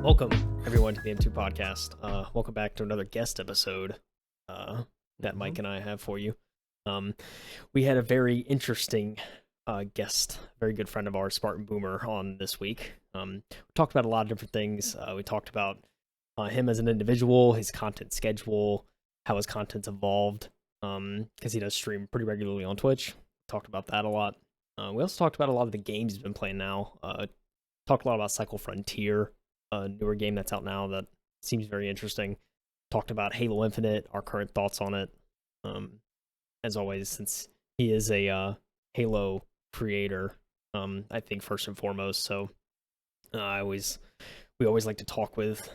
Welcome, everyone, to the M2 podcast. Welcome back to another guest episode that Mike and I have for you. We had a very interesting guest, very good friend of ours, Spartan Boomer, on this week. We talked about a lot of different things. We talked about him as an individual, his content schedule, how his content's evolved, because he does stream pretty regularly on Twitch. Talked about that a lot. We also talked about a lot of the games he's been playing now. Talked a lot about Cycle Frontier, a newer game that's out now that seems very interesting. Talked about Halo Infinite, our current thoughts on it. As always, since he is a Halo creator, I think first and foremost. So we always like to talk with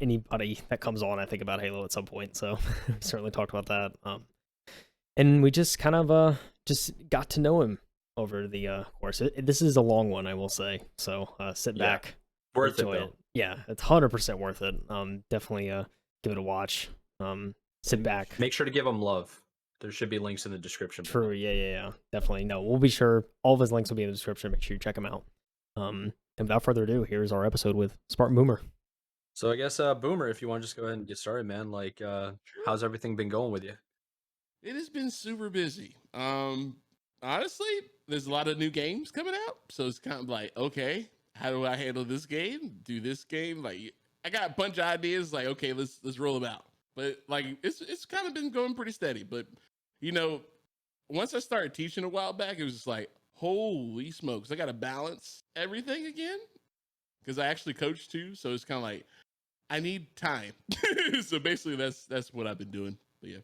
anybody that comes on, I think, about Halo at some point. So we certainly talked about that. And we just kind of just got to know him over the course. This is a long one, I will say. So sit back. Worth it, enjoy though. Yeah, it's 100% worth it. Definitely give it a watch. Sit back. Make sure to give him love. There should be links in the description. True. Yeah. Definitely. No, we'll be sure. All of his links will be in the description. Make sure you check him out. And without further ado, here's our episode with Spartan Boomer. So I guess Boomer, if you want to just go ahead and get started, man. Like, how's everything been going with you? It has been super busy. Honestly, there's a lot of new games coming out, so it's kind of like, okay, how do I handle this game? Do this game? Like, I got a bunch of ideas. Like, okay, let's roll them out. But like, it's kind of been going pretty steady. But once I started teaching a while back, it was just like, holy smokes, I got to balance everything again because I actually coach too. So it's kind of like I need time. So basically, that's what I've been doing. But yeah.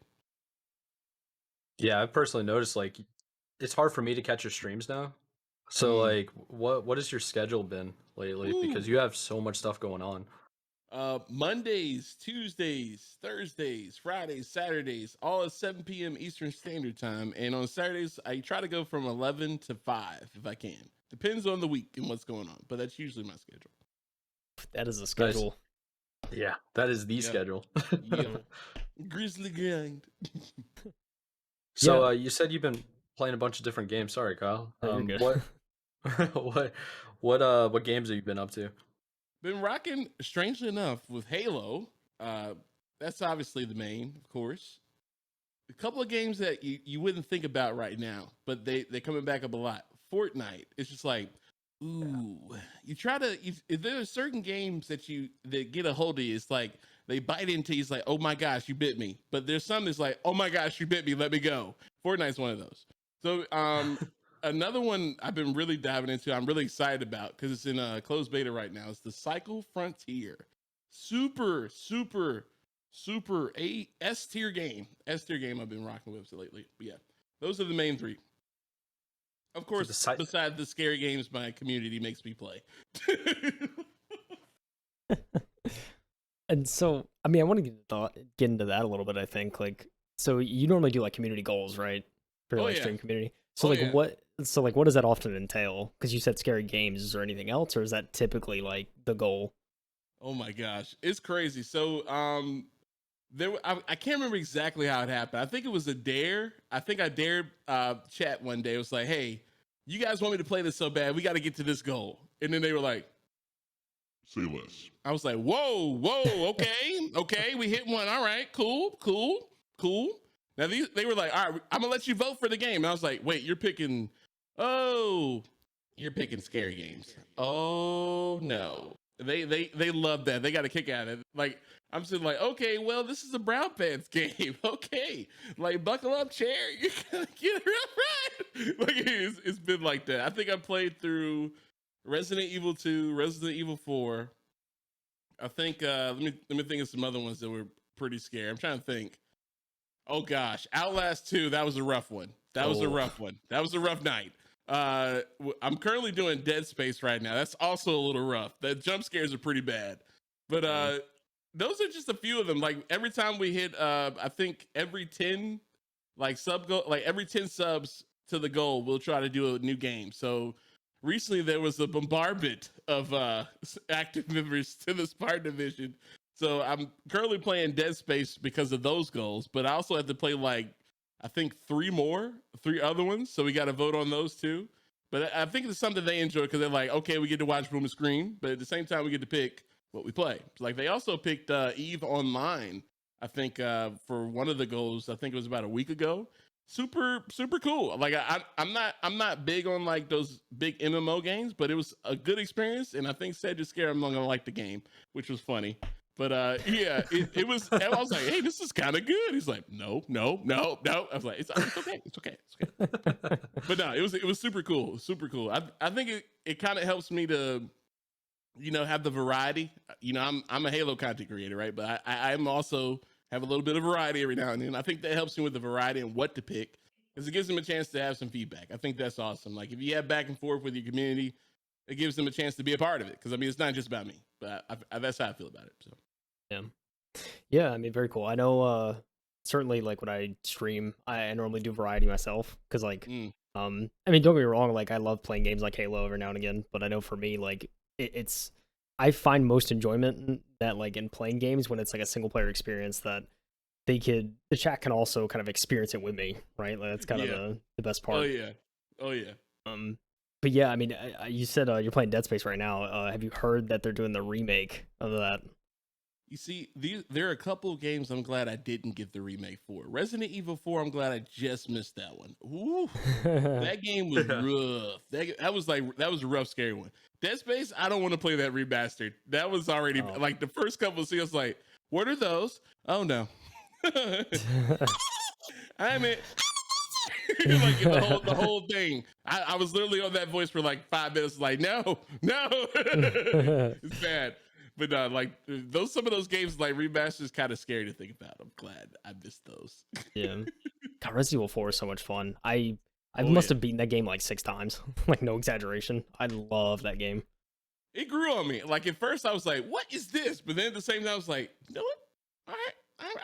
Yeah, I've personally noticed like it's hard for me to catch your streams now. So like, what has your schedule been lately? Because you have so much stuff going on. Mondays, Tuesdays, Thursdays, Fridays, Saturdays, all at 7 p.m. Eastern Standard Time. And on Saturdays, I try to go from 11 to 5 if I can. Depends on the week and what's going on, but that's usually my schedule. That is a schedule. Yeah, that is the schedule. Yeah. Grizzly grind. So you said you've been playing a bunch of different games. Sorry, Kyle. You're good. What games have you been up to? Been rocking, strangely enough, with Halo. That's obviously the main, of course. A couple of games that you wouldn't think about right now, but they're coming back up a lot. Fortnite. It's just like, ooh. You try to. If there are certain games that get a hold of you, it's like they bite into you. It's like, oh my gosh, you bit me. But there's some that's like, oh my gosh, you bit me. Let me go. Fortnite's one of those. So another one I've been really diving into, I'm really excited about because it's in a closed beta right now. It's the Cycle Frontier. Super S tier game. S tier game I've been rocking with lately. But yeah, those are the main three. Of course, besides the scary games my community makes me play. And so, I mean, I want to get into that a little bit, I think. Like, so you normally do like community goals, right? For like stream community. So what does that often entail? Because you said scary games. Is there anything else, or is that typically like the goal? Oh my gosh, it's crazy. So I can't remember exactly how it happened. I think it was a dare. I think I dared chat one day. It was like, hey, you guys want me to play this so bad, we got to get to this goal. And then they were like, say less. I was like, whoa, okay, we hit one. All right, cool. Now they were like, all right, I'm gonna let you vote for the game. And I was like, wait, you're picking scary games. Oh no. They love that. They got a kick out of it. Like, I'm sitting like, okay, well, this is a brown pants game. Okay. Like, buckle up, chair. You're gonna get it right. Like, it's been like that. I think I played through Resident Evil 2, Resident Evil 4. I think let me think of some other ones that were pretty scary. I'm trying to think. Oh gosh, Outlast 2, that was a rough one. That was a rough night. I'm currently doing Dead Space right now. That's also a little rough. The jump scares are pretty bad. But those are just a few of them. Like every time we hit I think every 10 every 10 subs to the goal, we'll try to do a new game. So recently there was a bombardment of active members to the Spartan division. So I'm currently playing Dead Space because of those goals, but I also have to play I think three other ones. So we got to vote on those too. But I think it's something they enjoy because they're like, okay, we get to watch Boomer scream, but at the same time we get to pick what we play. Like they also picked Eve Online, I think, for one of the goals. I think it was about a week ago. Super cool. Like I'm not big on like those big MMO games, but it was a good experience, and I think Cedric scared I'm not gonna like the game, which was funny. But yeah, it was. I was like, hey, this is kind of good. He's like, no. I was like, it's okay. But no, it was super cool. I think it kind of helps me to, have the variety. I'm a Halo content creator, right? But I'm also have a little bit of variety every now and then. I think that helps me with the variety and what to pick, because it gives them a chance to have some feedback. I think that's awesome. Like if you have back and forth with your community, it gives them a chance to be a part of it. Because I mean, it's not just about me, but that's how I feel about it. So Yeah, I mean, very cool. I know, certainly, like when I stream, I normally do variety myself because, like, I mean, don't get me wrong, like I love playing games like Halo every now and again, but I know for me, like, it's I find most enjoyment in that, like, in playing games when it's like a single player experience that the chat can also kind of experience it with me, right? Like that's kind of the best part. Oh yeah. But yeah, I mean, you said you're playing Dead Space right now. Have you heard that they're doing the remake of that? You see, there are a couple of games I'm glad I didn't get the remake for. Resident Evil 4, I'm glad I just missed that one. Ooh, that game was rough. That was a rough, scary one. Dead Space, I don't want to play that remastered. That was already like the first couple of scenes. Like, what are those? Oh no, I mean, like the whole thing. I was literally on that voice for like 5 minutes. Like, no, it's bad. But like some of those games, like remasters, kind of scary to think about. I'm glad I missed those. Yeah, God, Resident Evil 4 is so much fun. I must have beaten that game like 6 times. Like no exaggeration. I love that game. It grew on me. Like at first, I was like, "What is this?" But then at the same time, I was like, "You know what? All right,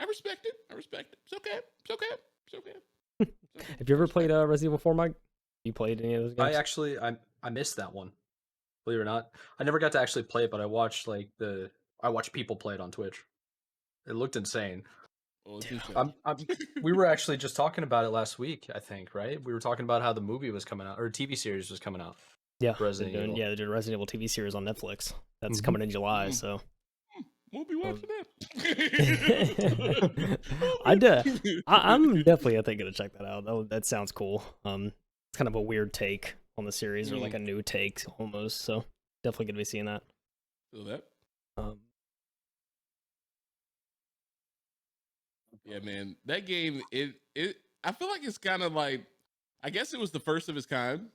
I respect it. It's okay. Have you ever played Resident Evil 4, Mike? You played any of those games? I missed that one. Believe it or not, I never got to actually play it, but I watched people play it on Twitch. It looked insane. Well, it's insane. We were actually just talking about it last week, I think, right? We were talking about how the movie was coming out, or TV series was coming out. Yeah, Resident Evil. Yeah, they're doing a Resident Evil TV series on Netflix. That's coming in July, so we'll be watching that. I'm definitely, I think, gonna check that out. That sounds cool. It's kind of a weird take on the series, or like a new take almost. So definitely gonna be seeing that. Feel that? Yeah, man, that game. I feel like it's kind of like, I guess it was the first of its kind.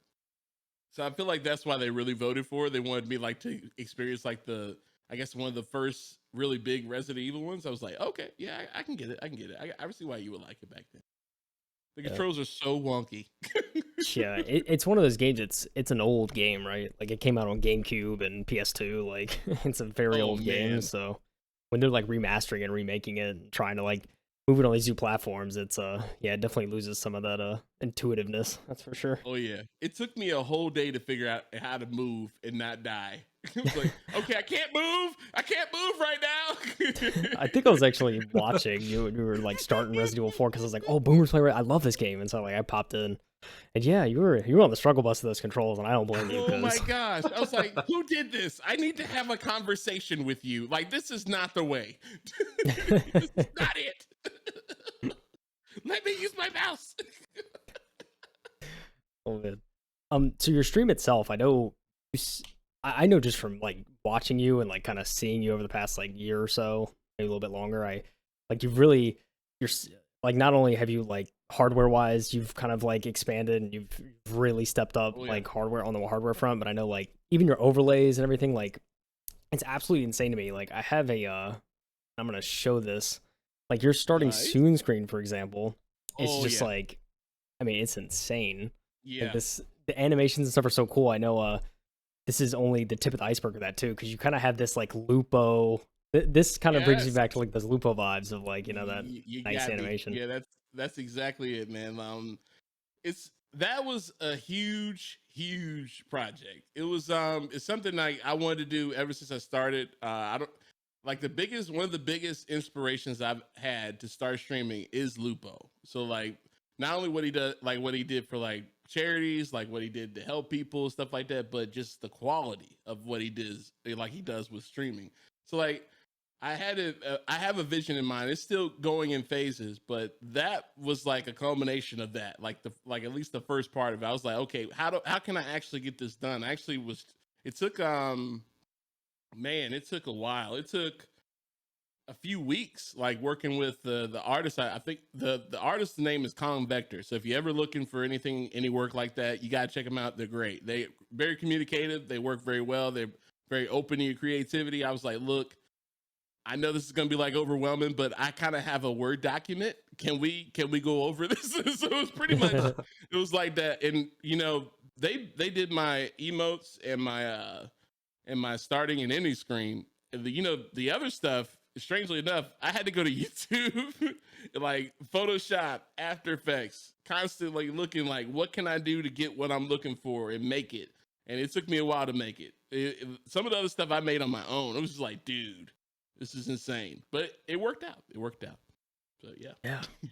So I feel like that's why they really voted for it. They wanted me like to experience like I guess one of the first really big Resident Evil ones. I was like, okay, yeah, I can get it. I see why you would like it back then. The controls are so wonky. Yeah, it's one of those games. It's an old game, right? Like it came out on GameCube and PS2. Like it's a very old game. So when they're like remastering and remaking it and trying to like move it on these new platforms, it's it definitely loses some of that intuitiveness. That's for sure. Oh yeah, it took me a whole day to figure out how to move and not die. It was like, okay, I can't move right now. I think I was actually watching you and you were like starting Resident Evil 4 because I was like, oh, Boomer's playing. I love this game, and so like I popped in, and yeah, you were on the struggle bus of those controls, and I don't blame you. Oh my gosh, I was like, who did this? I need to have a conversation with you. Like this is not the way. This is not it. Let me use my mouse. Oh man. So your stream itself, I know just from like watching you and like kind of seeing you over the past like year or so, maybe a little bit longer. You're like, not only have you like hardware wise, you've kind of like expanded and you've really stepped up like hardware on the hardware front, but I know like even your overlays and everything, like it's absolutely insane to me. Like I have I'm gonna show this. Like your starting soon screen, for example, it's just like, I mean, it's insane. Yeah. Like the animations and stuff are so cool. I know this is only the tip of the iceberg of that too, because you kind of have this like Lupo. This kind of brings you back to like those Lupo vibes of like, that nice animation. Yeah, that's exactly it, man. That was a huge project. It was it's something like I wanted to do ever since I started. One of the biggest inspirations I've had to start streaming is Lupo. So like not only what he did for like charities, like what he did to help people, stuff like that, but just the quality of what he does, like he does with streaming. So like I have a vision in mind. It's still going in phases, but that was like a culmination of that. Like at least the first part of it, I was like, okay, how can I actually get this done? It took it took a while. It took a few weeks, like working with the artist. I think the artist's name is Colin Vector. So if you're ever looking for any work like that, you gotta check them out. They're great. They very communicative. They work very well. They're very open to your creativity. I was like, look, I know this is gonna be like overwhelming, but I kind of have a Word document. Can we go over this? So it was pretty much it was like that. And they did my emotes and my starting and ending screen. And the other stuff, strangely enough, I had to go to YouTube, like Photoshop, After Effects, constantly looking like what can I do to get what I'm looking for and make it. And it took me a while to make it. Some of the other stuff I made on my own, it was just like, dude, this is insane. But it worked out. So yeah.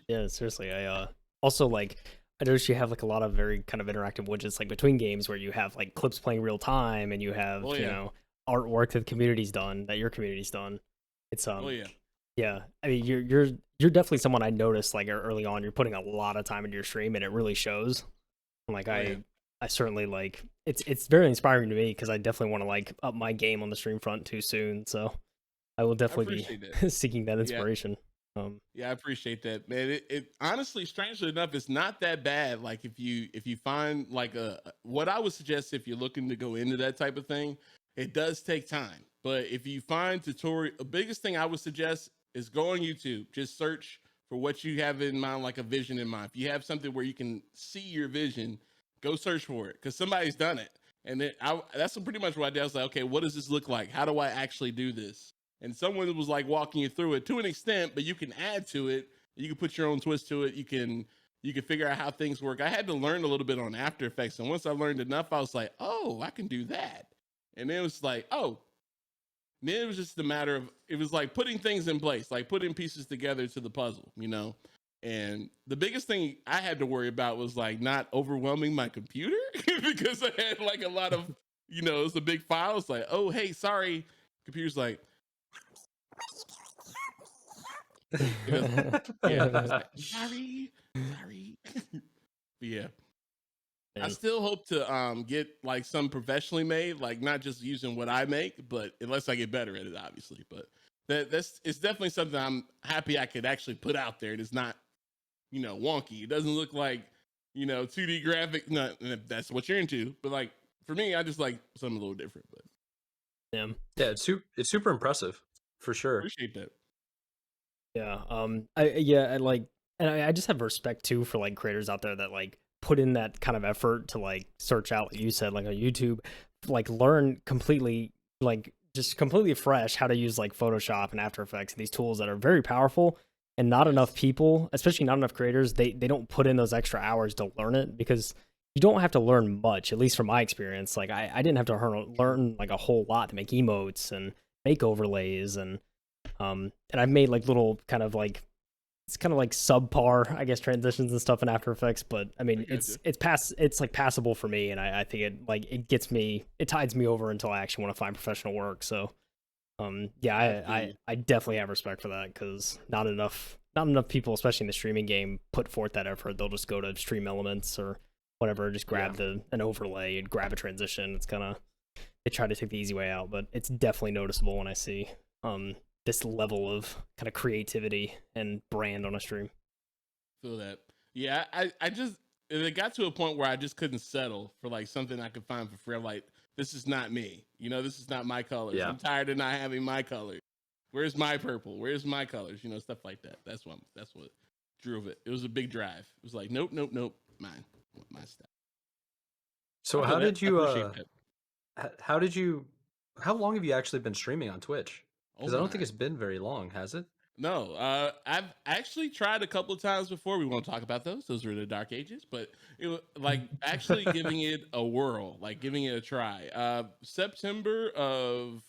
Yeah, seriously. I also like, I noticed you have like a lot of very kind of interactive widgets like between games where you have like clips playing real time and you have artwork that your community's done. It's yeah. I mean, you're definitely someone I noticed like early on. You're putting a lot of time into your stream and it really shows. Like I certainly like it's very inspiring to me because I definitely want to like up my game on the stream front too soon. So I will definitely be seeking that inspiration. Yeah, I appreciate that, man. It honestly, strangely enough, it's not that bad. Like if you find like what I would suggest if you're looking to go into that type of thing, it does take time. But if you find tutorial, the biggest thing I would suggest is go on YouTube. Just search for what you have in mind, like a vision in mind. If you have something where you can see your vision, go search for it because somebody's done it. And then that's pretty much what I did. I was like, okay, what does this look like? How do I actually do this? And someone was like walking you through it to an extent, but you can add to it. You can put your own twist to it. You can figure out how things work. I had to learn a little bit on After Effects. And once I learned enough, I was like, oh, I can do that. And then it was like, oh, then it was just a matter of, it was like putting things in place, like putting pieces together to the puzzle, And the biggest thing I had to worry about was like not overwhelming my computer because I had like a lot of, it was a big file. It's like, oh, hey, sorry. Computer's like, sorry. Yeah. I still hope to get like some professionally made, like not just using what I make, but unless I get better at it, obviously. But it's definitely something I'm happy I could actually put out there. It's not, wonky. It doesn't look like, 2D graphic. No, that's what you're into. But like for me, I just like something a little different. But yeah, it's super impressive for sure. Appreciate that. Yeah. I just have respect too for like creators out there that like put in that kind of effort to like search out, like you said, like on YouTube, like learn completely, like just completely fresh how to use like Photoshop and After Effects and these tools that are very powerful. And not enough people, especially not enough creators, they don't put in those extra hours to learn it because you don't have to learn much, at least from my experience. Like I didn't have to learn like a whole lot to make emotes and make overlays and I've made like little kind of like, it's kind of like subpar, I guess, transitions and stuff in After Effects, but I mean, it's like passable for me, and I think it tides me over until I actually want to find professional work. So, I definitely have respect for that because not enough people, especially in the streaming game, put forth that effort. They'll just go to Stream Elements or whatever, just grab an overlay and grab a transition. It's kind of, they try to take the easy way out, but it's definitely noticeable when I see this level of kind of creativity and brand on a stream. Feel that. Yeah, I just, it got to a point where I just couldn't settle for like something I could find for free. I'm like, this is not me. This is not my colors. Yeah. I'm tired of not having my colors. Where's my purple? Where's my colors? Stuff like that. That's what drove it. It was a big drive. It was like, nope, mine. My stuff. So how long have you actually been streaming on Twitch? Because I don't think it's been very long, has it? No, I've actually tried a couple of times before. We won't talk about those. Those were the dark ages. But it was like actually giving it a whirl, like giving it a try. September of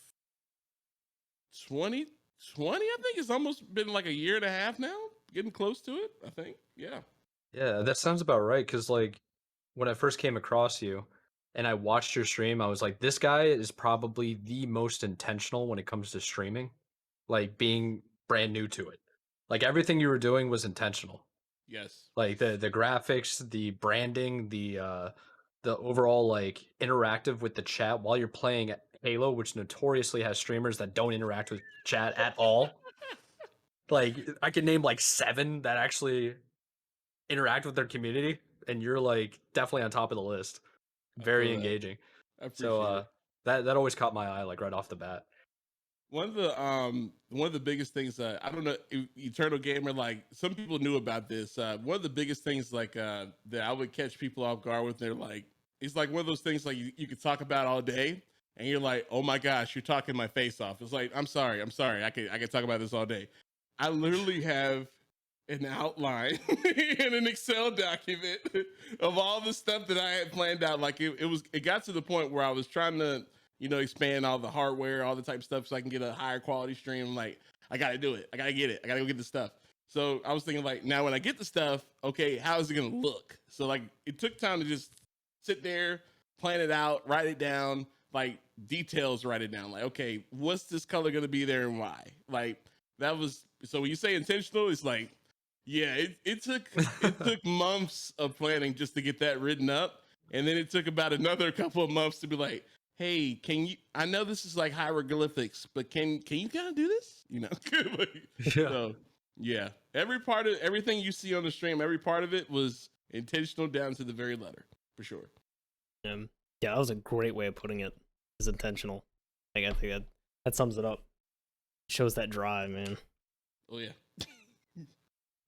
2020, I think it's almost been like a year and a half now. Getting close to it, I think. Yeah. Yeah, that sounds about right. Because like when I first came across you and I watched your stream, I was like, this guy is probably the most intentional when it comes to streaming, like being brand new to it. Like everything you were doing was intentional. Yes. Like the graphics, the branding, the overall like interactive with the chat while you're playing Halo, which notoriously has streamers that don't interact with chat at all. Like I can name like 7 that actually interact with their community, and you're like definitely on top of the list. I feel Very that. engaging. I So appreciate it. that always caught my eye like right off the bat. One of the biggest things I don't know, Eternal Gamer, like some people knew about this. One of the biggest things like that I would catch people off guard with, they're like, it's like one of those things like you could talk about all day and you're like, oh my gosh, you're talking my face off. It's like, I'm sorry, I can talk about this all day. I literally have an outline in an Excel document of all the stuff that I had planned out. Like it got to the point where I was trying to, expand all the hardware, all the type of stuff so I can get a higher quality stream. Like, I got to do it. I got to get it. I got to go get the stuff. So I was thinking like, now when I get the stuff, okay, how is it going to look? So like, it took time to just sit there, plan it out, write it down, like details, write it down. Like, okay, what's this color going to be there and why? Like that was, so when you say intentional, it's like, yeah, it took months of planning just to get that written up. And then it took about another couple of months to be like, hey, can you, I know this is like hieroglyphics, but can you kind of do this? Like, Yeah. So yeah, everything you see on the stream, every part of it was intentional down to the very letter, for sure. Yeah, that was a great way of putting it. It's intentional. Like, I think that sums it up. Shows that drive, man. Oh yeah.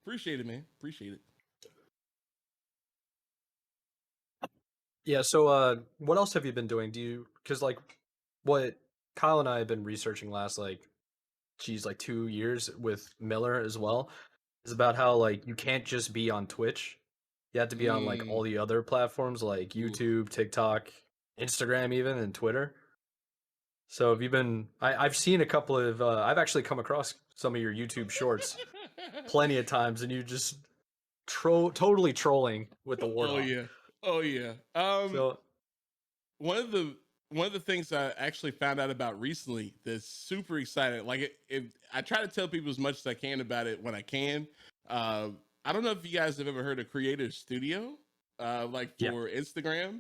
Appreciate it, man. Appreciate it. Yeah, so what else have you been doing? Because like what Kyle and I have been researching last like 2 years with Miller as well is about how like you can't just be on Twitch. You have to be on like all the other platforms like YouTube, TikTok, Instagram even, and Twitter. So have you been I've seen a couple of I've actually come across some of your YouTube shorts plenty of times, and you just totally trolling with the Warthog. Oh yeah. So One of the things I actually found out about recently that's super exciting. Like I try to tell people as much as I can about it when I can. I don't know if you guys have ever heard of Creator Studio, like for Instagram.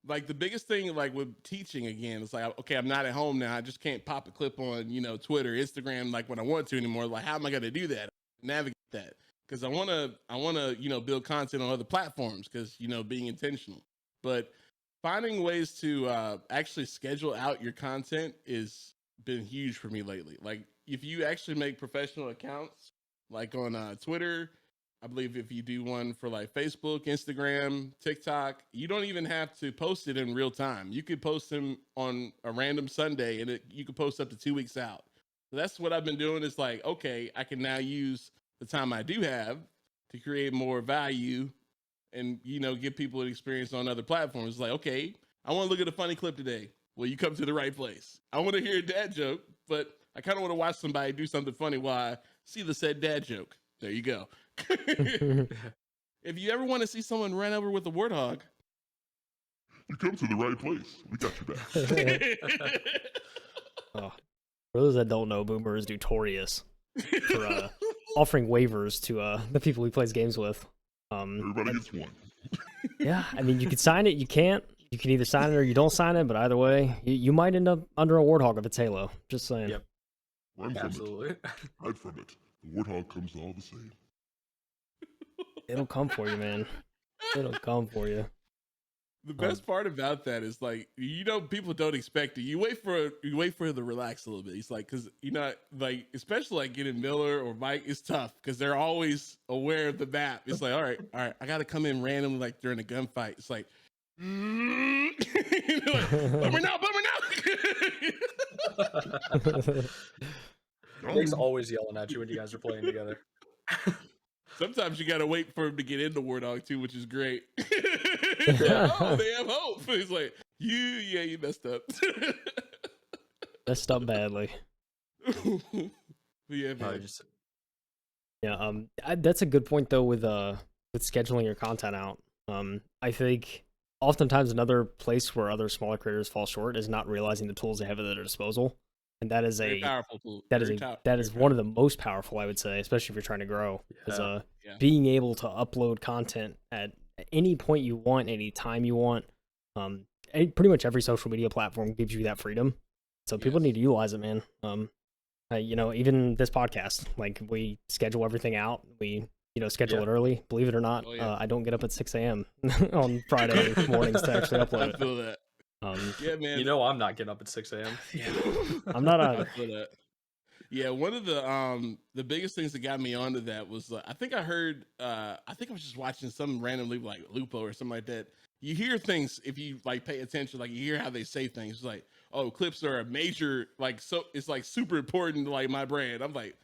Like the biggest thing, like with teaching again, it's like, okay, I'm not at home now. I just can't pop a clip on, Twitter, Instagram, like when I want to anymore. Like, how am I going to do that? Navigate that? Because I want to, build content on other platforms because, being intentional. But finding ways to actually schedule out your content is been huge for me lately. Like if you actually make professional accounts, like on Twitter, I believe if you do one for like Facebook, Instagram, TikTok, you don't even have to post it in real time. You could post them on a random Sunday and you could post up to 2 weeks out. So that's what I've been doing. It's like, okay, I can now use the time I do have to create more value and, give people an experience on other platforms. It's like, okay, I want to look at a funny clip today. Well, you come to the right place. I want to hear a dad joke, but I kind of want to watch somebody do something funny while I see the said dad joke. There you go. If you ever want to see someone run over with a warthog, You come to the right place. We got your back. Oh, for those that don't know, Boomer is notorious for offering waivers to the people he plays games with. Everybody gets one. Yeah, I mean, you can sign it, you can't. You can either sign it or you don't sign it, but either way, you might end up under a warthog if it's Halo. Just saying. Yep. Run from Absolutely. it. Hide from it. The warthog comes all the same. It'll come for you, man. It'll come for you. the best part about that is like, people don't expect it. You wait for it to relax a little bit. It's like, because like especially like getting Miller or Mike is tough because they're always aware of the map. It's like, all right, I got to come in randomly like during a gunfight. It's like, like bummer now. Nick's always yelling at you when you guys are playing together. Sometimes you gotta wait for him to get into Warthog too, which is great. Oh, they have hope. He's like, you messed up. Messed up badly. Yeah, man. Yeah, that's a good point though with scheduling your content out. I think oftentimes another place where other smaller creators fall short is not realizing the tools they have at their disposal, and that is Very a powerful tool. that is Very that is very one of the most powerful, I would say, especially if you're trying to grow. Is Yeah. Yeah. being able to upload content at any point you want, any time you want. Pretty much every social media platform gives you that freedom, so people Yes. need to utilize it, man. Even this podcast, like we schedule everything out. We schedule Yeah. it early. Believe it or not, Oh, yeah. I don't get up at 6 a.m. on Friday mornings to actually upload I it. feel that. Yeah, man. You know I'm not getting up at 6 a.m. Yeah, I'm not I either. feel that. Yeah, one of the biggest things that got me onto that was I think I heard I think I was just watching some randomly like Lupo or something like that. You hear things if you like pay attention, like you hear how they say things. It's like, oh, clips are a major like so it's like super important to like my brand. I'm like,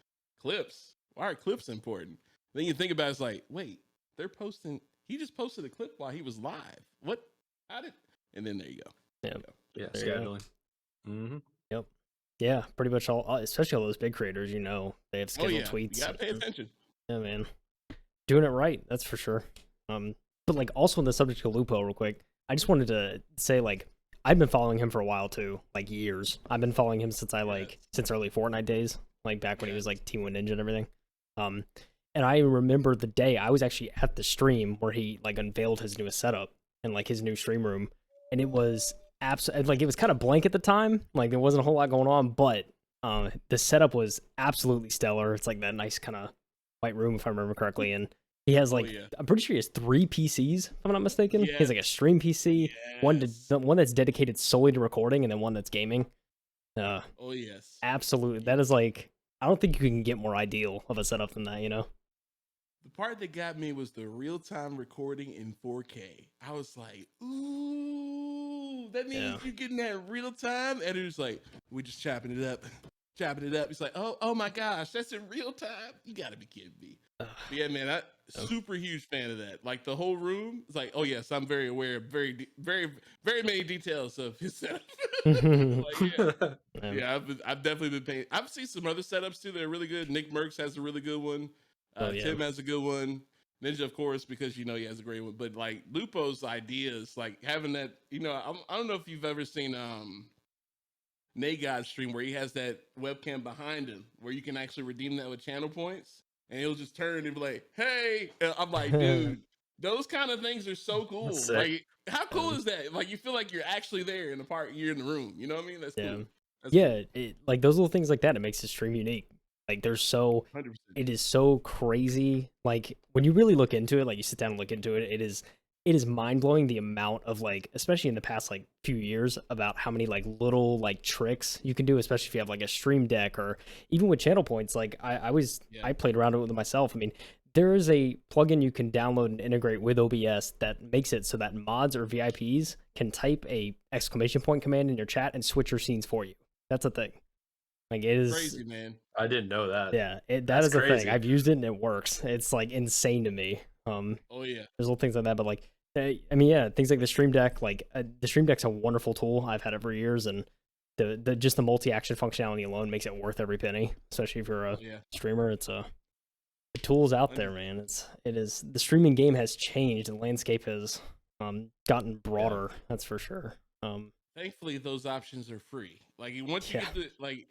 clips? Why are clips important? Then you think about it, it's like, wait, they're posting. He just posted a clip while he was live. What? How did? And then there you go. Yeah. Yeah, There you go. scheduling. Mm-hmm. Yep. Yeah, pretty much all, especially all those big creators. They have Oh scheduled yeah, tweets. you gotta pay attention. Yeah, man, doing it right. That's for sure. But like also on the subject of Lupo, real quick, I just wanted to say like I've been following him for a while too, like years. I've been following him since since early Fortnite days, like back when he was like T1 Ninja and everything. And I remember the day I was actually at the stream where he like unveiled his newest setup and like his new stream room, and it was absolutely like it was kind of blank at the time, like there wasn't a whole lot going on, but the setup was absolutely stellar. It's like that nice kind of white room, if I remember correctly, and he has like yeah. I'm pretty sure he has 3 PCs, if I'm not mistaken. He has like a Yes. stream PC, one Yes. one that's dedicated solely to recording, and then one that's gaming. Oh yes. Absolutely, that is like I don't think you can get more ideal of a setup than that, The part that got me was the real time recording in 4K. I was like, ooh, that means Yeah. you're getting that real time. And it was like, we're just chopping it up. Chopping it up. It's like, oh my gosh, that's in real time. You gotta be kidding me. But yeah, man, I super huge fan of that. Like the whole room, it's like, oh yes, I'm very aware of very many details of his setup. Like, yeah, I've definitely been paying. I've seen some other setups too that are really good. Nick Merckx has a really good one. Tim has a good one. Ninja, of course, because he has a great one. But like Lupo's ideas, like having that, I don't know if you've ever seen Nagod's stream where he has that webcam behind him where you can actually redeem that with channel points, and he'll just turn and be like, "Hey," and I'm like, dude, those kind of things are so cool. Like, how cool is that? Like, you feel like you're actually there in the part, you're in the room. You know what I mean? That's cool. That's cool. Like those little things like that, it makes the stream unique. Like there's 100%. it is so crazy. Like when you really look into it, like you sit down and look into it, it is mind blowing the amount of like, especially in the past like few years, about how many like little like tricks you can do, especially if you have like a stream deck or even with channel points. Like I played around with it myself. I mean, there is a plugin you can download and integrate with OBS that makes it so that mods or VIPs can type a exclamation point command in your chat and switch your scenes for you. That's a thing. Like it is crazy, man. I didn't know that. Yeah, that That's is a crazy. thing. I've used it and it works. It's like insane to me. Oh yeah. There's little things like that, but like, I mean, yeah, things like the Stream Deck. Like the Stream Deck's a wonderful tool. I've had it for years, and the just the multi-action functionality alone makes it worth every penny. Especially if you're a streamer, it's the tools out there, man. It is the streaming game has changed. The landscape has gotten broader. That's for sure. Thankfully, those options are free. Like once you get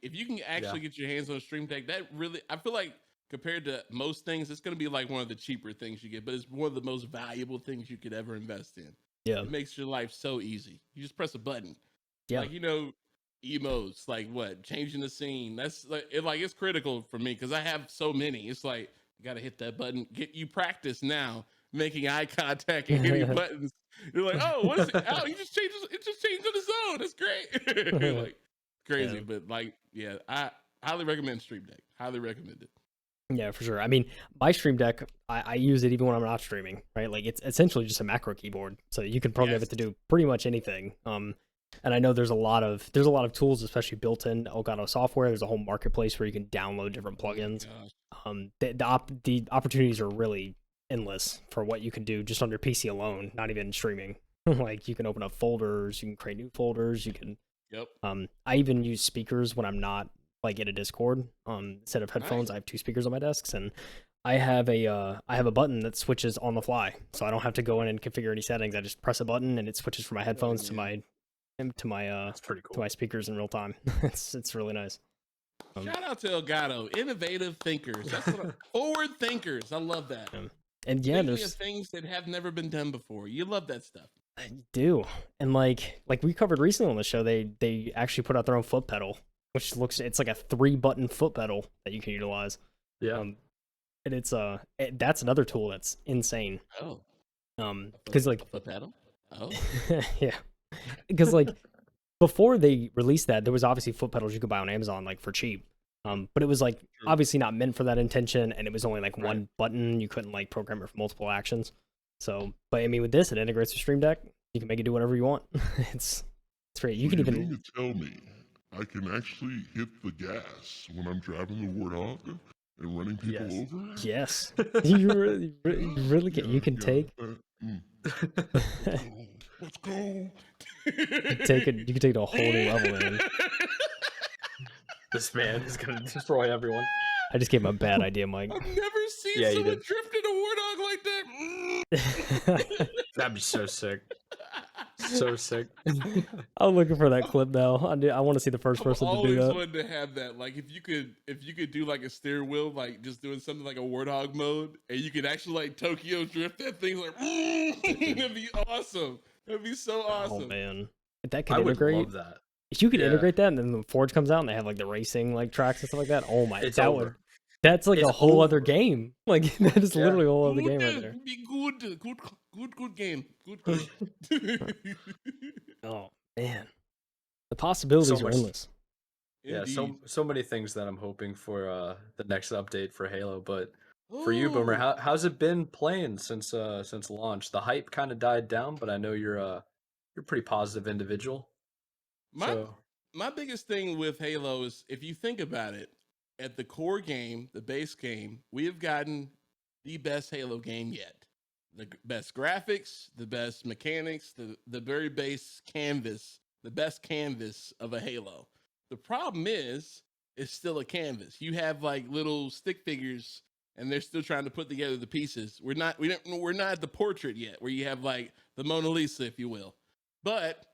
if you can actually get your hands on a Stream Deck, that really, I feel like compared to most things, it's going to be like one of the cheaper things you get, but it's one of the most valuable things you could ever invest in. Yeah, it makes your life so easy. You just press a button. Yeah, like emotes, like what changing the scene. That's like it's critical for me because I have so many. It's like you got to hit that button. Get you practice now. Making eye contact and hitting buttons. You're like, oh, what is it? Oh, it just changed to the zone. That's great. Like crazy, but like, yeah, I highly recommend Stream Deck. Highly recommend it. Yeah, for sure. I mean, my Stream Deck, I use it even when I'm not streaming, right? Like it's essentially just a macro keyboard, so you can program it to do pretty much anything. And I know there's a lot of tools, especially built in Elgato software. There's a whole marketplace where you can download different plugins. The opportunities are really endless for what you can do just on your PC alone, not even streaming. Like you can open up folders, you can create new folders, you can I even use speakers when I'm not like in a Discord. Instead of headphones, I have 2 speakers on my desks, and I have a button that switches on the fly, so I don't have to go in and configure any settings. I just press a button and it switches from my headphones to my That's pretty to cool. my speakers in real time. It's really nice. Shout out to Elgato, innovative thinkers. That's what forward thinkers. I love that. And yeah, Thinking of there's things that have never been done before. You love that stuff. I do. And like we covered recently on the show, they actually put out their own foot pedal, which it's like a 3-button foot pedal that you can utilize. Yeah. And it's that's another tool that's insane. Oh. Because like A foot pedal? Oh. yeah. Because like before they released that, there was obviously foot pedals you could buy on Amazon like for cheap. But it was like obviously not meant for that intention, and it was only like one button. You couldn't like program it for multiple actions. So, but I mean, with this, it integrates with Stream Deck. You can make it do whatever you want. it's great. You So can even mean to tell me I can actually hit the gas when I'm driving the Warthog and running people Yes. over? yes, you really can. You can take Let's go. take it. You can take it to a whole new level, man. This man is gonna destroy everyone. I just gave him a bad idea, Mike. I've never seen Yeah, you someone did. drift in a Warthog like that. That'd be so sick. So sick. I'm looking for that clip now. I want to see the first I've person to do always that. wanted to have that. Like if you could do like a steering wheel, like just doing something like a Warthog mode, and you could actually like Tokyo drift that thing, like that'd be awesome. That'd be so awesome. Oh man, if that could I would integrate. love that. If you could Yeah. integrate that, and then the Forge comes out, and they have like the racing like tracks and stuff like that. Oh my, It's that over. would. That's like It's a whole other over. game. Like that is Yeah. literally a whole other game right Good, there. be good game. Good. Oh man, the possibilities So are much- endless. Yeah, Indeed. so many things that I'm hoping for the next update for Halo. But for you, Ooh. Boomer, how's it been playing since launch? The hype kind of died down, but I know you're a pretty positive individual. My my biggest thing with Halo is if you think about it, at the core game, the base game, we have gotten the best Halo game yet. The best graphics, the best mechanics, the very base canvas, the best canvas of a Halo. The problem is, it's still a canvas. You have like little stick figures, and they're still trying to put together the pieces. We're not at the portrait yet, where you have like the Mona Lisa, if you will. But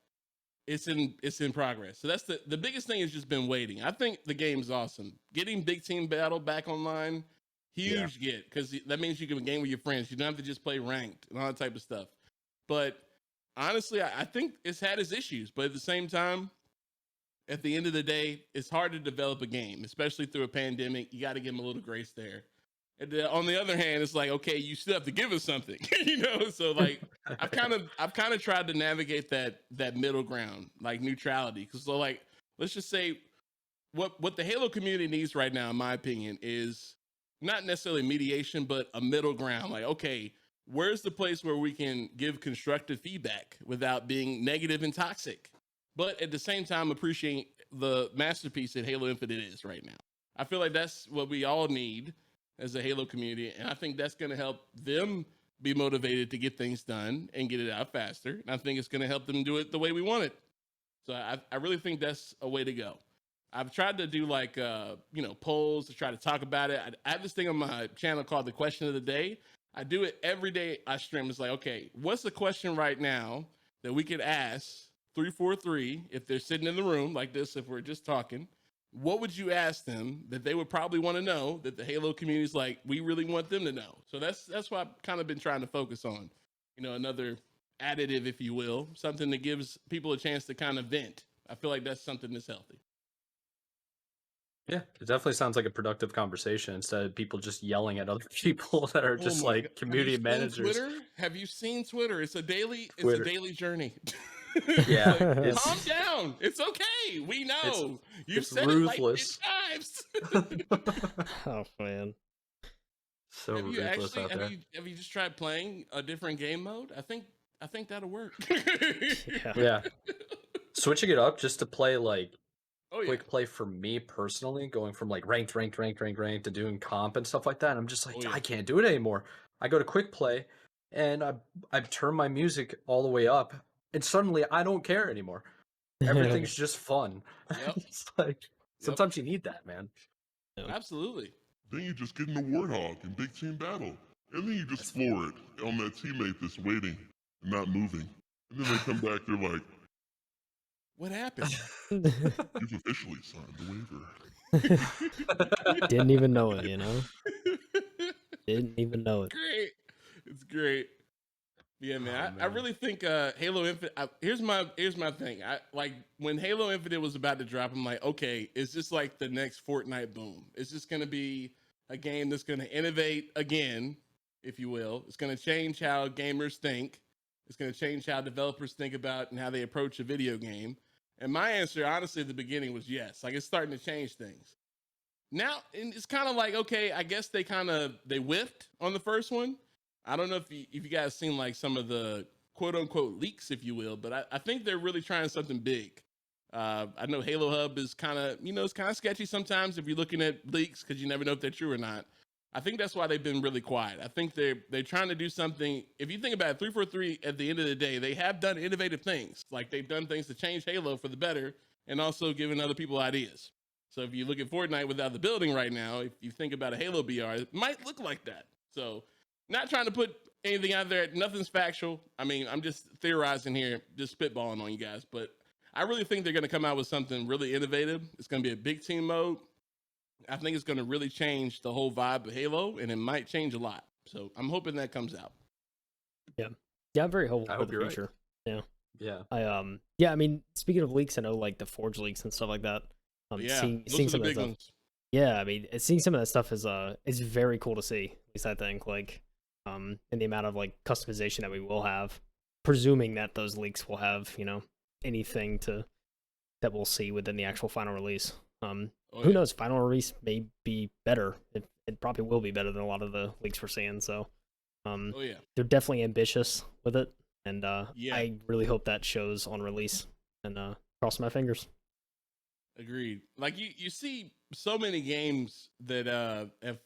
it's in progress. So that's the biggest thing has just been waiting. I think the game's awesome. Getting Big Team Battle back online, huge get, because that means you can game with your friends. You don't have to just play ranked and all that type of stuff. But honestly, I think it's had its issues. But at the same time, at the end of the day, it's hard to develop a game, especially through a pandemic. You got to give them a little grace there. And on the other hand, it's like, okay, you still have to give us something, you know. So like, I've kind of tried to navigate that middle ground, like neutrality. Because so like, let's just say, what the Halo community needs right now, in my opinion, is not necessarily mediation, but a middle ground. Like, okay, where's the place where we can give constructive feedback without being negative and toxic, but at the same time appreciate the masterpiece that Halo Infinite is right now. I feel like that's what we all need as a Halo community, and I think that's going to help them be motivated to get things done and get it out faster. And I think it's going to help them do it the way we want it. So I really think that's a way to go. I've tried to do like polls to try to talk about it. I have this thing on my channel called the Question of the Day. I do it every day. I stream. It's like, okay, what's the question right now that we could ask 343 if they're sitting in the room like this? If we're just talking. What would you ask them that they would probably want to know that the Halo community is like, we really want them to know? So that's what I've kind of been trying to focus on. You know, another additive, if you will, something that gives people a chance to kind of vent. I feel like that's something that's healthy. Yeah, it definitely sounds like a productive conversation instead of people just yelling at other people that are just like God. community Have you seen managers. Twitter? Have you seen Twitter? It's a daily journey. Yeah, Like, it's- calm down. It's okay. We know. You've it's said ruthless. it like 10 times. Oh man, So have you ruthless actually out there. have you just tried playing a different game mode? I think that'll work. yeah. Yeah, switching it up just to play like Oh yeah. quick play for me personally, going from like ranked to doing comp and stuff like that. I'm just like, Oh, yeah. I can't do it anymore. I go to quick play and I've turned my music all the way up, and suddenly I don't care anymore. Everything's just fun. Yep. It's like sometimes you need that, man. Absolutely. Then you just get in the Warthog in big team battle. And then you just floor it on that teammate that's waiting and not moving. And then they come back, they're like, What happened? you've officially signed the waiver. Didn't even know it, you know? Didn't even know it. Great. It's great. Yeah, man. I man. really think Halo Infinite. Here's my thing. I like when Halo Infinite was about to drop. I'm like, okay, it's just like the next Fortnite boom. It's just gonna be a game that's gonna innovate again, if you will. It's gonna change how gamers think. It's gonna change how developers think about and how they approach a video game. And my answer, honestly, at the beginning was yes. Like it's starting to change things. Now, and it's kind of like, okay, I guess they whiffed on the first one. I don't know if you guys seen like some of the quote unquote leaks, if you will, but I think they're really trying something big. I know Halo Hub is kind of, it's kind of sketchy sometimes if you're looking at leaks because you never know if they're true or not. I think that's why they've been really quiet. I think they're trying to do something. If you think about it, 343 at the end of the day, they have done innovative things. Like they've done things to change Halo for the better and also giving other people ideas. So if you look at Fortnite without the building right now, if you think about a Halo BR, it might look like that. So not trying to put anything out there. Nothing's factual. I mean, I'm just theorizing here, just spitballing on you guys. But I really think they're going to come out with something really innovative. It's going to be a big team mode. I think it's going to really change the whole vibe of Halo, and it might change a lot. So I'm hoping that comes out. Yeah, I'm very hopeful I for hope the you're right. future. Yeah. Yeah. I mean, speaking of leaks, I know like the Forge leaks and stuff like that. Yeah, seeing those are some the of that big stuff. ones. Yeah, I mean, seeing some of that stuff is very cool to see. At least I think, like, and the amount of like customization that we will have, presuming that those leaks will have, anything that we'll see within the actual final release. Who knows? Final release may be better. It probably will be better than a lot of the leaks we're seeing. So, they're definitely ambitious with it, and I really hope that shows on release. And cross my fingers. Agreed. Like you see so many games that have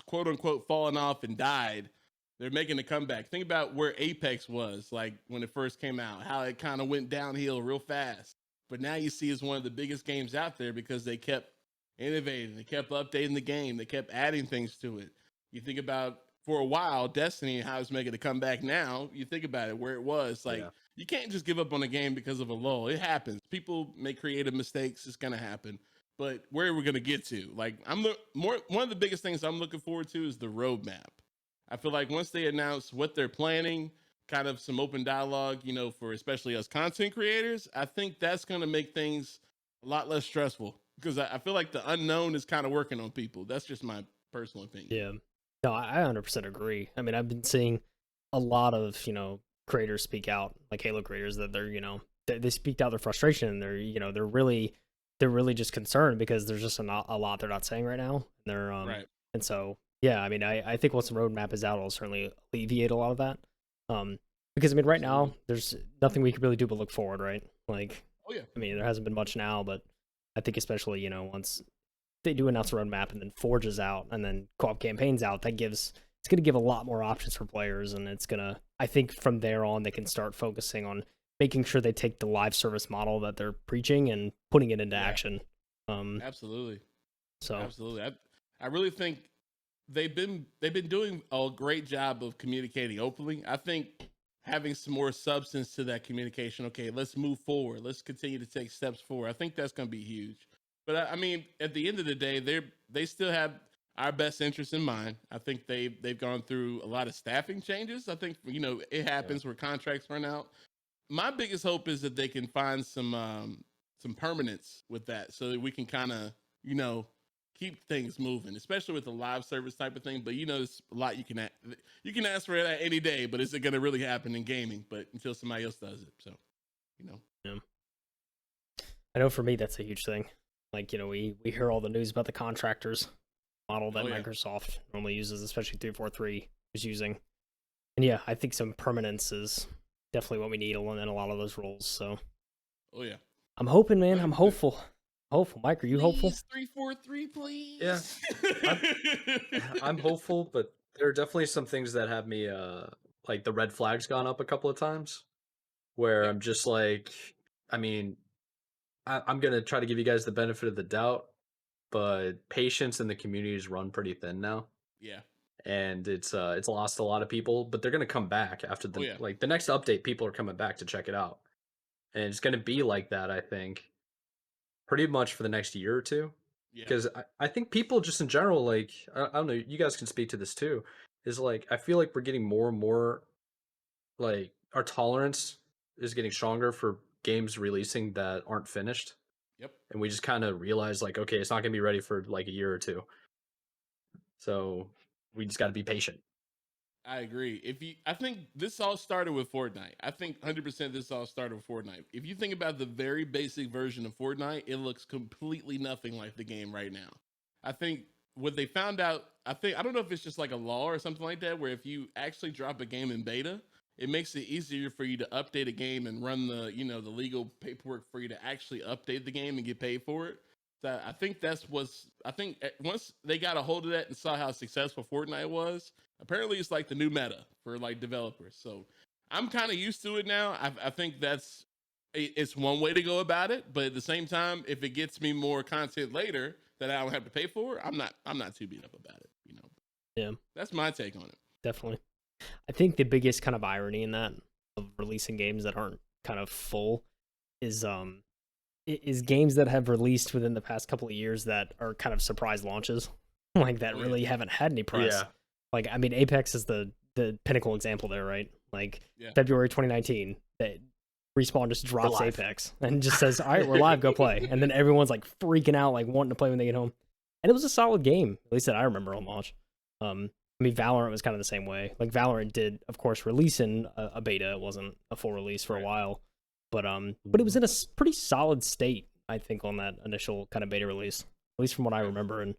quote unquote fallen off and died. They're making a comeback. Think about where Apex was like when it first came out, how it kind of went downhill real fast. But now you see it's one of the biggest games out there because they kept innovating, they kept updating the game, they kept adding things to it. You think about for a while Destiny and how it's making a comeback now. You think about it where it was like you can't just give up on a game because of a lull. It happens. People make creative mistakes. It's gonna happen. But where we're gonna get to, like, one of the biggest things I'm looking forward to is the roadmap. I feel like once they announce what they're planning, kind of some open dialogue, for especially us content creators, I think that's gonna make things a lot less stressful because I feel like the unknown is kind of working on people. That's just my personal opinion. Yeah. No, I 100% agree. I mean, I've been seeing a lot of, creators speak out, like Halo creators, that they're, they speak out their frustration, and they're, they're really just concerned because there's just a lot they're not saying right now. And they're, Right. And so, yeah, I mean, I think once the roadmap is out, it'll certainly alleviate a lot of that. Because I mean, right now, there's nothing we can really do but look forward, right? Like, I mean, there hasn't been much now, but I think especially, once they do announce a roadmap and then Forge is out and then co-op campaigns out, it's going to give a lot more options for players. And I think from there on, they can start focusing on making sure they take the live service model that they're preaching and putting it into action. Absolutely. So absolutely. I really think they've been doing a great job of communicating openly. I think having some more substance to that communication. Okay, let's move forward. Let's continue to take steps forward. I think that's going to be huge. But I mean, at the end of the day, they still have our best interest in mind. I think they've gone through a lot of staffing changes. I think it happens where contracts run out. My biggest hope is that they can find some permanence with that, so that we can kind of keep things moving, especially with the live service type of thing. But there's a lot you can ask for that any day, but is it going to really happen in gaming? But until somebody else does it, so Yeah. I know for me that's a huge thing. Like, we hear all the news about the contractors model that Microsoft normally uses, especially 343 is using. And yeah, I think some permanence is definitely what we need in a lot of those roles. So, I'm hoping, man. I'm hopeful. Hopeful, Mike. Are you hopeful? 343, please. Yeah, I'm hopeful, but there are definitely some things that have me like the red flags gone up a couple of times, where I'm just like, I mean, I'm gonna try to give you guys the benefit of the doubt. but patience in the community is run pretty thin now, Yeah. and it's lost a lot of people. But they're gonna come back after Oh the yeah. the next update. People are coming back to check it out, and it's gonna be like that. I think pretty much for the next year or two, Yeah. because I think people just in general, like I don't know, you guys can speak to this too. Is like I feel like we're getting more and more like our tolerance is getting stronger for games releasing that aren't finished, Yep. and we just kind of realize like, okay, it's not gonna be ready for like a year or two, so we just got to be patient. I agree. I think this all started with Fortnite. I think 100% this all started with Fortnite. If you think about the very basic version of Fortnite, it looks completely nothing like the game right now. I think what they found out, I don't know if it's just like a law or something like that, where if you actually drop a game in beta, it makes it easier for you to update a game and run the legal paperwork for you to actually update the game and get paid for it. So I think once they got a hold of that and saw how successful Fortnite was, apparently it's like the new meta for like developers. So I'm kind of used to it now. I think it's one way to go about it, but at the same time, if it gets me more content later that I don't have to pay for, I'm not too beat up about it. Yeah, That's my take on it. definitely. I think the biggest kind of irony in that of releasing games that aren't kind of full is games that have released within the past couple of years that are kind of surprise launches, like that Oh, yeah. really haven't had any press. Yeah. Like, I mean, Apex is the pinnacle example there, right? Like, Yeah. February 2019, that Respawn just drops live. Apex and just says, all right, we're live, go play. And then everyone's like freaking out, like wanting to play when they get home. And it was a solid game, at least that I remember on launch. I mean, Valorant was kind of the same way. Like, Valorant did, of course, release in a beta. It wasn't a full release for a while. But it was in a pretty solid state, I think, on that initial kind of beta release, at least from what I remember. And,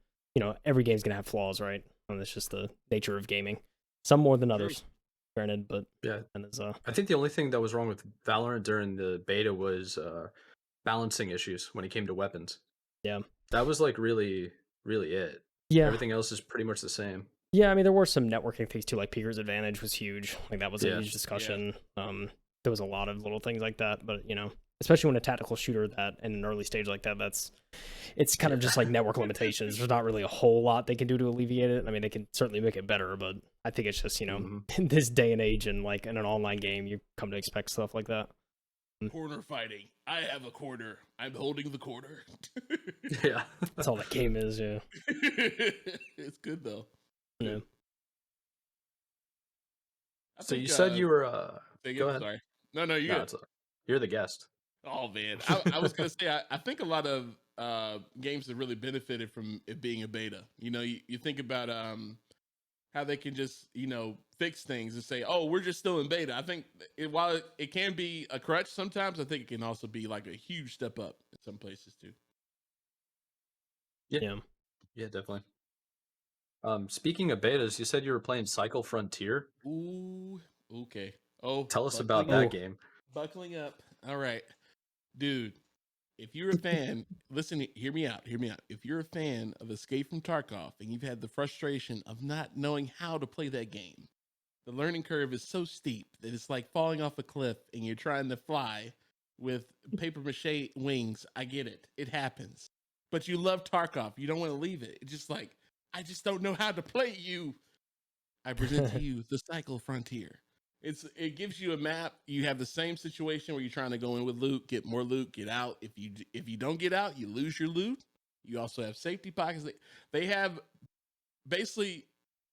every game's going to have flaws, right? And it's just the nature of gaming. Some more than others, granted, but Yeah. and it's, I think the only thing that was wrong with Valorant during the beta was balancing issues when it came to weapons. Yeah. That was like really, really it. Yeah. Everything else is pretty much the same. Yeah, I mean, there were some networking things too, like Peeker's Advantage was huge. Like, that was a Yeah. huge discussion. There was a lot of little things like that, but, especially when a tactical shooter that in an early stage like that, it's kind of just like network limitations. There's not really a whole lot they can do to alleviate it. I mean, they can certainly make it better, but I think it's just, in this day and age and like in an online game, you come to expect stuff like that. Corner fighting. I have a quarter. I'm holding the quarter. Yeah. That's all that game is, yeah. It's good though. Yeah. So you said you were go ahead. Sorry. No, you're the guest. Oh man, I was gonna say I think a lot of games have really benefited from it being a beta. You think about how they can just fix things and say, oh, we're just still in beta. I think while it can be a crutch sometimes, I think it can also be like a huge step up in some places too. Yeah, definitely. Speaking of betas, you said you were playing Cycle Frontier. Ooh, okay. Oh, tell us about that game. Buckling up. All right, dude. If you're a fan, listen, hear me out. If you're a fan of Escape from Tarkov and you've had the frustration of not knowing how to play that game, the learning curve is so steep that it's like falling off a cliff and you're trying to fly with paper mache wings. I get it. It happens. But you love Tarkov. You don't want to leave it. It's just like, I just don't know how to play you. I present to you the Cycle Frontier. It gives you a map. You have the same situation where you're trying to go in with loot, get more loot, get out. If you don't get out, you lose your loot. You also have safety pockets. They have basically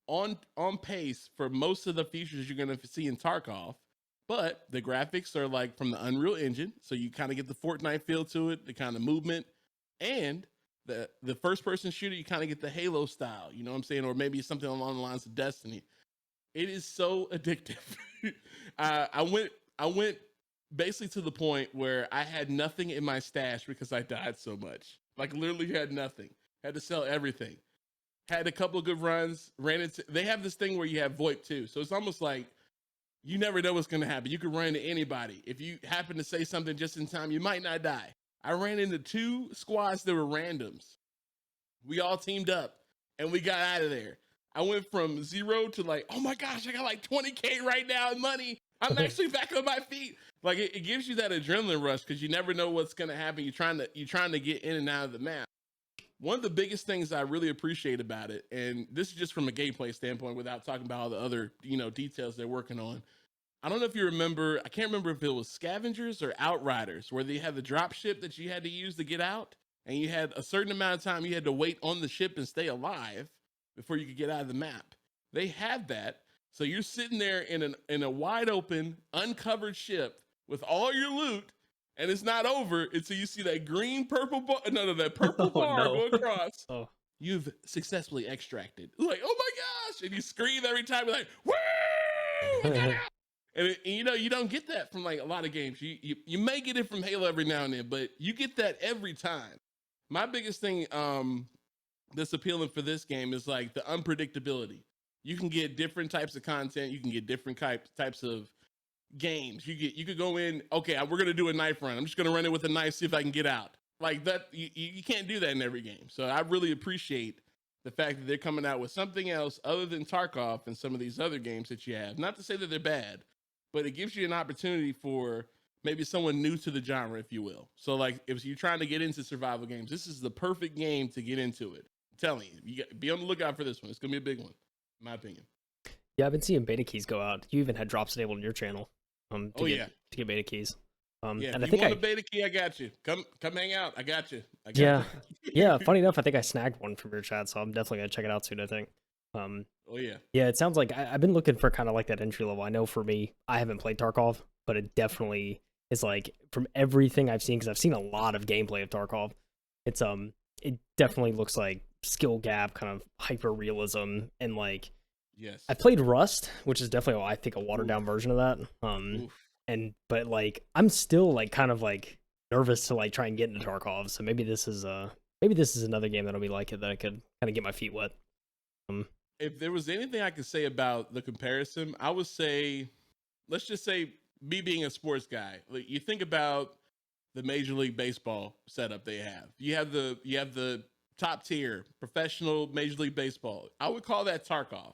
on pace for most of the features you're going to see in Tarkov, but the graphics are like from the Unreal Engine, so you kind of get the Fortnite feel to it, the kind of movement, and the first person shooter, you kind of get the Halo style. You know what I'm saying, or maybe something along the lines of Destiny. It is so addictive. I went basically to the point where I had nothing in my stash because I died so much. Like literally had nothing. Had to sell everything. Had a couple of good runs. They have this thing where you have VoIP too. So it's almost like you never know what's going to happen. You could run into anybody. If you happen to say something just in time, you might not die. I ran into 2 squads that were randoms. We all teamed up and we got out of there. I went from 0 to like, oh my gosh, I got like 20K right now in money. I'm actually back on my feet. Like it gives you that adrenaline rush because you never know what's gonna happen. You're trying to get in and out of the map. one of the biggest things I really appreciate about it, and this is just from a gameplay standpoint without talking about all the other, details they're working on. I don't know if you remember, I can't remember if it was Scavengers or Outriders, where they had the drop ship that you had to use to get out, and you had a certain amount of time you had to wait on the ship and stay alive before you could get out of the map. They had that. So you're sitting there in a wide open, uncovered ship with all your loot, and it's not over until you see that that purple bar go across. Oh. You've successfully extracted. Like, oh my gosh! And you scream every time, you're like, woo! I got out! And you don't get that from like a lot of games. You may get it from Halo every now and then, but you get that every time. My biggest thing that's appealing for this game is like the unpredictability. You can get different types of content. You can get different types of games. You could go in, okay, we're gonna do a knife run. I'm just gonna run it with a knife, see if I can get out. Like that, you can't do that in every game. So I really appreciate the fact that they're coming out with something else other than Tarkov and some of these other games that you have. Not to say that they're bad, but it gives you an opportunity for maybe someone new to the genre, if you will. So like if you're trying to get into survival games, this is the perfect game to get into it. I'm telling you, be on the lookout for this one. It's gonna be a big one, in my opinion. Yeah, I've been seeing beta keys go out. You even had drops enabled on your channel. To get beta keys. Yeah, and if you want a beta key, I got you. Come hang out. I got you. Yeah. Funny enough, I think I snagged one from your chat, so I'm definitely gonna check it out soon, I think. Yeah, it sounds like I've been looking for kind of like that entry level. I know for me, I haven't played Tarkov, but it definitely is like from everything I've seen, because I've seen a lot of gameplay of Tarkov. It definitely looks like skill gap, kind of hyper realism, and like yes. I played Rust, which is definitely I think a watered down version of that. But like I'm still like kind of like nervous to like try and get into Tarkov. So maybe this is another game that'll be like it, that I could kind of get my feet wet. If there was anything I could say about the comparison, I would say, let's just say me being a sports guy, like you think about the Major League Baseball setup they have. You have the top tier professional Major League Baseball. I would call that Tarkov,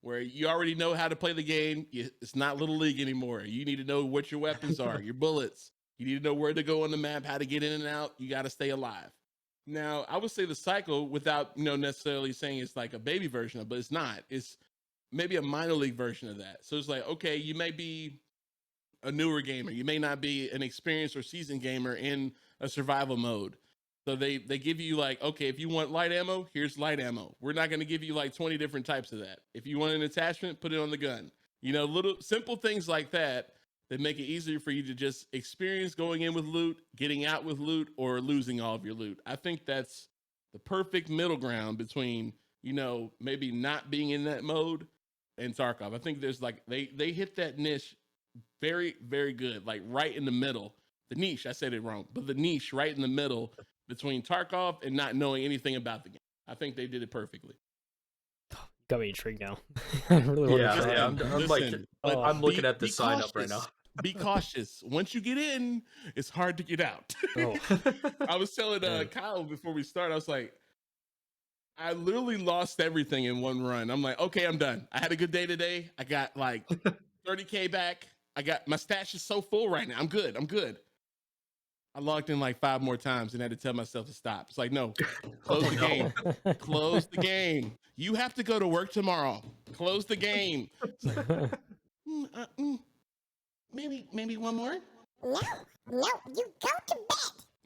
where you already know how to play the game. It's not Little League anymore. You need to know what your weapons are, your bullets. You need to know where to go on the map, how to get in and out. You got to stay alive. Now, I would say the cycle, without necessarily saying it's like a baby version of it, but it's not. It's maybe a minor league version of that. So it's like, okay, you may be a newer gamer. You may not be an experienced or seasoned gamer in a survival mode. So they give you like, okay, if you want light ammo, here's light ammo. We're not going to give you like 20 different types of that. If you want an attachment, put it on the gun. Little simple things like that make it easier for you to just experience going in with loot, getting out with loot, or losing all of your loot. I think that's the perfect middle ground between, maybe not being in that mode and Tarkov. I think there's like, they hit that niche very, very good, like right in the middle. The niche, I said it wrong, but the niche right in the middle between Tarkov and not knowing anything about the game. I think they did it perfectly. Got me intrigued now. I really want to try. I'm looking at the sign up right now. Be cautious. Once you get in, it's hard to get out. I was telling Kyle before we start, I was like, I literally lost everything in one run. I'm like, okay, I'm done. I had a good day today. I got like 30K back. I got my stash is so full right now. I'm good. I logged in like 5 more times and had to tell myself to stop. It's like, no, close the game. Close the game. You have to go to work tomorrow. Close the game. It's like, maybe one more? No, you go to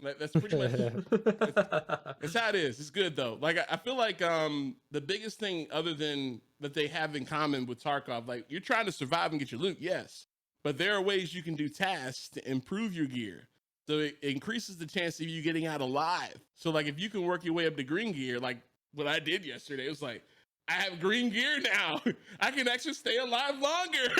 bed. That's pretty much that's how it is. It's good though. Like I feel like the biggest thing other than that they have in common with Tarkov, like you're trying to survive and get your loot, yes. But there are ways you can do tasks to improve your gear. So it increases the chance of you getting out alive. So like if you can work your way up to green gear, like what I did yesterday, it was like, I have green gear now. I can actually stay alive longer.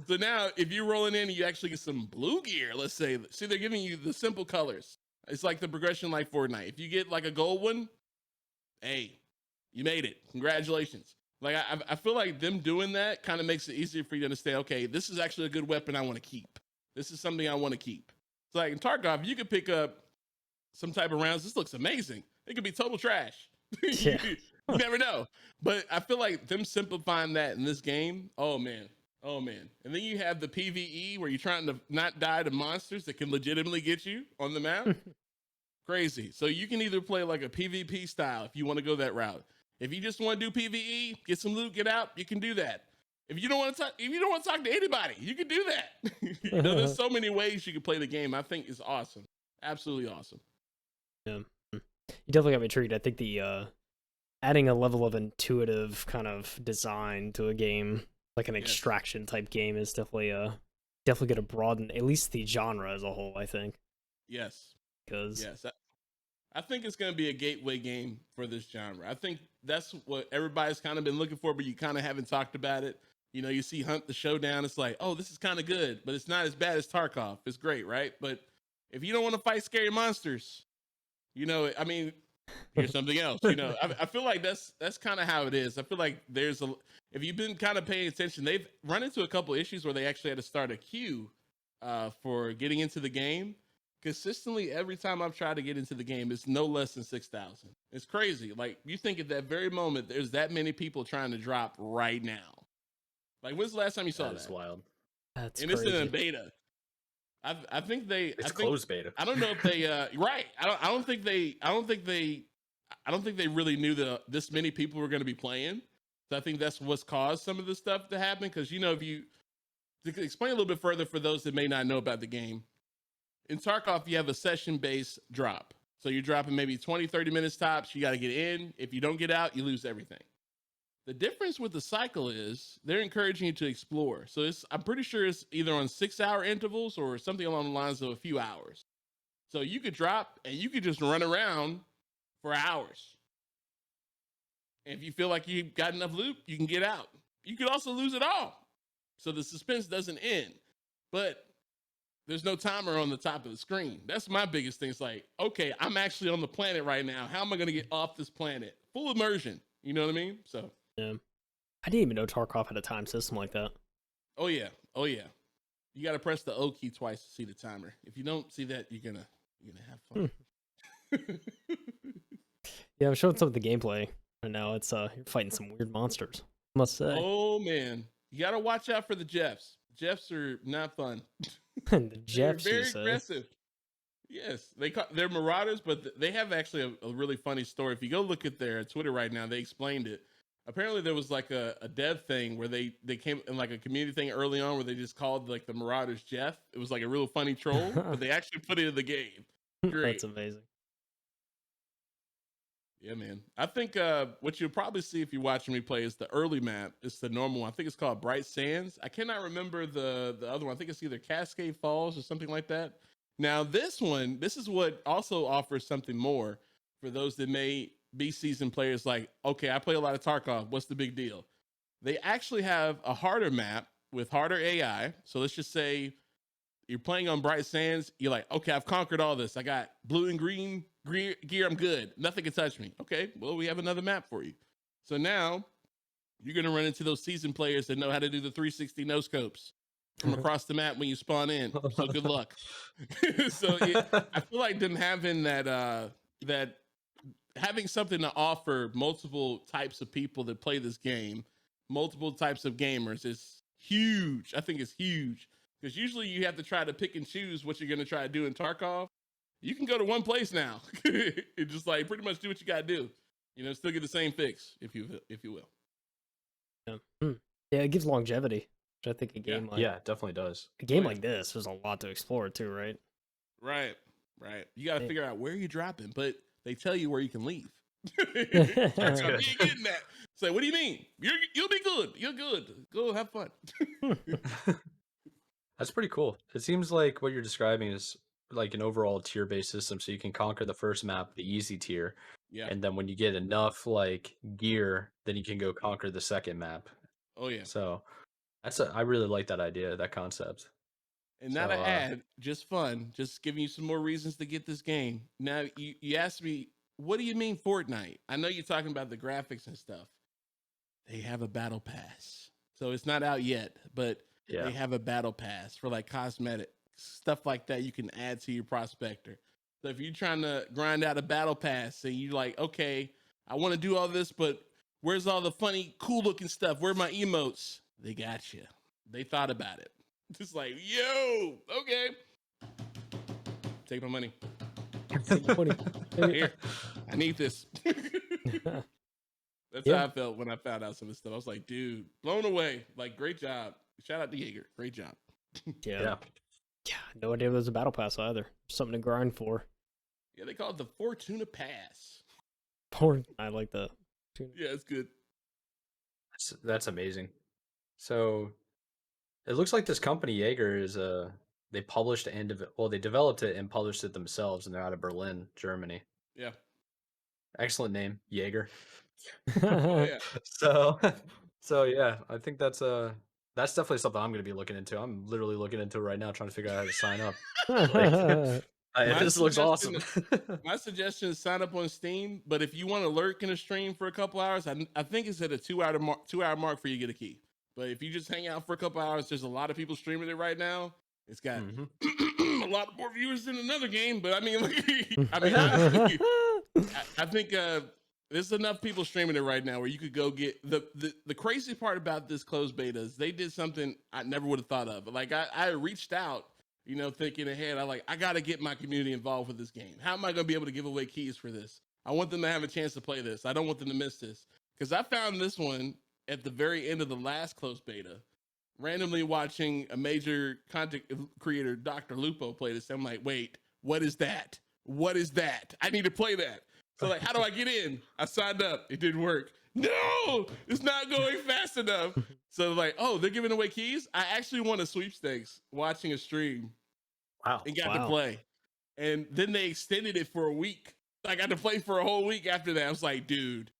So now if you're rolling in and you actually get some blue gear, let's say, see, they're giving you the simple colors. It's like the progression like Fortnite. If you get like a gold one, hey, you made it. Congratulations. Like I feel like them doing that kind of makes it easier for you to understand, okay, this is actually a good weapon I want to keep. This is something I want to keep. So like in Tarkov, you could pick up some type of rounds. This looks amazing. It could be total trash. Yeah. You never know. But I feel like them simplifying that in this game, oh man. And then you have the PvE where you're trying to not die to monsters that can legitimately get you on the map. Crazy. So you can either play like a PvP style if you want to go that route. If you just want to do PvE, get some loot, get out, you can do that. If you don't want to talk to anybody, you can do that. You know, there's so many ways you can play the game. I think it's awesome. Absolutely awesome. Yeah. You definitely got me intrigued. I think the adding a level of intuitive kind of design to a game, like an extraction type game, is definitely going to broaden at least the genre as a whole, I think. Yes. Because I think it's going to be a gateway game for this genre. I think that's what everybody's kind of been looking for, but you kind of haven't talked about it. You know, you see Hunt the Showdown, it's like, oh, this is kind of good, but it's not as bad as Tarkov. It's great, right? But if you don't want to fight scary monsters, you know, I mean, here's something else. You know, I feel like that's kind of how it is. I feel like if you've been kind of paying attention, they've run into a couple issues where they actually had to start a queue for getting into the game. Consistently, every time I've tried to get into the game, it's no less than 6,000. It's crazy. Like, you think at that very moment, there's that many people trying to drop right now. Like, when's the last time you saw that? That's wild. that's and crazy. it's in a beta. I think Closed beta. I don't know if they right. I don't think they really knew that this many people were going to be playing. So I think that's what's caused some of this stuff to happen. Because, you know, to explain a little bit further for those that may not know about the game, in Tarkov, you have a session-based drop. So you're dropping maybe 20, 30 minutes tops. You got to get in. If you don't get out, you lose everything. The difference with the cycle is they're encouraging you to explore. So I'm pretty sure it's either on 6-hour intervals or something along the lines of a few hours. So you could drop and you could just run around for hours. And if you feel like you've got enough loot, you can get out. You could also lose it all. So the suspense doesn't end. But there's no timer on the top of the screen. That's my biggest thing. It's like, okay, I'm actually on the planet right now. How am I going to get off this planet? Full immersion. You know what I mean? So. Yeah. I didn't even know Tarkov had a time system like that. Oh yeah. You got to press the O key twice to see the timer. If you don't see that, you're gonna have fun. Yeah, I'm showing some of the gameplay right now. It's you're fighting some weird monsters, I must say. Oh man, you got to watch out for the Jeffs. Jeffs are not fun. The Jeffs, they're very aggressive. Yes, they're marauders, but they have actually a really funny story. If you go look at their Twitter right now, they explained it. Apparently, there was like a dev thing where they came in like a community thing early on where they just called like the Marauders Jeff. It was like a real funny troll, but they actually put it in the game. Great. That's amazing. Yeah, man. I think what you'll probably see if you're watching me play is the early map. It's the normal one. I think it's called Bright Sands. I cannot remember the other one. I think it's either Cascade Falls or something like that. Now, this is what also offers something more for those that may be seasoned players like, okay, I play a lot of Tarkov. What's the big deal? They actually have a harder map with harder AI. So let's just say you're playing on Bright Sands. You're like, okay, I've conquered all this. I got blue and green gear. I'm good. Nothing can touch me. Okay, well, we have another map for you. So now you're going to run into those seasoned players that know how to do the 360 no scopes from across the map when you spawn in. So good luck. So I feel like them having that having something to offer multiple types of people that play this game, multiple types of gamers is huge. I think it's huge because usually you have to try to pick and choose what you're going to try to do in Tarkov. You can go to one place now and just like pretty much do what you got to do. You know, still get the same fix if you will. Yeah, yeah, it gives longevity, which I think a game it definitely does. A game like this, there's a lot to explore too, right? Right. You got to figure out where you're dropping, but they tell you where you can leave. That's good. You ain't getting that. Say, what do you mean? You'll be good. You're good. Go have fun. That's pretty cool. It seems like what you're describing is like an overall tier-based system, so you can conquer the first map, the easy tier, and then when you get enough like gear, then you can go conquer the second map. Oh yeah. So I really like that idea, that concept. And not an ad, just fun, just giving you some more reasons to get this game. Now you asked me, what do you mean Fortnite? I know you're talking about the graphics and stuff. They have a battle pass, so it's not out yet, but they have a battle pass for like cosmetic stuff like that. You can add to your prospector. So if you're trying to grind out a battle pass and you're like, okay, I want to do all this, but where's all the funny, cool looking stuff? Where are my emotes? They got you. They thought about it. Just like, yo, okay. Take my money. Money. Here, I need this. That's how I felt when I found out some of this stuff. I was like, dude, blown away. Like, great job. Shout out to Jaeger. Great job. Yeah. No idea there was a battle pass either. Something to grind for. Yeah, they call it the Fortuna Pass. I like that. Yeah, it's good. That's amazing. So it looks like this company Jaeger is they published and they developed it and published it themselves, and they're out of Berlin, Germany. Yeah. Excellent name, Jaeger. Oh, yeah. So yeah, I think that's definitely something I'm going to be looking into. I'm literally looking into it right now, trying to figure out how to sign up. This looks awesome. My suggestion is sign up on Steam, but if you want to lurk in a stream for a couple hours, I think it's at a 2 hour mark for you to get a key. But if you just hang out for a couple hours, there's a lot of people streaming it right now. It's got a lot more viewers than another game, but I mean, I think there's enough people streaming it right now where you could go get the crazy part about this closed beta is they did something I never would have thought of. Like I reached out, thinking ahead. I got to get my community involved with this game. How am I going to be able to give away keys for this? I want them to have a chance to play this. I don't want them to miss this because I found this one at the very end of the last closed beta, randomly watching a major content creator, Dr. Lupo, play this. I'm like, wait, what is that? What is that? I need to play that. So how do I get in? I signed up. It didn't work. No, it's not going fast enough. So oh, they're giving away keys. I actually won a sweepstakes watching a stream. Wow. And got to play. And then they extended it for a week. I got to play for a whole week after that. I was like, dude.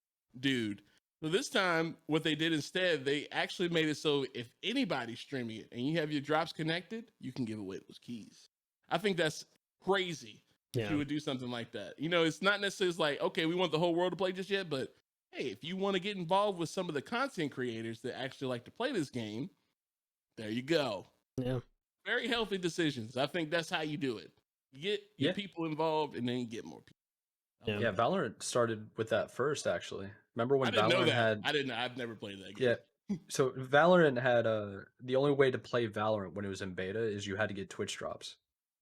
So this time, what they did instead, they actually made it so if anybody's streaming it and you have your drops connected, you can give away those keys. I think that's crazy. Yeah. You would do something like that. It's not necessarily okay, we want the whole world to play just yet, but hey, if you want to get involved with some of the content creators that actually like to play this game, there you go. Yeah. Very healthy decisions. I think that's how you do it. You get your people involved and then you get more people. Yeah, Valorant started with that first, actually. Remember when Valorant had... I've never played that game. Yeah. So Valorant had the only way to play Valorant when it was in beta is you had to get Twitch drops.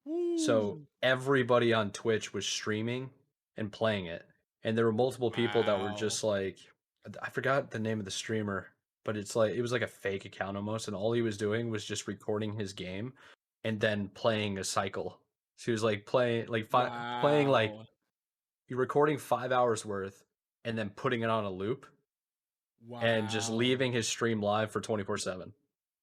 Ooh. So everybody on Twitch was streaming and playing it. And there were multiple people that were just I forgot the name of the streamer, but it was like a fake account almost, and all he was doing was just recording his game and then playing a cycle. So he was playing you're recording 5 hours worth and then putting it on a loop. Wow. And just leaving his stream live for 24/7.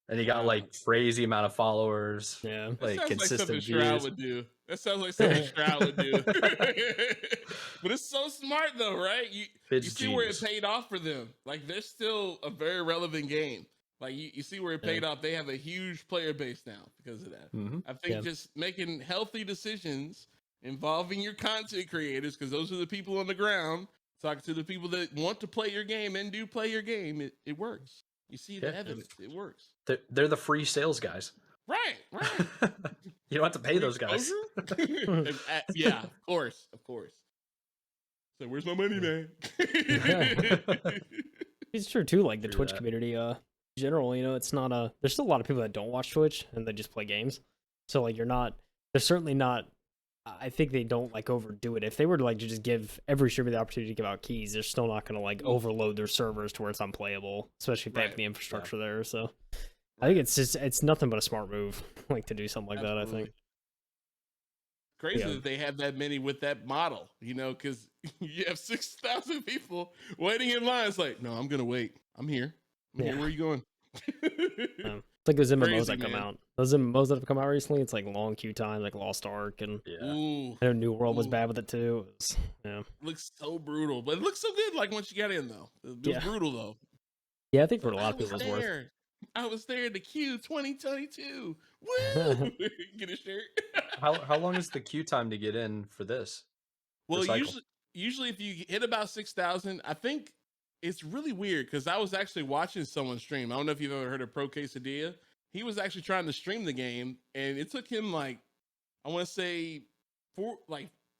And he got crazy amount of followers. Yeah. Consistent views. Shroud would do. That sounds like something Shroud would do. But it's so smart though, right? You see where it paid off for them. They're still a very relevant game. You see where it paid off. They have a huge player base now because of that. Mm-hmm. I think just making healthy decisions involving your content creators, because those are the people on the ground, talking to the people that want to play your game and do play your game, it works. You see the evidence. It works. They're the free sales guys. Right. You don't have to pay those guys. Yeah, of course. So where's my money, man? It's true too. The Twitch community, in general, it's not there's still a lot of people that don't watch Twitch and they just play games. So they're certainly not. I think they don't overdo it. If they were to just give every streamer the opportunity to give out keys, they're still not going to overload their servers to where it's unplayable, especially if they have the infrastructure there. So I think it's nothing but a smart move, to do something like that. I think crazy that they have that many with that model, because you have 6,000 people waiting in line. It's no, I'm gonna wait. I'm here. Where are you going? It's those MMOs that come out. Those MMOs that have come out recently, it's long queue time, Lost Ark, and I know New World was bad with it too. It looks so brutal, but it looks so good. Like once you got in though, it was brutal though. Yeah, I think for a lot of people it's worth. I was there in the queue 2022. Woo! Get a shirt. How long is the queue time to get in for this? Well, usually if you hit about 6,000, I think it's really weird because I was actually watching someone stream. I don't know if you've ever heard of Pro Quesadilla. He was actually trying to stream the game, and it took him I want to say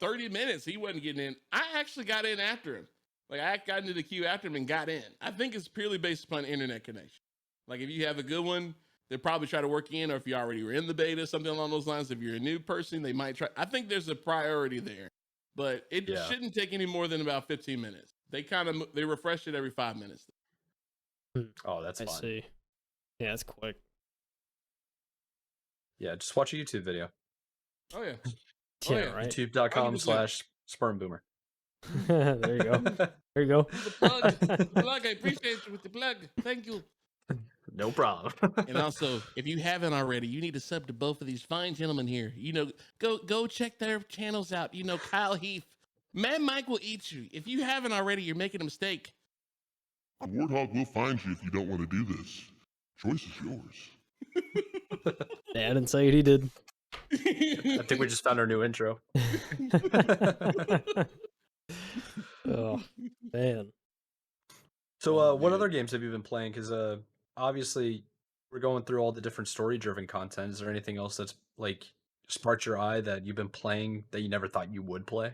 30 minutes. He wasn't getting in. I actually got in after him. I got into the queue after him and got in. I think it's purely based upon internet connection. If you have a good one, they'll probably try to work you in, or if you already were in the beta, something along those lines. If you're a new person, they might try. I think there's a priority there. but it shouldn't take any more than about 15 minutes. They refresh it every 5 minutes. Oh, that's fine. I see. Yeah, it's quick. Yeah, just watch a YouTube video. Oh yeah. Yeah, right. YouTube.com/Spartan Boomer. There you go. There you go. The plug. I appreciate you with the plug. Thank you. No problem. And also, if you haven't already, you need to sub to both of these fine gentlemen here. Go check their channels out. KyleHeath, MadMikeWillEatU. If you haven't already, you're making a mistake. The Warthog will find you if you don't want to do this. Choice is yours. Yeah, I didn't say it, he did. I think we just found our new intro. Oh, man. So, what other games have you been playing? Because obviously, we're going through all the different story-driven content. Is there anything else that's like sparked your eye that you've been playing that you never thought you would play,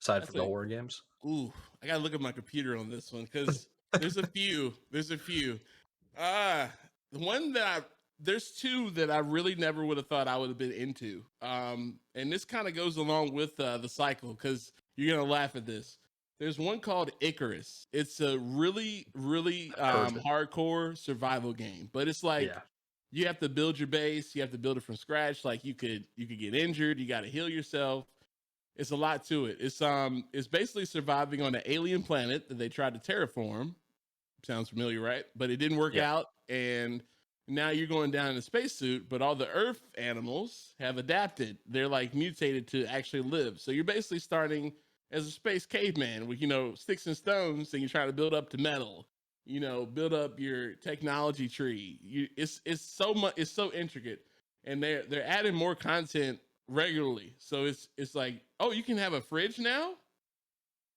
aside from the horror games? Ooh, I gotta look at my computer on this one because there's a few. There's two that I really never would have thought I would have been into. And this kind of goes along with the cycle because you're gonna laugh at this. There's one called Icarus. It's a really, really hardcore survival game, but it's like you have to build your base. You have to build it from scratch. Like you could get injured. You got to heal yourself. It's a lot to it. It's basically surviving on an alien planet that they tried to terraform. Sounds familiar, right? But it didn't work out, and now you're going down in a spacesuit. But all the Earth animals have adapted. They're like mutated to actually live. So you're basically starting as a space caveman with, sticks and stones, and you try to build up to metal, build up your technology tree. It's so intricate, and they're adding more content regularly. So it's like, oh, you can have a fridge now?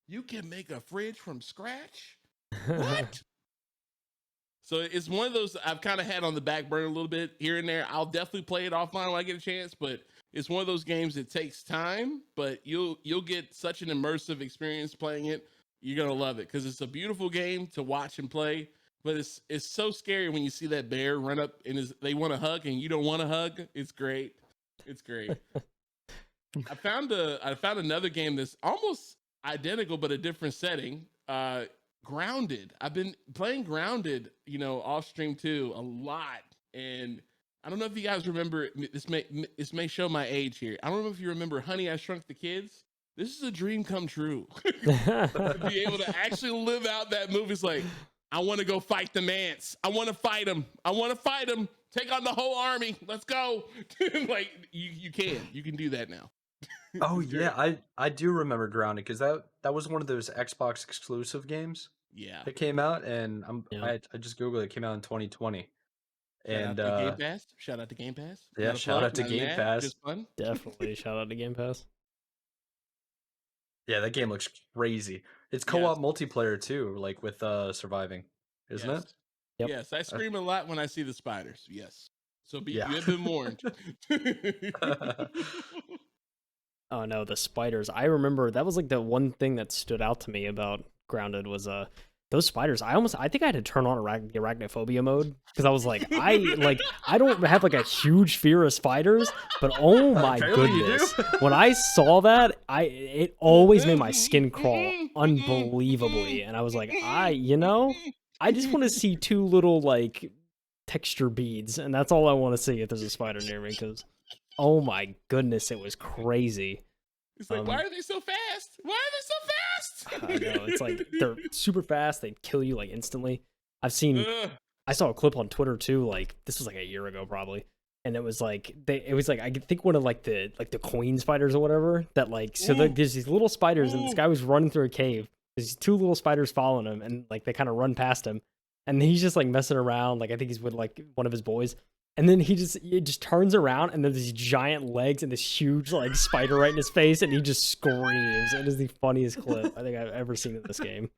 You can make a fridge from scratch? What? So it's one of those I've kind of had on the back burner a little bit here and there. I'll definitely play it offline when I get a chance, but it's one of those games that takes time, but you'll get such an immersive experience playing it. You're gonna love it because it's a beautiful game to watch and play. But it's so scary when you see that bear run up and they want to hug and you don't want to hug. It's great. It's great. I found another game that's almost identical but a different setting. Grounded. I've been playing Grounded, off stream too, a lot, and I don't know if you guys remember. This may show my age here. I don't know if you remember Honey, I Shrunk the Kids. This is a dream come true. To be able to actually live out that movie. It's like, I want to go fight the ants. I want to fight them. Take on the whole army. Let's go. Like you can do that now. Oh yeah, I do remember Grounded because that was one of those Xbox exclusive games. Yeah, that came out, and I just googled it. It came out in 2020. Shout out to Game Pass. Shout out to Game Pass. Yeah, shout out to Game Pass. Just fun. Definitely shout out to Game Pass. Yeah, that game looks crazy. It's co-op multiplayer too, like with surviving, isn't it? Yep. Yes, I scream a lot when I see the spiders. Yes, so you have been warned. Oh no, the spiders. I remember that was like the one thing that stood out to me about Grounded was those spiders. I think I had to turn on the arachnophobia mode because I was like, I don't have like a huge fear of spiders, but oh my goodness, when I saw that, it always made my skin crawl unbelievably, and I was like, I just want to see two little like texture beads, and that's all I want to see if there's a spider near me because. Oh my goodness, it was crazy. It's like, why are they so fast? Why are they so fast? I know, it's like they're super fast. They kill you like instantly. I saw a clip on Twitter too. Like this was like a year ago probably, and it was like I think one of like the queen spiders or whatever that like there's these little spiders and this guy was running through a cave. There's two little spiders following him and like they kind of run past him, and he's just like messing around. Like I think he's with like one of his boys. And then he just turns around and there's these giant legs and this huge like spider right in his face and he just screams. It is the funniest clip I think I've ever seen in this game.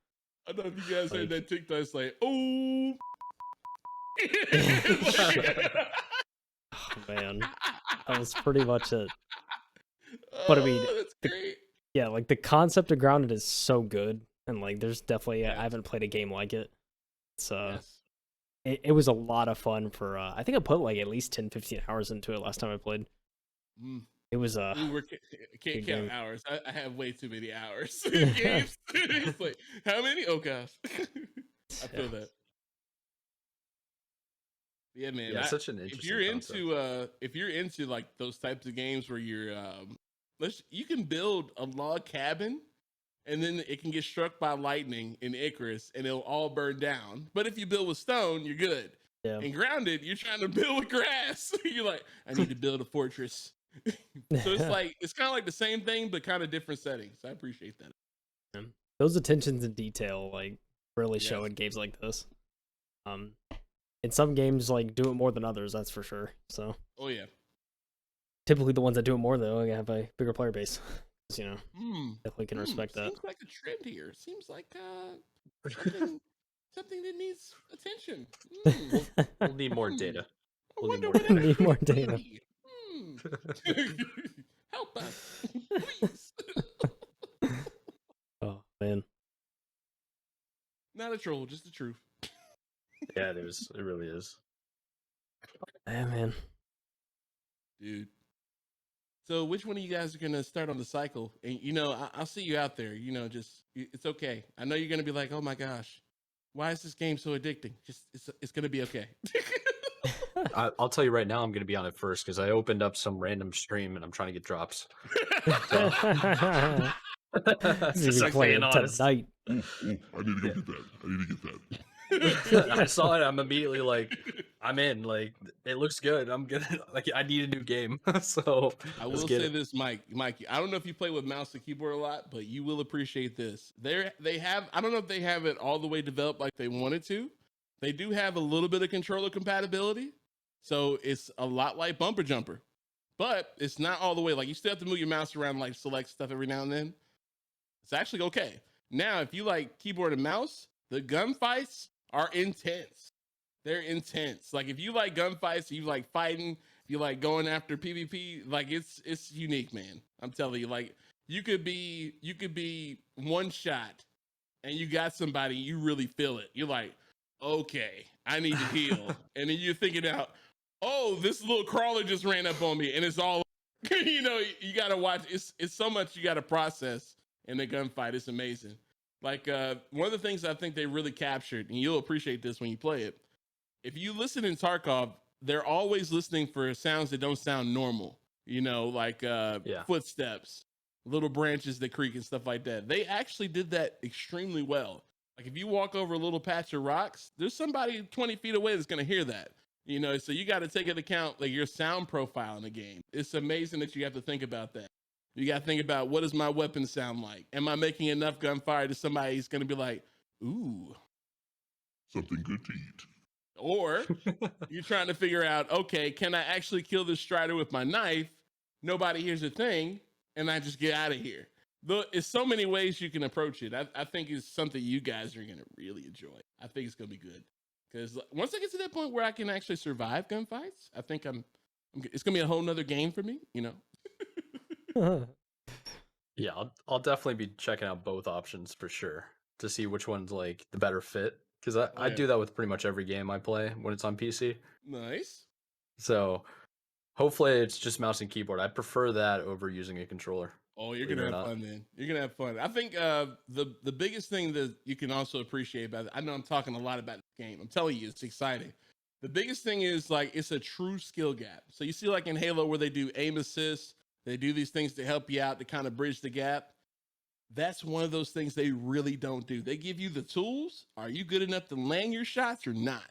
I don't know if you guys heard that TikTok. It's like, oh. Oh man, that was pretty much it. But I mean, that's great. Yeah, like the concept of Grounded is so good, and like there's definitely I haven't played a game like it. It's It was a lot of fun for I think I put like at least 10-15 hours into it last time I played. It was Ooh, can't good count game. hours. I have way too many hours in games. It's like, how many? Oh gosh. I feel that. Yeah, man. Yeah, such an interesting concept. If you're into like those types of games where you're you can build a log cabin and then it can get struck by lightning in Icarus and it'll all burn down. But if you build with stone, you're good. Yeah. And grounded, you're trying to build with grass. You're like, I need to build a fortress. So it's kind of like the same thing, but kind of different settings. I appreciate that. Those attentions in detail like really show in games like this. And some games like do it more than others, that's for sure. So. Oh yeah. Typically, the ones that do it more though have a bigger player base. You know, definitely can respect that. Seems like a trend here. Seems like something that needs attention. We'll need more data. We'll need more data. Help us, please. Oh man. Not a troll, just the truth. Yeah, it is. It really is. Yeah, man. Dude. So which one of you guys are going to start on the cycle? And, you know, I'll see you out there. You know, just, it's okay. I know you're going to be like, oh my gosh, why is this game so addicting? Just, it's going to be okay. I'll tell you right now, I'm going to be on it first because I opened up some random stream and I'm trying to get drops. Just like playing tonight. I need to go get that. I need to get that. I saw it. I'm immediately like, I'm in. Like, it looks good. I'm gonna like. I need a new game. So I will say this, Mike. I don't know if you play with mouse and keyboard a lot, but you will appreciate this. They have. I don't know if they have it all the way developed like they wanted to. They do have a little bit of controller compatibility, so it's a lot like Bumper Jumper, but it's not all the way. Like you still have to move your mouse around, like select stuff every now and then. It's actually okay. Now, if you like keyboard and mouse, the gunfights are intense. They're intense. Like if you like gunfights, you like fighting, you like going after PvP, like it's unique, man. I'm telling you, like you could be one shot and you got somebody, you really feel it. You're like, okay, I need to heal. And then you're thinking out, oh, this little crawler just ran up on me and it's all you know, you gotta watch. It's so much you gotta process in the gunfight. It's amazing. Like one of the things I think they really captured, and you'll appreciate this when you play it. If you listen in Tarkov, they're always listening for sounds that don't sound normal. You know, like footsteps, little branches that creak and stuff like that. They actually did that extremely well. Like if you walk over a little patch of rocks, there's somebody 20 feet away that's going to hear that. You know, so you got to take into account like your sound profile in the game. It's amazing that you have to think about that. You got to think about, what does my weapon sound like? Am I making enough gunfire to somebody who's going to be like, ooh. Something good to eat. Or you're trying to figure out, okay, can I actually kill this strider with my knife? Nobody hears a thing, and I just get out of here. There's so many ways you can approach it. I think it's something you guys are going to really enjoy. I think it's going to be good. Because once I get to that point where I can actually survive gunfights, I think it's going to be a whole nother game for me, you know? Yeah, I'll definitely be checking out both options for sure to see which one's like the better fit. Because I do that with pretty much every game I play when it's on PC. Nice. So hopefully it's just mouse and keyboard. I prefer that over using a controller. Oh, you're gonna have fun, man. You're gonna have fun. I think the biggest thing that you can also appreciate about it. I know I'm talking a lot about this game. I'm telling you, it's exciting. The biggest thing is like it's a true skill gap. So you see, like in Halo, where they do aim assist. They do these things to help you out to kind of bridge the gap. That's one of those things they really don't do. They give you the tools. Are you good enough to land your shots or not?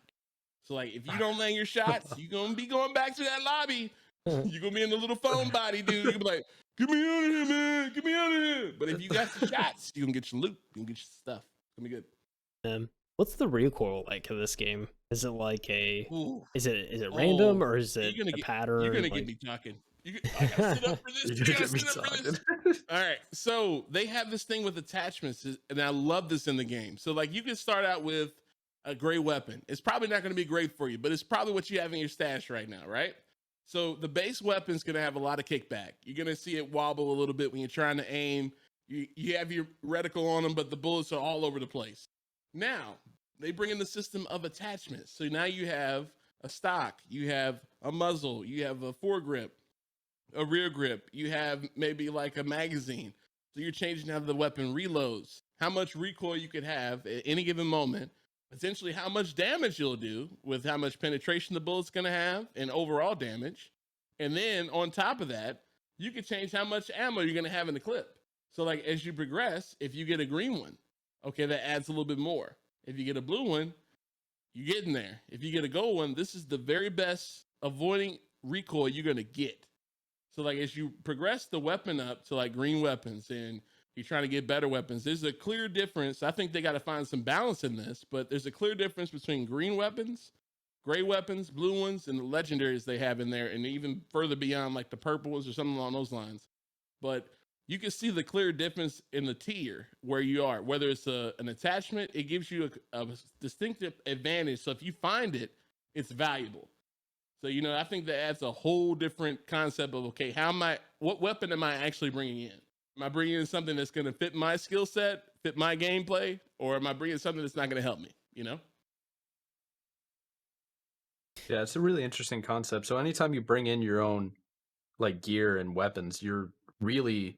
So like, if you don't land your shots, you're going to be going back to that lobby. You're going to be in the little phone body, dude. You're going to be like, get me out of here, man. Get me out of here. But if you got some shots, you can get your loot. You can get your stuff. It's going to be good. What's the recoil like of this game? Is it like is it random or is it a pattern? You're going to get me talking. I gotta sit up for this. You gotta sit up for this. All right. So they have this thing with attachments, and I love this in the game. So like you can start out with a great weapon. It's probably not going to be great for you, but it's probably what you have in your stash right now, right? So the base weapon's going to have a lot of kickback. You're going to see it wobble a little bit when you're trying to aim. You have your reticle on them, but the bullets are all over the place. Now, they bring in the system of attachments. So now you have a stock, you have a muzzle, you have a foregrip. a rear grip. You have maybe like a magazine. So you're changing how the weapon reloads, how much recoil you could have at any given moment, potentially how much damage you'll do with how much penetration the bullet's going to have and overall damage. And then on top of that, you can change how much ammo you're going to have in the clip. So like as you progress, if you get a green one, okay, that adds a little bit more. If you get a blue one, you're getting there. If you get a gold one, this is the very best avoiding recoil you're going to get. So like as you progress the weapon up to like green weapons and you're trying to get better weapons, there's a clear difference. I think they got to find some balance in this, but there's a clear difference between green weapons, gray weapons, blue ones, and the legendaries they have in there, and even further beyond like the purple ones or something along those lines. But you can see the clear difference in the tier where you are. Whether it's an attachment, it gives you a distinctive advantage. So if you find it, it's valuable. So, you know, I think that adds a whole different concept of, okay, what weapon am I actually bringing in? Am I bringing in something that's going to fit my skill set, fit my gameplay, or am I bringing something that's not going to help me, you know? Yeah, it's a really interesting concept. So anytime you bring in your own like gear and weapons, you're really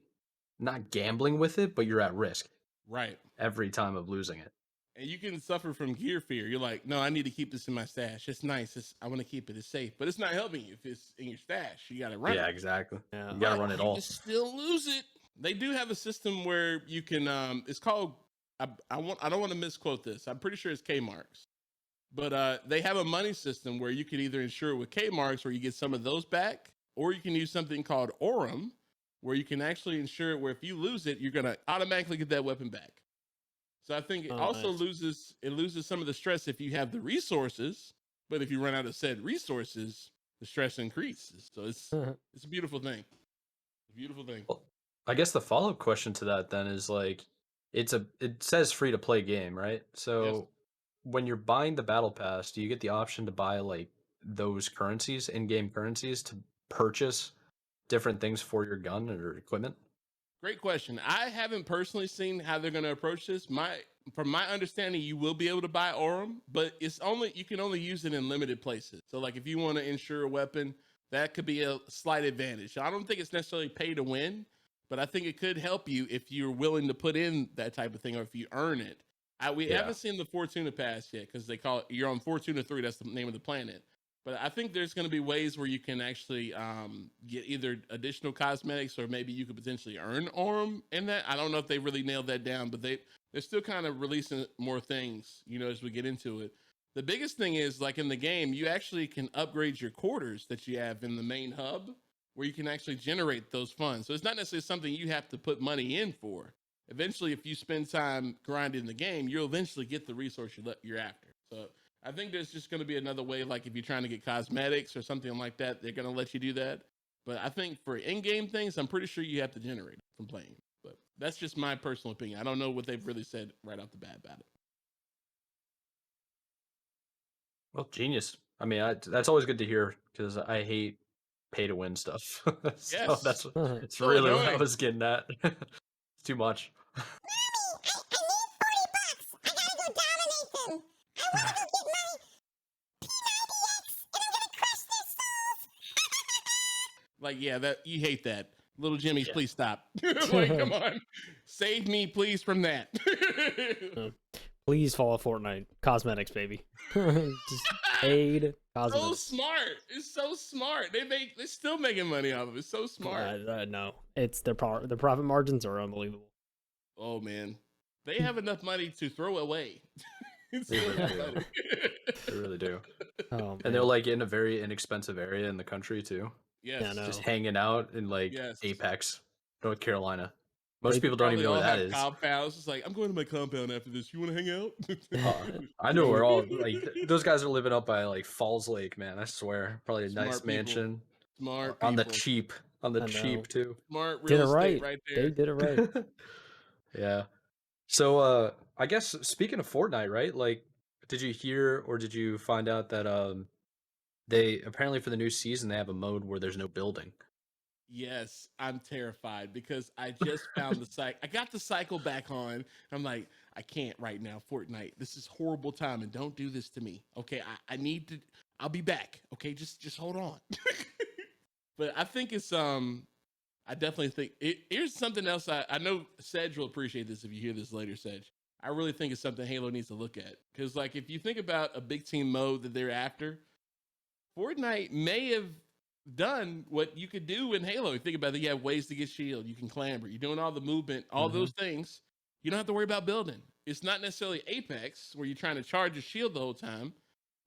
not gambling with it, but you're at risk Right. every time of losing it. And you can suffer from gear fear. You're like, no, I need to keep this in my stash. It's nice. I want to keep it. It's safe, but it's not helping you if it's in your stash. You got to run Yeah, it. exactly. Yeah. You gotta run it You all. can still lose it. They do have a system where you can. It's called. I don't want to misquote this. I'm pretty sure it's K marks, but they have a money system where you can either insure with K marks, where you get some of those back, or you can use something called Aurum, where you can actually insure it. Where if you lose it, you're gonna automatically get that weapon back. So I think it also nice. loses some of the stress if you have the resources, but if you run out of said resources, the stress increases. So it's a beautiful thing. It's a beautiful thing. Well, I guess the follow-up question to that then is like it says free to play game, right? So Yes. when you're buying the battle pass, do you get the option to buy like those currencies, in-game currencies to purchase different things for your gun or equipment? Great question. I haven't personally seen how they're going to approach this. From my understanding, you will be able to buy Aurum, but you can only use it in limited places. So like if you want to insure a weapon, that could be a slight advantage. I don't think it's necessarily pay to win, but I think it could help you if you're willing to put in that type of thing or if you earn it. We haven't seen the Fortuna Pass yet because they call it, you're on Fortuna 3. That's the name of the planet. But I think there's going to be ways where you can actually get either additional cosmetics or maybe you could potentially earn Aurum in that. I don't know if they really nailed that down, but they're still kind of releasing more things, you know, as we get into it. The biggest thing is like in the game, you actually can upgrade your quarters that you have in the main hub where you can actually generate those funds. So it's not necessarily something you have to put money in for. Eventually, if you spend time grinding the game, you'll eventually get the resource you're after. So I think there's just going to be another way, like if you're trying to get cosmetics or something like that, they're going to let you do that. But I think for in-game things, I'm pretty sure you have to generate it from playing. But that's just my personal opinion. I don't know what they've really said right off the bat about it. Well, genius. I mean, that's always good to hear because I hate pay to win stuff. So Yes. it's So really what I annoying. was getting at. It's too much. Mommy, I need $40. I gotta go dominate them. I wanna go get my P90X and I'm gonna crush their souls. Like, yeah, that you hate that. Little Jimmy's, Yeah. please stop. Like, come on. Save me, please, from that. Please follow Fortnite. Cosmetics, baby. Just paid So cosmetics. smart. It's so smart. They're still making money off of it. It's so smart. No, it's their profit margins are unbelievable. Oh man, they have enough money to throw away. It's They still really enough do. money. They really do. Oh, And they're like in a very inexpensive area in the country too. Yes. Yeah, no. Just hanging out in like Yes. Apex, North Carolina. Most They people don't even Probably know all where that have is. compounds. It's like, I'm going to my compound after this. You want to hang out? I know we're all like those guys are living up by like Falls Lake, man. I swear, probably a Smart nice people. mansion Smart on the people. cheap, I know. too. Smart Did real it estate right. right They there. did it right. Yeah. So I guess speaking of Fortnite, right? Like, did you hear or did you find out that they apparently for the new season they have a mode where there's no building. Yes, I'm terrified because I just found the cycle. I got the cycle back on. I'm like, I can't right now, Fortnite. This is horrible timing. Don't do this to me. Okay, I need to. I'll be back. Okay, just hold on. But I think it's I definitely think here's something else. I know Sedge will appreciate this if you hear this later, Sedge. I really think it's something Halo needs to look at because, like, if you think about a big team mode that they're after, Fortnite may have done what you could do in Halo. You think about it, you have ways to get shield, you can clamber, you're doing all the movement, all those things. You don't have to worry about building. It's not necessarily Apex where you're trying to charge your shield the whole time,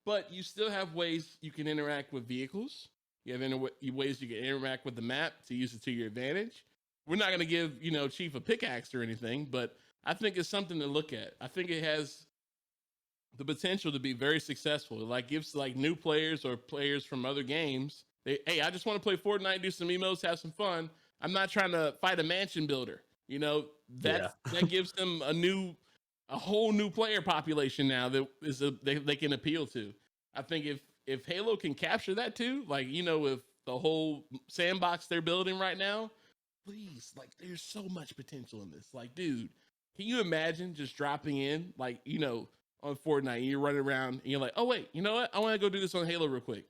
but you still have ways you can interact with vehicles. You have ways you can interact with the map to use it to your advantage. We're not going to give, Chief a pickaxe or anything, but I think it's something to look at. I think it has the potential to be very successful. It like gives like new players or players from other games. Hey, I just want to play Fortnite, do some emotes, have some fun. I'm not trying to fight a mansion builder. That gives them a whole new player population now that is they can appeal to. I think if Halo can capture that too, like with the whole sandbox they're building right now, please, like there's so much potential in this. Like, dude, can you imagine just dropping in, like on Fortnite, and you're running around and you're like, oh wait, you know what? I want to go do this on Halo real quick.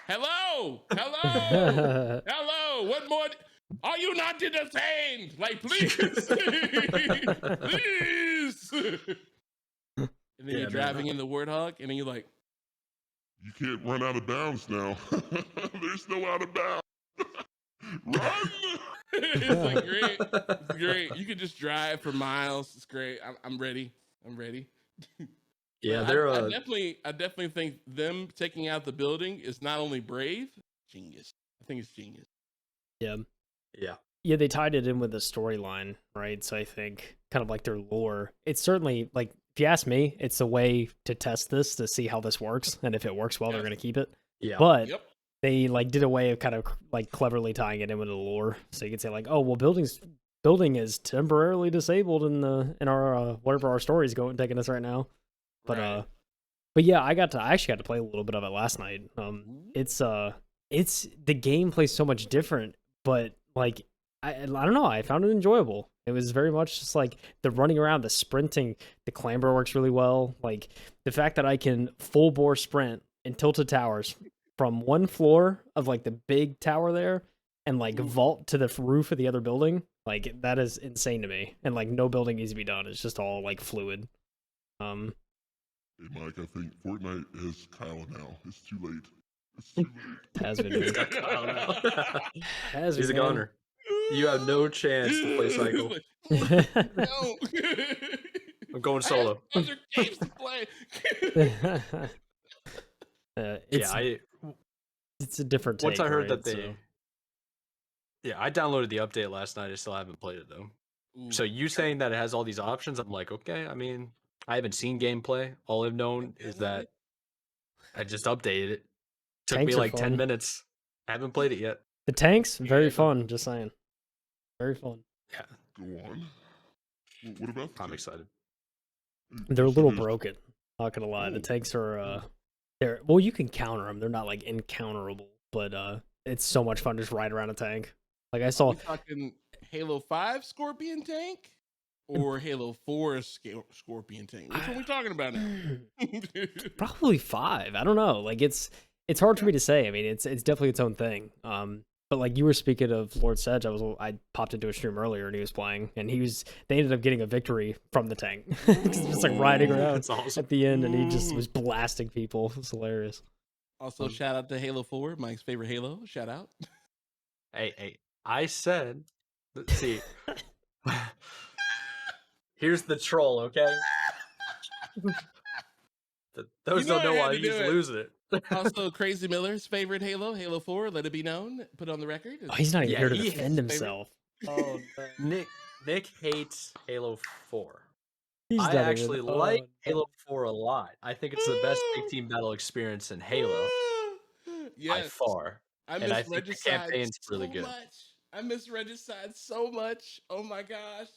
Hello. What more? Are you not entertained? Like, please, please. And then you're driving in the Warthog, and then you're like, You can't run out of bounds now. There's no out of bounds. Run! It's like great. It's great. You can just drive for miles. It's great. I'm ready. Yeah, I definitely think them taking out the building is not only brave, genius. I think it's genius. Yeah. Yeah. They tied it in with the storyline, right? So I think kind of like their lore. It's certainly like, if you ask me, it's a way to test this to see how this works, and if it works well, they're going to keep it. Yeah. But they like did a way of kind of like cleverly tying it in with the lore, so you could say like, oh well, building is temporarily disabled in our whatever our story's taking us right now. But but yeah, I actually got to play a little bit of it last night. It's the game plays so much different, but like I don't know, I found it enjoyable. It was very much just like the running around, the sprinting, the clamber works really well. Like the fact that I can full bore sprint in tilted towers from one floor of like the big tower there and like vault to the roof of the other building, like that is insane to me. And like no building needs to be done. It's just all like fluid. Hey Mike, I think Fortnite is Kyle now. It's too late. It's too late. Has been. He's got Kyle now. He's a man. goner. You have no chance to play cycle. No. I'm going solo. Other games to play. It's a different take. Once I heard right? that they, I downloaded the update last night. I still haven't played it though. So you saying that it has all these options, I'm like, okay. I mean, I haven't seen gameplay. All I've known is that I just updated it. Took Tanks me are like 10 fun. minutes. I haven't played it yet. The tanks, very fun. Just saying, very fun. Yeah, Go on. What about the I'm tanks? excited. They're a little broken. Not gonna lie, the tanks are they're well, you can counter them. They're not like encounterable, but it's so much fun just ride around a tank. Like I saw. Are we talking Halo 5 Scorpion tank or Halo 4 Scorpion tank? Which one are we talking about now? Probably 5. I don't know. Like it's hard for me to say. I mean, it's definitely its own thing. But like you were speaking of Lord Sedge, I popped into a stream earlier and he was playing, and they ended up getting a victory from the tank, just like riding around awesome. at the end, and he just was blasting people. It was hilarious. Also, shout out to Halo 4, Mike's favorite Halo. Shout out. Hey, I said, see, here's the troll, okay? Those don't know why he's losing it. Also, Crazy Miller's favorite Halo 4, let it be known, put on the record. Oh, he's not even here to he defend himself. Oh, Nick hates Halo 4. He's I not actually even, like Halo 4 a lot. I think it's the best big team battle experience in Halo by far. I think the campaign's really good. I miss Regicide so much. Oh my gosh.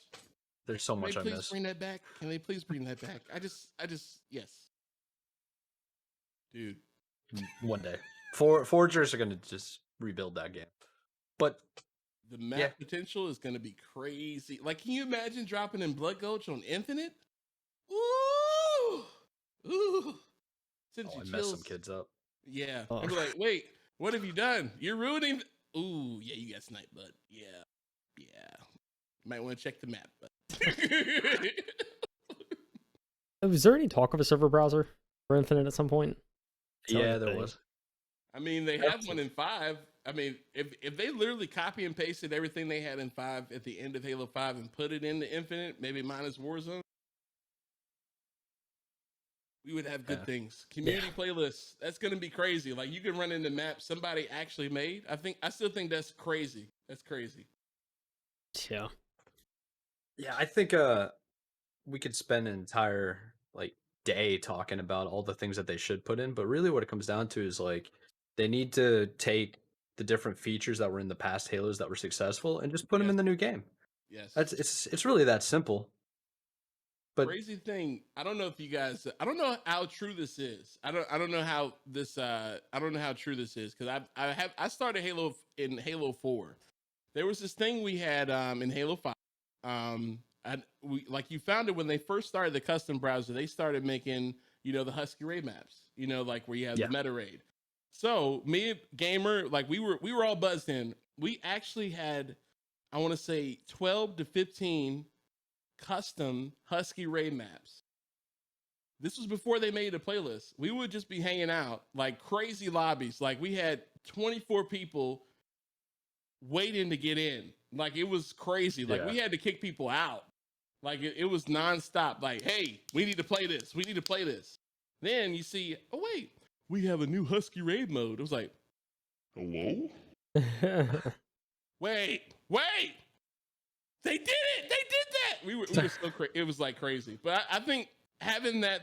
There's so much I miss. Bring that back? Can they please bring that back? I just, yes. Dude. One day. Forgers are going to just rebuild that game. But the map potential is going to be crazy. Like, can you imagine dropping in Blood Gulch on Infinite? Ooh! Ooh! I messed some kids up. Yeah. I'm like, wait, What have you done? You're ruining. Ooh, yeah, you got sniped, bud. Yeah. Might want to check the map, bud. Was there any talk of a server browser for Infinite at some point? Yeah, there was. I mean, they have one in 5. I mean, if they literally copy and pasted everything they had in 5 at the end of Halo 5 and put it into Infinite, maybe minus Warzone, we would have good things. Community playlists. That's going to be crazy. Like, you can run into maps somebody actually made. I still think that's crazy. That's crazy. Yeah. Yeah, I think we could spend an entire like day talking about all the things that they should put in, but really what it comes down to is like they need to take the different features that were in the past Halos that were successful and just put them in the new game. Yes. It's really that simple. But crazy thing, I don't know if you guys, I don't know how true this is. I don't know how this I don't know how true this is because I started Halo in Halo 4. There was this thing we had in Halo 5. We like you found it when they first started the custom browser. They started making, the Husky Raid maps, like where you have the meta raid. So me and Gamer, like we were all buzzed in. We actually had, I want to say 12 to 15 custom Husky Raid maps. This was before they made a playlist. We would just be hanging out like crazy lobbies. Like we had 24 people waiting to get in. Like it was crazy. Like we had to kick people out. Like it was nonstop. Like, hey, we need to play this. We need to play this. Then you see, oh wait, we have a new Husky Raid mode. It was like, Hello? wait. They did it. They did that. We were so crazy. It was like crazy. But I think having that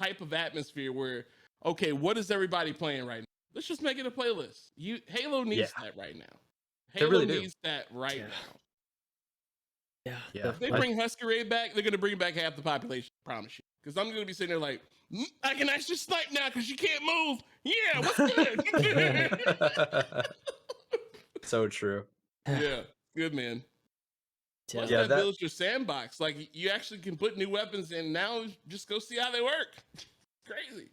type of atmosphere where, okay, what is everybody playing right now? Let's just make it a playlist. Halo needs that right now. Halo really needs that right now. Yeah. If they bring Husky Raid back, they're gonna bring back half the population. I promise you. Because I'm gonna be sitting there like, I can actually snipe now because you can't move. Yeah, what's good? So true. Yeah, good man. Plus Yeah, that builds your sandbox. Like you actually can put new weapons in now. Just go see how they work. Crazy,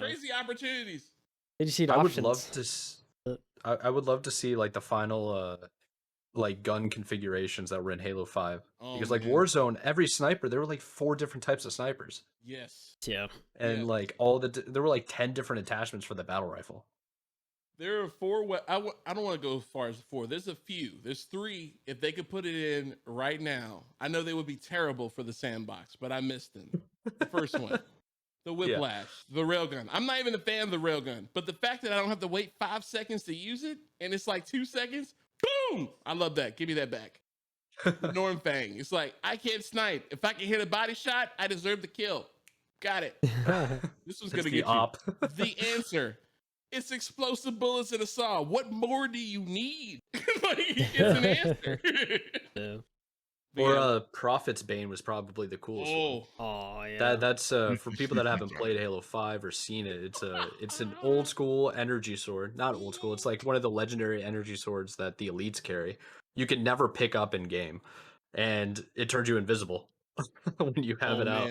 crazy opportunities. Did you see the I options? would love to. I would love to see like the final like gun configurations that were in Halo 5. Because like Warzone, every sniper there were like 4 different types of snipers. Yes. Yeah. And like there were like 10 different attachments for the battle rifle. There are 4. I don't want to go as far as 4. There's a few. There's 3. If they could put it in right now, I know they would be terrible for the sandbox, but I missed them. The first one, the whiplash, the railgun. I'm not even a fan of the railgun, but the fact that I don't have to wait 5 seconds to use it, and it's like 2 seconds, boom! I love that. Give me that back. The Norm Fang. It's like I can't snipe. If I can hit a body shot, I deserve the kill. Got it. This was gonna get you the answer. It's explosive bullets and a saw. What more do you need? Like, it's an answer. Or Prophet's Bane was probably the coolest one. Oh yeah. That's for people that haven't played Halo 5 or seen it. It's an old school energy sword. Not old school. It's like one of the legendary energy swords that the elites carry. You can never pick up in game, and it turns you invisible when you have it out.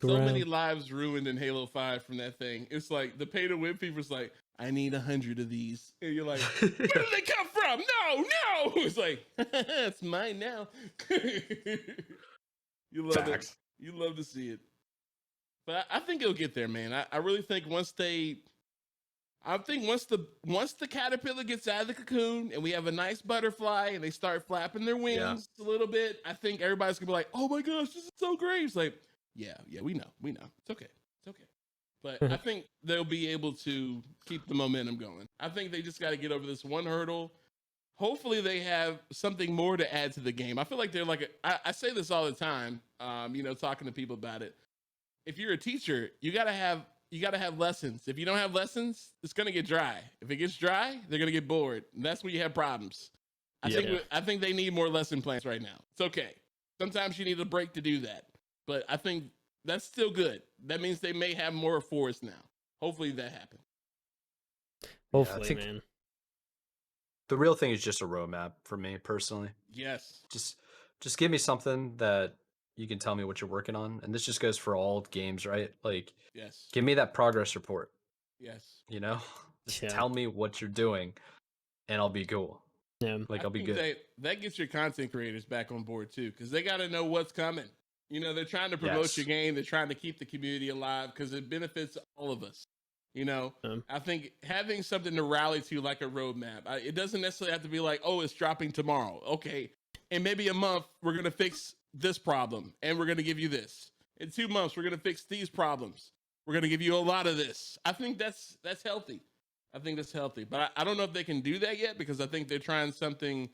So many lives ruined in Halo 5 from that thing. It's like the pay to win people's like, I need 100 of these. And you're like, where did they come from? No. It's like, it's mine now. You love it. You love to see it. But I think it'll get there, man. I really think once the caterpillar gets out of the cocoon and we have a nice butterfly and they start flapping their wings a little bit, I think everybody's gonna be like, oh my gosh, this is so great. It's like, yeah, we know. It's okay. But I think they'll be able to keep the momentum going. I think they just got to get over this one hurdle. Hopefully they have something more to add to the game. I feel like they're like, I say this all the time, talking to people about it. If you're a teacher, you gotta have lessons. If you don't have lessons, it's gonna get dry. If it gets dry, they're gonna get bored. And that's when you have problems. I think they need more lesson plans right now. It's okay. Sometimes you need a break to do that. But I think that's still good. That means they may have more for us now. Hopefully that happens. Hopefully, man. The real thing is just a roadmap for me personally. Yes. Just give me something that you can tell me what you're working on, and this just goes for all games, right? Like, yes, give me that progress report. Yes. Just Yeah. tell me what you're doing, and I'll be cool. Yeah. Like I I'll be think good. that gets your content creators back on board too, because they got to know what's coming. You know, they're trying to promote Yes. your game. They're trying to keep the community alive because it benefits all of us. You know, I think having something to rally to, like a roadmap, it doesn't necessarily have to be like, oh, it's dropping tomorrow. Okay, in maybe a month we're gonna fix this problem, and we're gonna give you this. In 2 months we're gonna fix these problems. We're gonna give you a lot of this. I think that's healthy. I think that's healthy, but I don't know if they can do that yet because I think they're trying something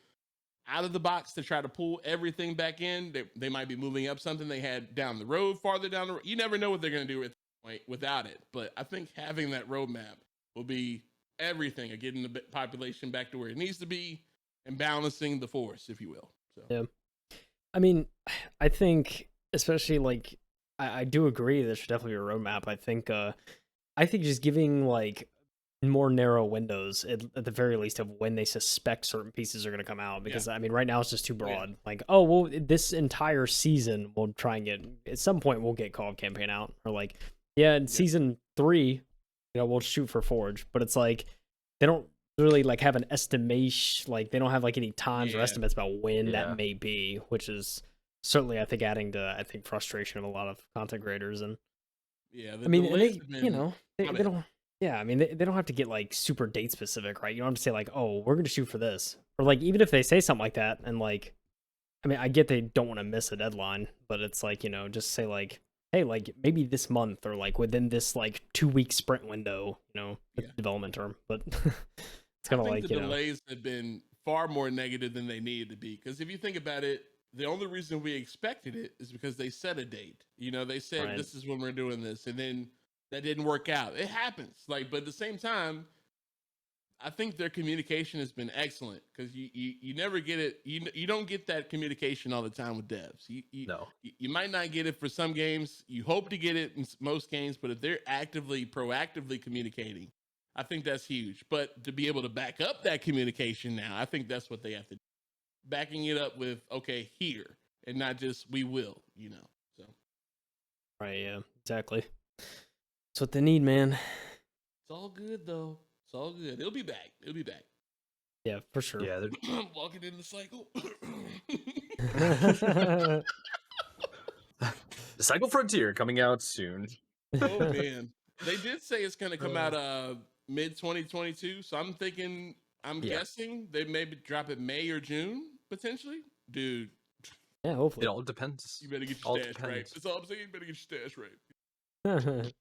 out of the box to try to pull everything back in. They might be moving up something they had down the road, farther down the road. You never know what they're going to do at this point without it. But I think having that roadmap will be everything of getting the population back to where it needs to be and balancing the force, if you will. So Yeah. I mean, I think especially like I do agree there should definitely be a roadmap. I think just giving like more narrow windows at the very least of when they suspect certain pieces are going to come out, because I mean right now it's just too broad. Like, oh well, this entire season we'll try and get, at some point we'll get Call of Campaign out, or like in season 3 we'll shoot for Forge, but it's like they don't really like have an estimation, like they don't have like any times or estimates about when that may be, which is certainly I think adding to frustration of a lot of content creators. And I mean, and they don't. Yeah, I mean, they don't have to get like super date specific, right? You don't have to say like, oh, we're gonna shoot for this, or like even if they say something like that, and like, I mean, I get they don't want to miss a deadline, but it's like just say like, hey, like maybe this month or like within this like 2-week sprint window, development term. But it's kind of like the delays have been far more negative than they needed to be, because if you think about it, the only reason we expected it is because they set a date. They said this is when we're doing this, and then that didn't work out. It happens. Like, but at the same time, I think their communication has been excellent, because you never get it. You don't get that communication all the time with devs. You might not get it for some games. You hope to get it in most games, but if they're proactively communicating, I think that's huge. But to be able to back up that communication now, I think that's what they have to do. Backing it up with, okay, here, and not just we will, So right, yeah, exactly. That's what they need, man. It's all good though. It's all good. It'll be back. Yeah, for sure. Yeah, walking in the cycle. the Cycle Frontier coming out soon. Oh man, they did say it's going to come out mid 2022. So I'm guessing they maybe drop it May or June potentially, dude. Yeah, hopefully. It all depends. You better get your stash right. That's all I'm saying. You better get your stash right.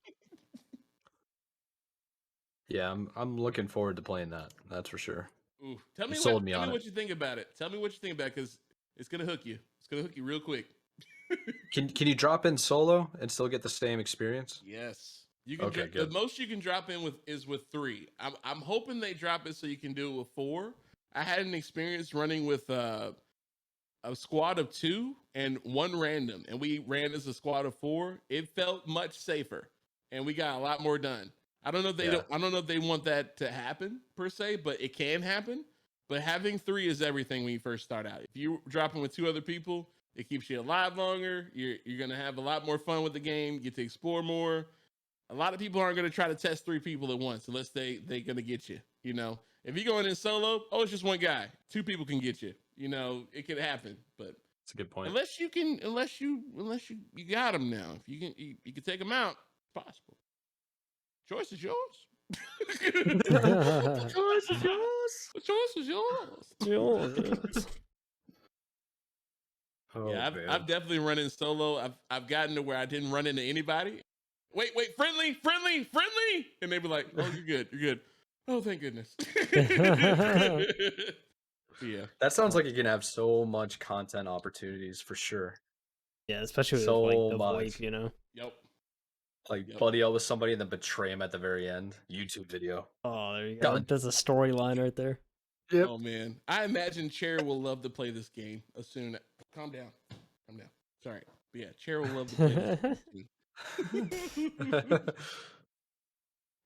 Yeah, I'm looking forward to playing that. That's for sure. Ooh, tell me what you think about it. Tell me what you think about it, because it's gonna hook you. It's gonna hook you real quick. Can you drop in solo and still get the same experience? Yes, you can. Okay, the most you can drop in is with 3. I'm hoping they drop it so you can do it with 4. I had an experience running with a squad of 2 and 1 random, and we ran as a squad of 4. It felt much safer, and we got a lot more done. I don't know if I don't know if they want that to happen per se, but it can happen. But having 3 is everything when you first start out. If you dropping with 2 other people, it keeps you alive longer. You're gonna have a lot more fun with the game. You get to explore more. A lot of people aren't gonna try to test 3 people at once unless they're gonna get you. If you're going in solo, it's just 1 guy. 2 people can get you. It could happen, but it's a good point. Unless you got them now. If you can take them out, it's possible. Choice is yours. Choice is yours. The choice is yours. Yours. Yeah, I've definitely run in solo. I've gotten to where I didn't run into anybody. Wait, friendly, and they be like, "Oh, you're good. Oh, thank goodness." Yeah, that sounds like you're gonna have so much content opportunities for sure. Yeah, especially with so like the much. VoIP, Yep. Buddy up with somebody and then betray him at the very end. YouTube video. Oh, there you go. That's a storyline right there. Yep. Oh man, I imagine Chair will love to play this game as soon. Calm down. Sorry, but yeah, Chair will love to play this game.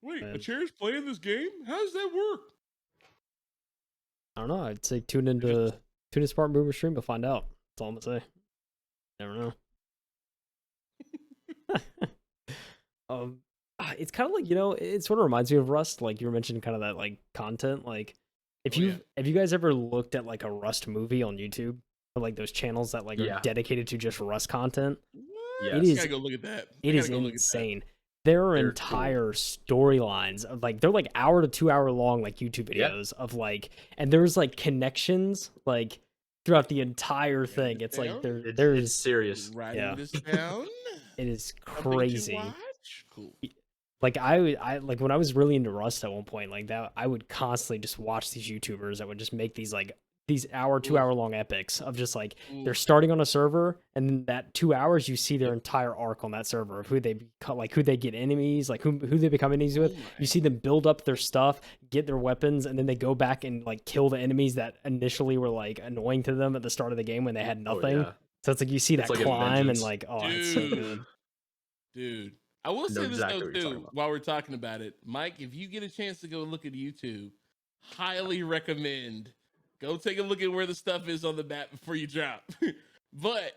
Wait, a Chair's playing this game? How does that work? I don't know. I'd say tune into Spartan Boomer stream to find out. That's all I'm gonna say. Never know. It's kind of like, you know, it sort of reminds me of Rust. Like you were mentioning, kind of that like content. Like if Oh, yeah. you have you guys ever looked at like a Rust movie on YouTube, or like those channels that like are Yeah. dedicated to just Rust content? What? Yes. It I is gotta go look at that. it I is gotta go look at that. insane. There are They're cool. entire storylines of like they're like hour to 2 hour long like YouTube Yeah. videos of like, and there's like connections like throughout the entire Writing thing. this It's like down? It's there's serious. Writing Yeah. this down. it is Something to crazy. watch? Cool. Like I like when I was really into Rust at one point, like that I would constantly just watch these YouTubers that would just make these like these hour, 2 hour long epics of just like they're Oof. starting on a server, and then that 2 hours you see their entire arc on that server of who they become, like who they get enemies, like who they become enemies with. Oh my. You see them build up their stuff, get their weapons, and then they go back and like kill the enemies that initially were like annoying to them at the start of the game when they had Oh, nothing. yeah. So it's like you see that It's like a climb and vengeance. like, oh, it's so good. Dude. Dude. I will I know say this exactly though what you're talking too, about. while we're talking about it. Mike, if you get a chance to go look at YouTube, highly recommend go take a look at where the stuff is on the map before you drop. But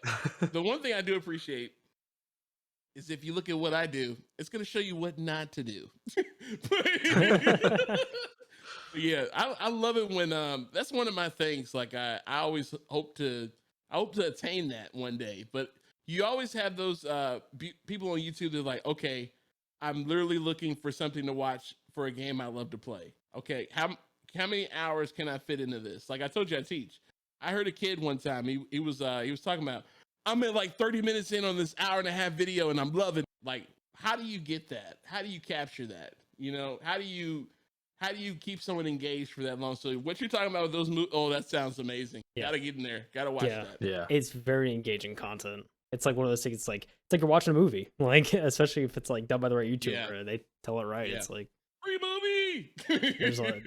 the one thing I do appreciate is if you look at what I do, it's going to show you what not to do. But yeah, I love it when that's one of my things. Like I always hope to attain that one day. But you always have those people on YouTube that are like, okay, I'm literally looking for something to watch for a game I love to play. Okay, how many hours can I fit into this? Like I told you, I teach. I heard a kid one time. He was talking about, I'm at like 30 minutes in on this hour and a half video, and I'm loving it. Like, how do you get that? How do you capture that? You know, how do you keep someone engaged for that long? So what you're talking about with those oh, that sounds amazing. Yeah. Gotta get in there. Gotta watch Yeah. that. Yeah. It's very engaging content. It's like one of those things. It's like you're watching a movie, like especially if it's like done by the right YouTuber. Yeah. They tell it right. Yeah. It's like Free movie.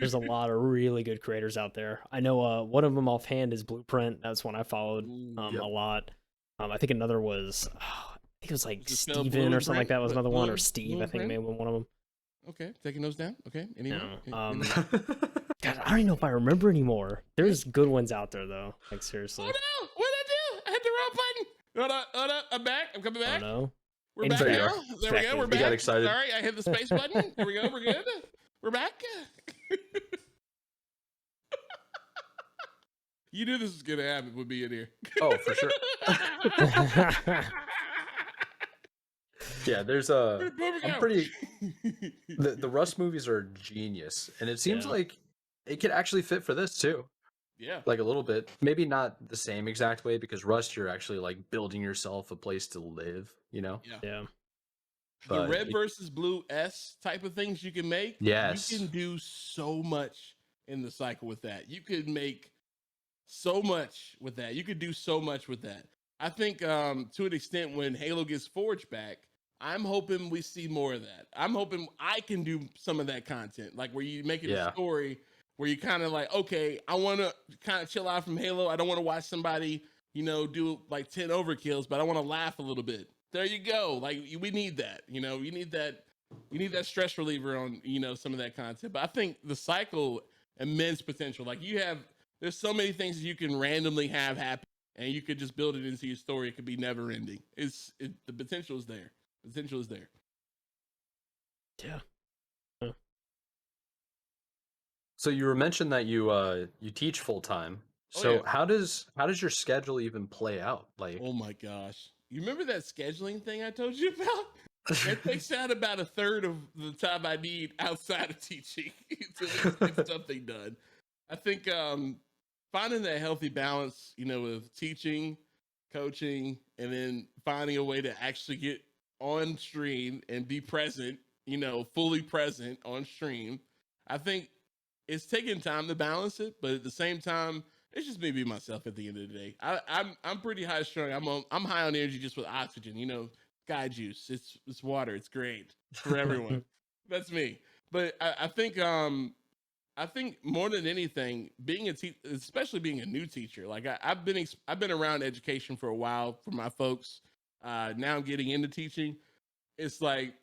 there's a lot of really good creators out there. I know one of them offhand is Blueprint. That's one I followed Ooh, Yep. a lot. I think another was I think it was like Was it spelled Steven or something like that was Blueprint? another one, or Steve. I think Blueprint? may have been one of them. Okay, taking those down. Okay, anyone? No, God, I don't even know if I remember anymore. There's good ones out there though. Like seriously. Oh no! What did I do? I hit the wrong button. Hold up! I'm back. I'm coming I back. don't know. We're And back there you now. are. There we go. We're He back. got excited. Sorry, I hit the space button. There we go. We're good. We're back. You knew this was gonna happen with me in here. Oh, for sure. Yeah, there's a. I'm pretty. The Rust movies are genius, and it seems Yeah. like it could actually fit for this too. Yeah. Like a little bit, maybe not the same exact way, because Rust, you're actually like building yourself a place to live. You know. Yeah. Yeah. The But red it- versus blue S type of things you can make. Yes. You can do so much in the cycle with that. You could make so much with that. You could do so much with that. I think to an extent when Halo gets Forged back, I'm hoping we see more of that. I'm hoping I can do some of that content, like where you make it Yeah. a story where you kind of like, okay, I want to kind of chill out from Halo. I don't want to watch somebody, do like 10 overkills, but I want to laugh a little bit. There you go. Like we need that. You need that stress reliever on, some of that content. But I think the cycle immense potential. Like there's so many things you can randomly have happen, and you could just build it into your story. It could be never ending. The potential is there. Potential is there. Yeah. So you were mentioned that you teach full time. Oh, So yeah. how does your schedule even play out? Like, Oh my gosh. You remember that scheduling thing I told you about? It takes out about a third of the time I need outside of teaching to get something done. I think finding that healthy balance, with teaching, coaching, and then finding a way to actually get on stream and be present, fully present on stream. I think it's taking time to balance it, but at the same time, it's just me being myself at the end of the day. I'm pretty high strung. I'm high on energy just with oxygen. Sky juice. It's water. It's great for everyone. That's me. But I think more than anything, being especially being a new teacher. Like I've been around education for a while for my folks. Now getting into teaching, it's like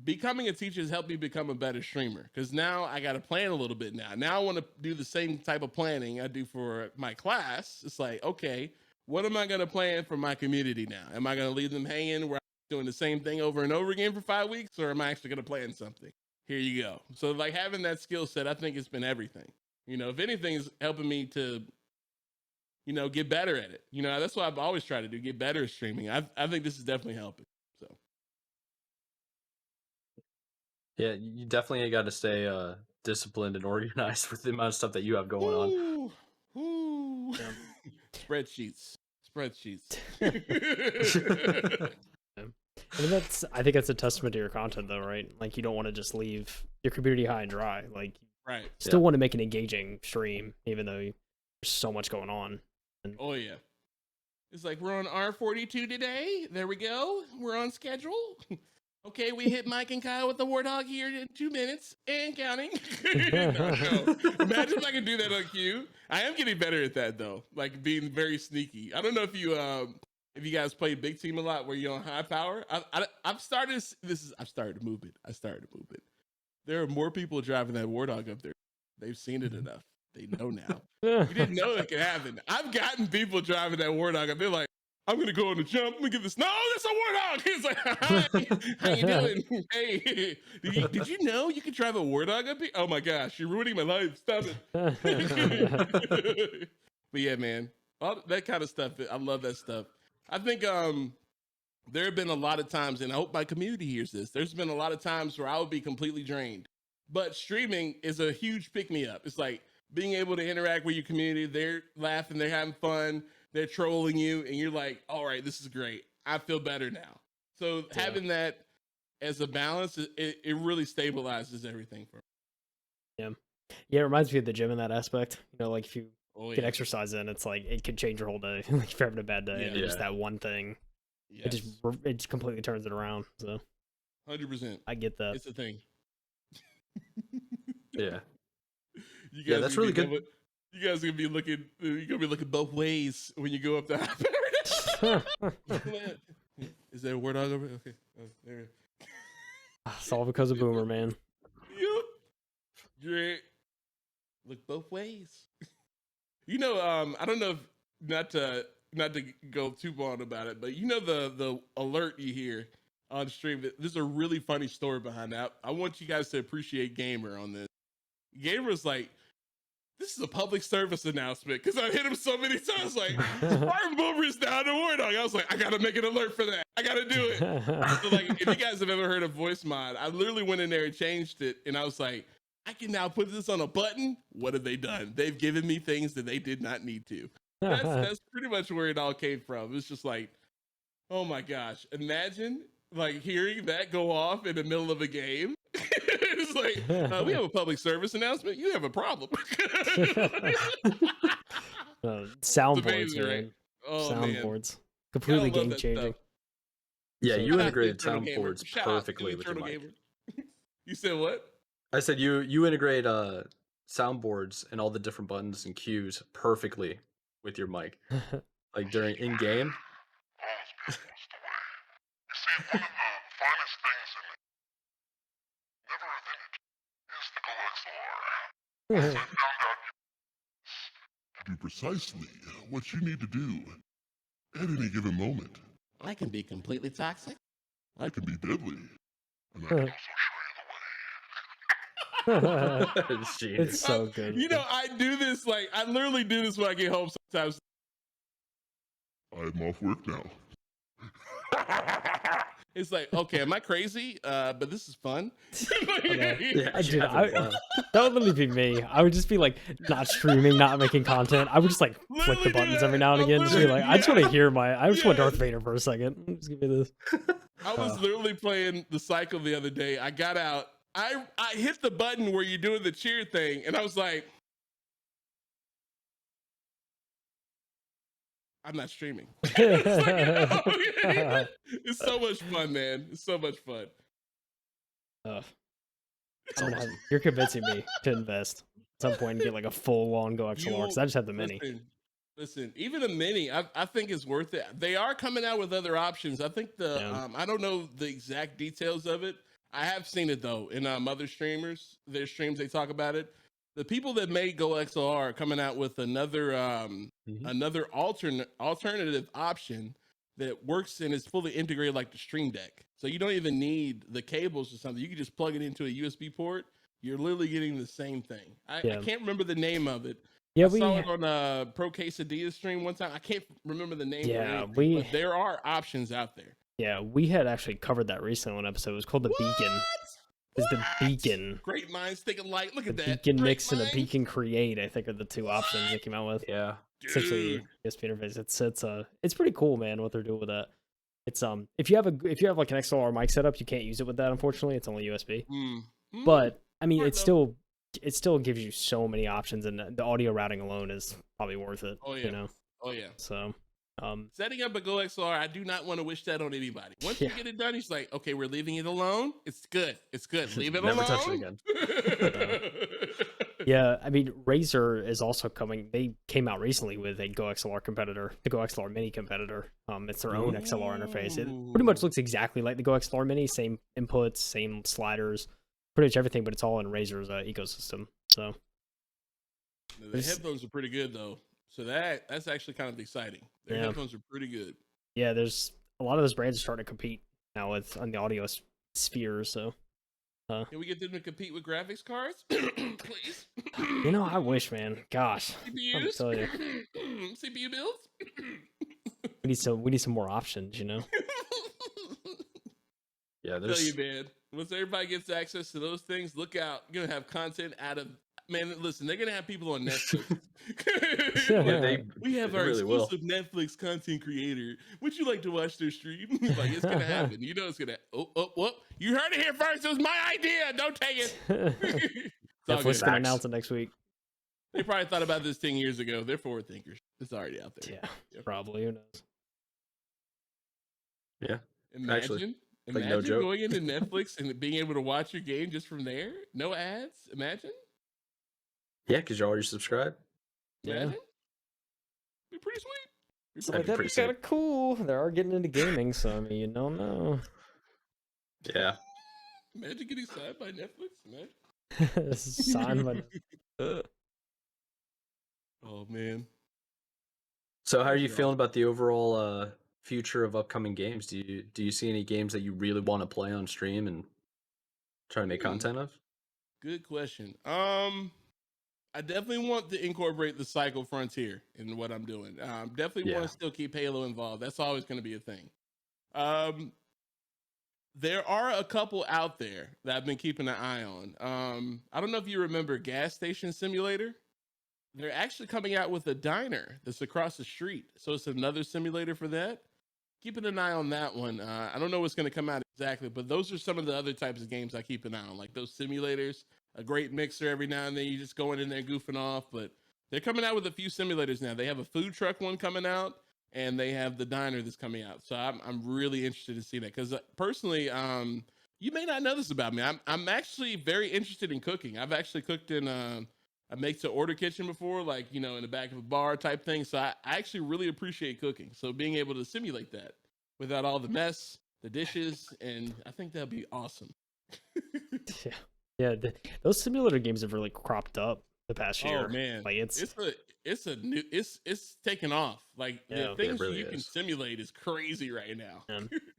becoming a teacher has helped me become a better streamer, because now I got to plan a little bit now. Now I want to do the same type of planning I do for my class. It's like, okay, what am I going to plan for my community now? Am I going to leave them hanging where doing the same thing over and over again for 5 weeks, or am I actually going to plan something? Here you go. So like having that skill set, I think it's been everything. If anything is helping me to, get better at it. That's what I've always tried to do, get better at streaming. I think this is definitely helping. So Yeah, you definitely got to stay disciplined and organized with the amount of stuff that you have going on. Ooh. Yeah. Spreadsheets. I think that's a testament to your content, though, right? Like, you don't want to just leave your community high and dry. Like, right. You still want to make an engaging stream, even though there's so much going on. Oh yeah, it's like we're on R42 today. There we go. We're on schedule. Okay, we hit Mike and Kyle with the Warthog here in 2 minutes and counting. No. Imagine if I could do that on cue. I am getting better at that though, like being very sneaky. I don't know if you guys play Big Team a lot where you're on high power. I've started to move it. There are more people driving that Warthog up there. They've seen it enough. They know now. You didn't know that could happen. I've gotten people driving that Warthog and they're like, I'm going to go on the jump. Let me get this. No, that's a Warthog. He's like, hi, how you doing? Hey, did you know you could drive a Warthog up here? Oh my gosh, you're ruining my life. Stop it. But yeah, man, all that kind of stuff. I love that stuff. I think there have been a lot of times, and I hope my community hears this, there's been a lot of times where I would be completely drained. But streaming is a huge pick-me-up. It's like being able to interact with your community. They're laughing, they're having fun, they're trolling you, and you're like, all right, this is great. I feel better now. So having that as a balance, it really stabilizes everything for me. Yeah, it reminds me of the gym in that aspect. Like if you get exercise in, it's like it could change your whole day. Like if you're having a bad day, and just that one thing, it just completely turns it around. So 100%. I get that. It's a thing. Yeah. You guys that's really good. You guys are gonna be looking. You're gonna be looking both ways when you go up the high power. Is there a Warthog over? Okay, there. It's all because of Boomer, man. Yep. Great. Look both ways. I don't know if not to go too on about it, but the alert you hear on stream. There's a really funny story behind that. I want you guys to appreciate Gamer on this. Gamer's like, this is a public service announcement, because I hit him so many times like, Spartan Boomer is down to Warthog. I was like, I gotta make an alert for that. I gotta do it. So like, if you guys have ever heard of voice mod, I literally went in there and changed it, and I was like, I can now put this on a button. What have they done? They've given me things that they did not need to. That's pretty much where it all came from. It's just like, oh my gosh, imagine like hearing that go off in the middle of a game. It's like, we have a public service announcement. You have a problem. Soundboards, man. Right? Oh, Soundboards. Man. Completely game changing. Yeah, So, you integrated soundboards perfectly with your mic. You said what? I said you integrate soundboards and all the different buttons and cues perfectly with your mic. Like during in game. Always be the way. You see, one of the finest things in it, never invented, is the XLR. Do precisely what you need to do at any given moment. I can be completely toxic. I can be deadly. And I can also show you the way. It's so good. I do this, like, I literally do this when I get home sometimes. I'm off work now. It's like, okay, am I crazy? But this is fun. That would literally be me. I would just be like, not streaming, not making content. I would just like flick the buttons every now and again. Just be like, I just want to hear I just want Darth Vader for a second. Just give me this. I was literally playing the cycle the other day. I got out. I hit the button where you're doing the cheer thing, and I was like, I'm not streaming. It's so much fun, man. It's so much fun. You're convincing me to invest at some point and get like a full-on Go XLR, because I just have the mini. Listen, even a mini, I think is worth it. They are coming out with other options. I think I don't know the exact details of it. I have seen it though in other streamers. Their streams, they talk about it. The people that made Go XLR are coming out with another alternative option that works and is fully integrated like the Stream Deck. So you don't even need the cables or something. You can just plug it into a USB port. You're literally getting the same thing. I can't remember the name of it. Yeah, I saw it on a Pro Quesadilla stream one time. I can't remember the name. Yeah, but there are options out there. Yeah, we had actually covered that recently on an episode. It was called the Beacon. It's the Beacon. Great minds think alike. Look at The that. Beacon Great Mix and the minds. Beacon Create, I think, are the two options they came out with. Yeah. Essentially, Dude. USB interface. It's pretty cool, man. What they're doing with that. It's if you have like an XLR mic setup, you can't use it with that. Unfortunately, it's only USB. But I mean, it still gives you so many options, and the audio routing alone is probably worth it. Oh yeah. You know. Oh yeah. So. Setting up a Go XLR, I do not want to wish that on anybody. Once you get it done, it's like, okay, we're leaving it alone. It's good. It's good. Leave it Never alone. touch it again. Yeah, I mean, Razer is also coming. They came out recently with a Go XLR competitor, the Go XLR Mini competitor. It's their own XLR interface. It pretty much looks exactly like the Go XLR Mini, same inputs, same sliders, pretty much everything, but it's all in Razer's ecosystem. So the headphones are pretty good though. So that's actually kind of exciting. Their headphones are pretty good. Yeah, there's a lot of those brands are starting to compete now on the audio sphere. So can we get them to compete with graphics cards, please? You know, I wish, man. Gosh, CPUs, tell you. CPU builds. we need some more options. You know. Yeah, Tell you, man. Once everybody gets access to those things, look out. You're gonna have content out of. Man, listen, they're gonna have people on Netflix. We have our really exclusive Netflix content creator. Would you like to watch their stream? Like, it's gonna happen. You know it's gonna. Oh! You heard it here first. It was my idea. Don't take it. Netflix gonna announce it next week. They probably thought about this 10 years ago. They're forward thinkers. It's already out there. Yeah, probably. Who knows? Yeah. Imagine no joke. going into Netflix and being able to watch your game just from there. No ads. Imagine. Yeah, because you're already subscribed. Imagine. Be pretty sweet. So that'd be kind of cool. They are getting into gaming, so I mean, you don't know. Yeah. Imagine getting signed by Netflix. Imagine. Signed by. Oh man. So how are you feeling about the overall future of upcoming games? Do you see any games that you really want to play on stream and try to make content of? Good question. I definitely want to incorporate the Cycle Frontier in what I'm doing. Definitely want to still keep Halo involved. That's always going to be a thing. There are a couple out there that I've been keeping an eye on. I don't know if you remember Gas Station Simulator. They're actually coming out with a diner that's across the street. So it's another simulator for that. Keeping an eye on that one. I don't know what's going to come out exactly, but those are some of the other types of games I keep an eye on, like those simulators. A great mixer every now and then. You just going in there goofing off, but they're coming out with a few simulators now. They have a food truck one coming out, and they have the diner that's coming out. So I'm really interested to see that because personally, you may not know this about me. I'm actually very interested in cooking. I've actually cooked in a make-to-order kitchen before, like in the back of a bar type thing. So I actually really appreciate cooking. So being able to simulate that without all the mess, the dishes, and I think that'd be awesome. Yeah, those simulator games have really cropped up the past year. Oh man, like it's taken off. Like the things really you can simulate is crazy right now.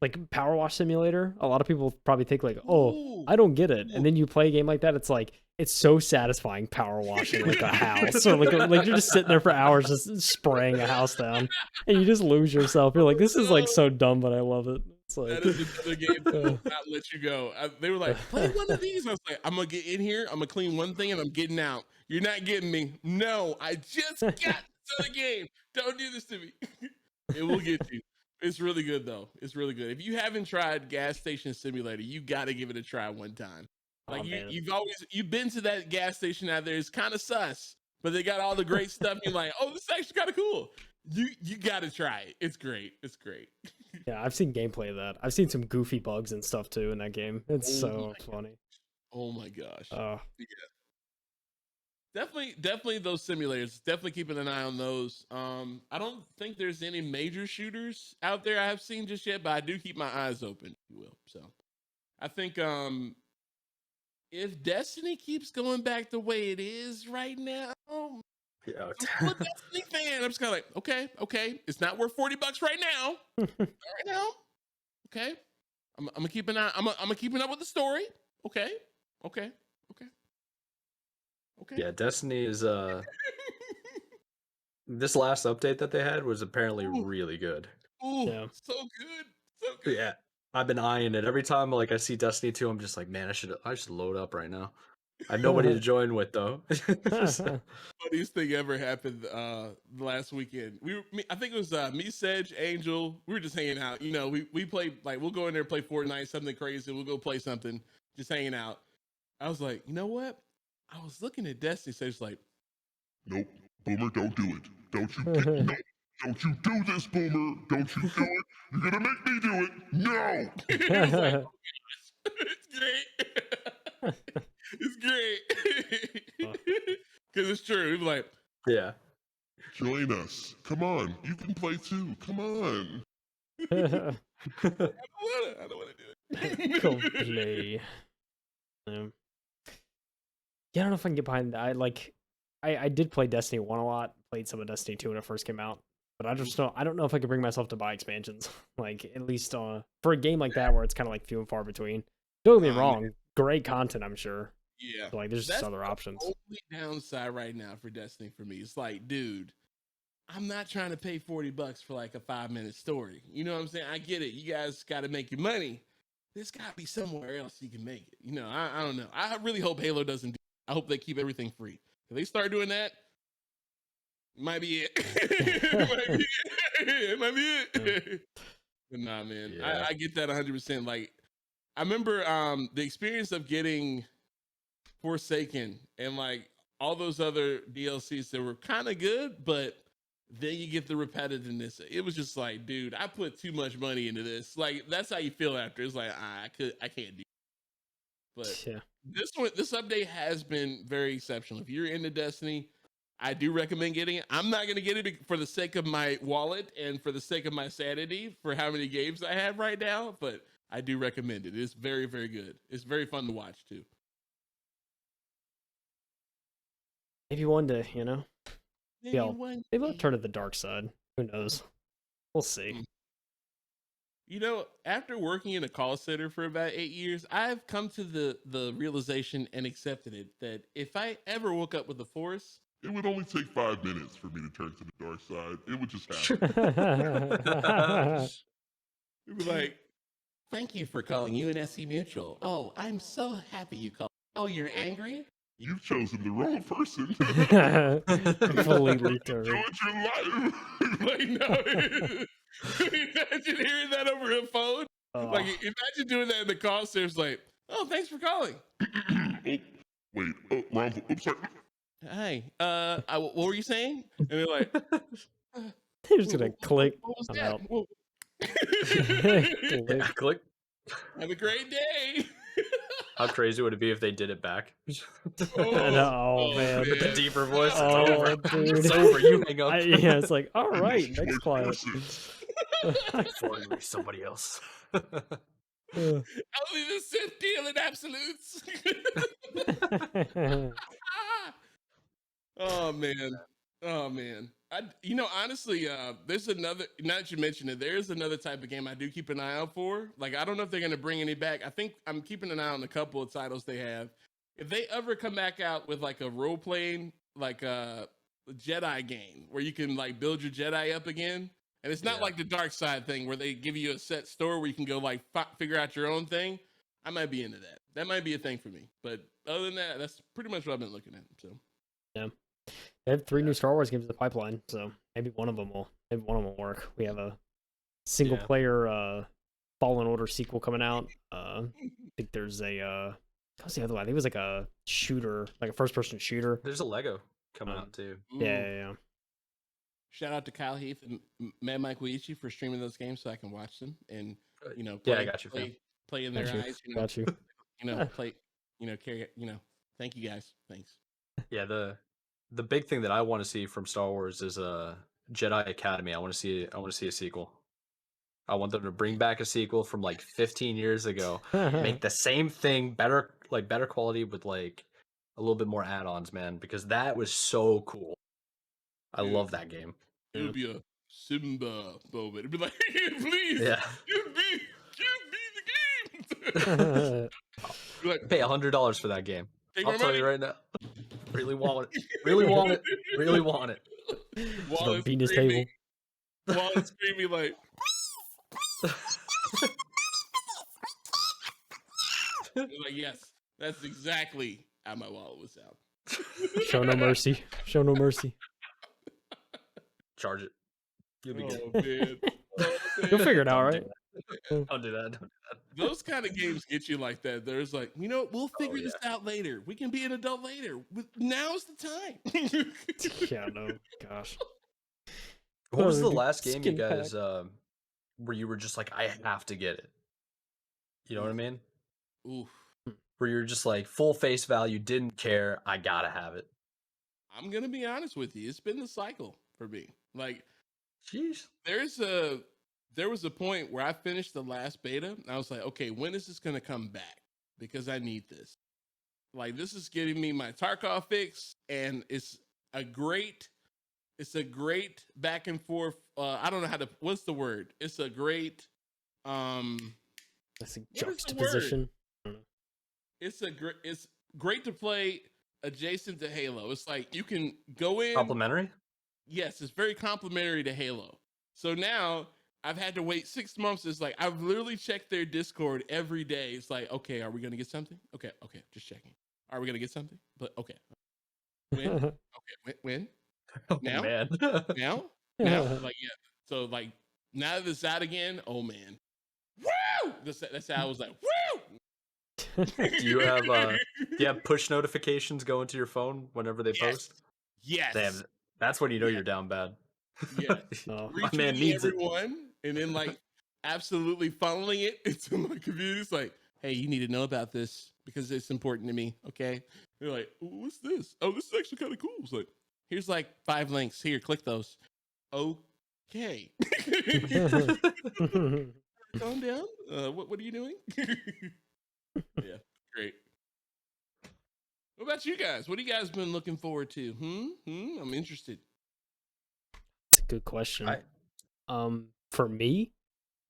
Like Power Wash Simulator, a lot of people probably think like, oh, Ooh. I don't get it, and then you play a game like that, it's like it's so satisfying power washing like a house, or like you're just sitting there for hours just spraying a house down, and you just lose yourself. You're like, this is like so dumb, but I love it. It's like, that is the game that will not let you go. They were like, play one of these. I was like, I'm gonna get in here, I'm gonna clean one thing, and I'm getting out. You're not getting me. No, I just got to the game. Don't do this to me. It will get you. It's really good though. It's really good. If you haven't tried Gas Station Simulator, you got to give it a try one time. Like you've been to that gas station out there. It's kind of sus, but they got all the great stuff. You're like, oh, this is actually kind of cool. You got to try it. It's great. It's great. Yeah, I've seen gameplay of that. I've seen some goofy bugs and stuff too in that game. It's so funny. Oh my gosh. Yeah. Definitely those simulators. Definitely keeping an eye on those. I don't think there's any major shooters out there I have seen just yet, but I do keep my eyes open, if you will. So I think if Destiny keeps going back the way it is right now, Yeah. I'm a Destiny fan. I'm just kind of like, okay. It's not worth $40 right now. Right now. Okay. I'm gonna keep an eye. I'm keeping up with the story. Okay. Yeah, Destiny is this last update that they had was apparently Ooh. really good. Ooh, Yeah. so good. So good. Yeah. I've been eyeing it. Every time like I see Destiny 2, I'm just like, man, I should load up right now. I have nobody to join with though. So- Funniest thing ever happened last weekend. I think it was me, Sedge, Angel. We were just hanging out. You know, we play like we'll go in there and play Fortnite, something crazy. We'll go play something, just hanging out. I was like, you know what? I was looking at Destiny, so it's like, Nope, Boomer, don't do it. Don't you no, don't you do this, Boomer. Don't you do it. You're gonna make me do it. No. it was like, oh my gosh, it's great. It's great. Because it's true. It was like, yeah. Join us. Come on. You can play too. Come on. I don't want to do it. Go play. Yeah, I don't know if I can get behind that. I did play Destiny 1 a lot, played some of Destiny 2 when it first came out, but I don't know if I could bring myself to buy expansions. Like, at least for a game like that where it's kind of like few and far between. Don't get me wrong, great content, I'm sure. Yeah. But, like, there's just other options. The only downside right now for Destiny for me. It's like, dude, I'm not trying to pay $40 for like a 5-minute story. You know what I'm saying? I get it. You guys got to make your money. There's got to be somewhere else you can make it. You know, I don't know. I really hope Halo doesn't do I hope they keep everything free. If they start doing that, might be it. It might be it. But nah, man. Yeah. I get that 100%. Like, I remember the experience of getting Forsaken and like all those other DLCs that were kind of good, but then you get the repetitiveness. It was just like, dude, I put too much money into this. Like, that's how you feel after. It's like, I can't do it. But Yeah. this update has been very exceptional. If you're into Destiny, I do recommend getting it. I'm not going to get it for the sake of my wallet and for the sake of my sanity for how many games I have right now, but I do recommend it. It's very, very good. It's very fun to watch too. Maybe one day, you know? Maybe Maybe I'll turn to the dark side. Who knows? We'll see. You know, after working in a call center for about 8 years, I've come to the realization and accepted it that if I ever woke up with a force, It would only take 5 minutes for me to turn to the dark side. It would just happen. it would be like, thank you for calling UNSC Mutual. Oh, I'm so happy you called. Oh, you're angry? You've chosen the wrong person. Completely turned. Enjoyed your life. Like, no. Imagine hearing that over a phone. Like, imagine doing that in the call center. It's like, oh, thanks for calling. Wait, wrong. Oops, sorry. Hi. What were you saying? And they're like, They're just gonna click. What was I'm that? out. Yeah, click. Have a great day. How crazy would it be if they did it back? Oh, man. With the deeper voice. It's Oh, over. dude. It's over. You hang up. Yeah, it's like, all right, next Choice client. forces. Finally, somebody else. Only the Sith deal in absolutes. Oh man. Honestly, there's another. Now that you mentioned it, there's another type of game I do keep an eye out for. Like, I don't know if they're gonna bring any back. I think I'm keeping an eye on a couple of titles they have. If they ever come back out with like a role playing, like a Jedi game where you can like build your Jedi up again, and it's not Yeah. like the dark side thing where they give you a set store where you can go like figure out your own thing. I might be into that. That might be a thing for me. But other than that, that's pretty much what I've been looking at. So. They have 3 new Star Wars games in the pipeline, so maybe one of them will work. We have a single player Fallen Order sequel coming out. I think there's a what's the other one? I think it was like a shooter, like a first person shooter. There's a Lego coming out too. Yeah. Shout out to KyleHeath and MadMikeWillEatU for streaming those games so I can watch them and I got you, fam. play in their eyes. Got you. Play. Carry. Thank you guys. Thanks. Yeah, the big thing that I want to see from Star Wars is a Jedi Academy. I want to see a sequel. I want them to bring back a sequel from like 15 years ago. Make the same thing better quality with like a little bit more add-ons, man, because that was so cool. I love that game. It would be a Simba moment. It'd be like, please, Yeah. give me the game. Be like, Pay $100 for that game. take I'll my tell money. you right now. Really want it. Really want it. Really want it. Start beating his table. Wallace screaming like, You're like, yes, that's exactly how my wallet would sound. Show no mercy. Show no mercy. Charge it. You'll be good. Oh man. You'll figure it out, right? Don't do that. Don't do that. Those kind of games get you like that. There's like, we'll figure this out later. We can be an adult later. Now's the time. Yeah, no, gosh. What was the dude, last game you skin guys where you were just like, I have to get it? You know what I mean? Oof. Where you're just like full face value, didn't care, I gotta have it. I'm gonna be honest with you. It's been the cycle for me. Like, Jeez. there was a point where I finished the last beta and I was like, okay, when is this gonna come back? Because I need this. Like, this is giving me my Tarkov fix, and it's a great back and forth. I don't know what's the word? It's a great That's a What is the word? juxtaposition. it's great to play adjacent to Halo. It's like you can go in. Complimentary? Yes, it's very complimentary to Halo. So now I've had to wait 6 months. It's like I've literally checked their Discord every day. It's like, okay, are we gonna get something? Okay, just checking. Are we gonna get something? But okay. When? Okay, when? Oh, Now? man. Now? Like, yeah. So like now that it's out again, oh man. Woo! That's how I was like, woo! do you have push notifications going to your phone whenever they post? Yes. Damn, that's when you know you're down bad. Yes. Oh. My man Retweeting needs it. everyone, and then like absolutely funneling it into my community. It's like, hey, you need to know about this because it's important to me. Okay. They're like, what's this? Oh, this is actually kind of cool. It's like, here's like 5 links. Here, click those. Okay. Calm down. What are you doing? Yeah, great. What about you guys? What have you guys been looking forward to? I'm interested. It's a good question. For me,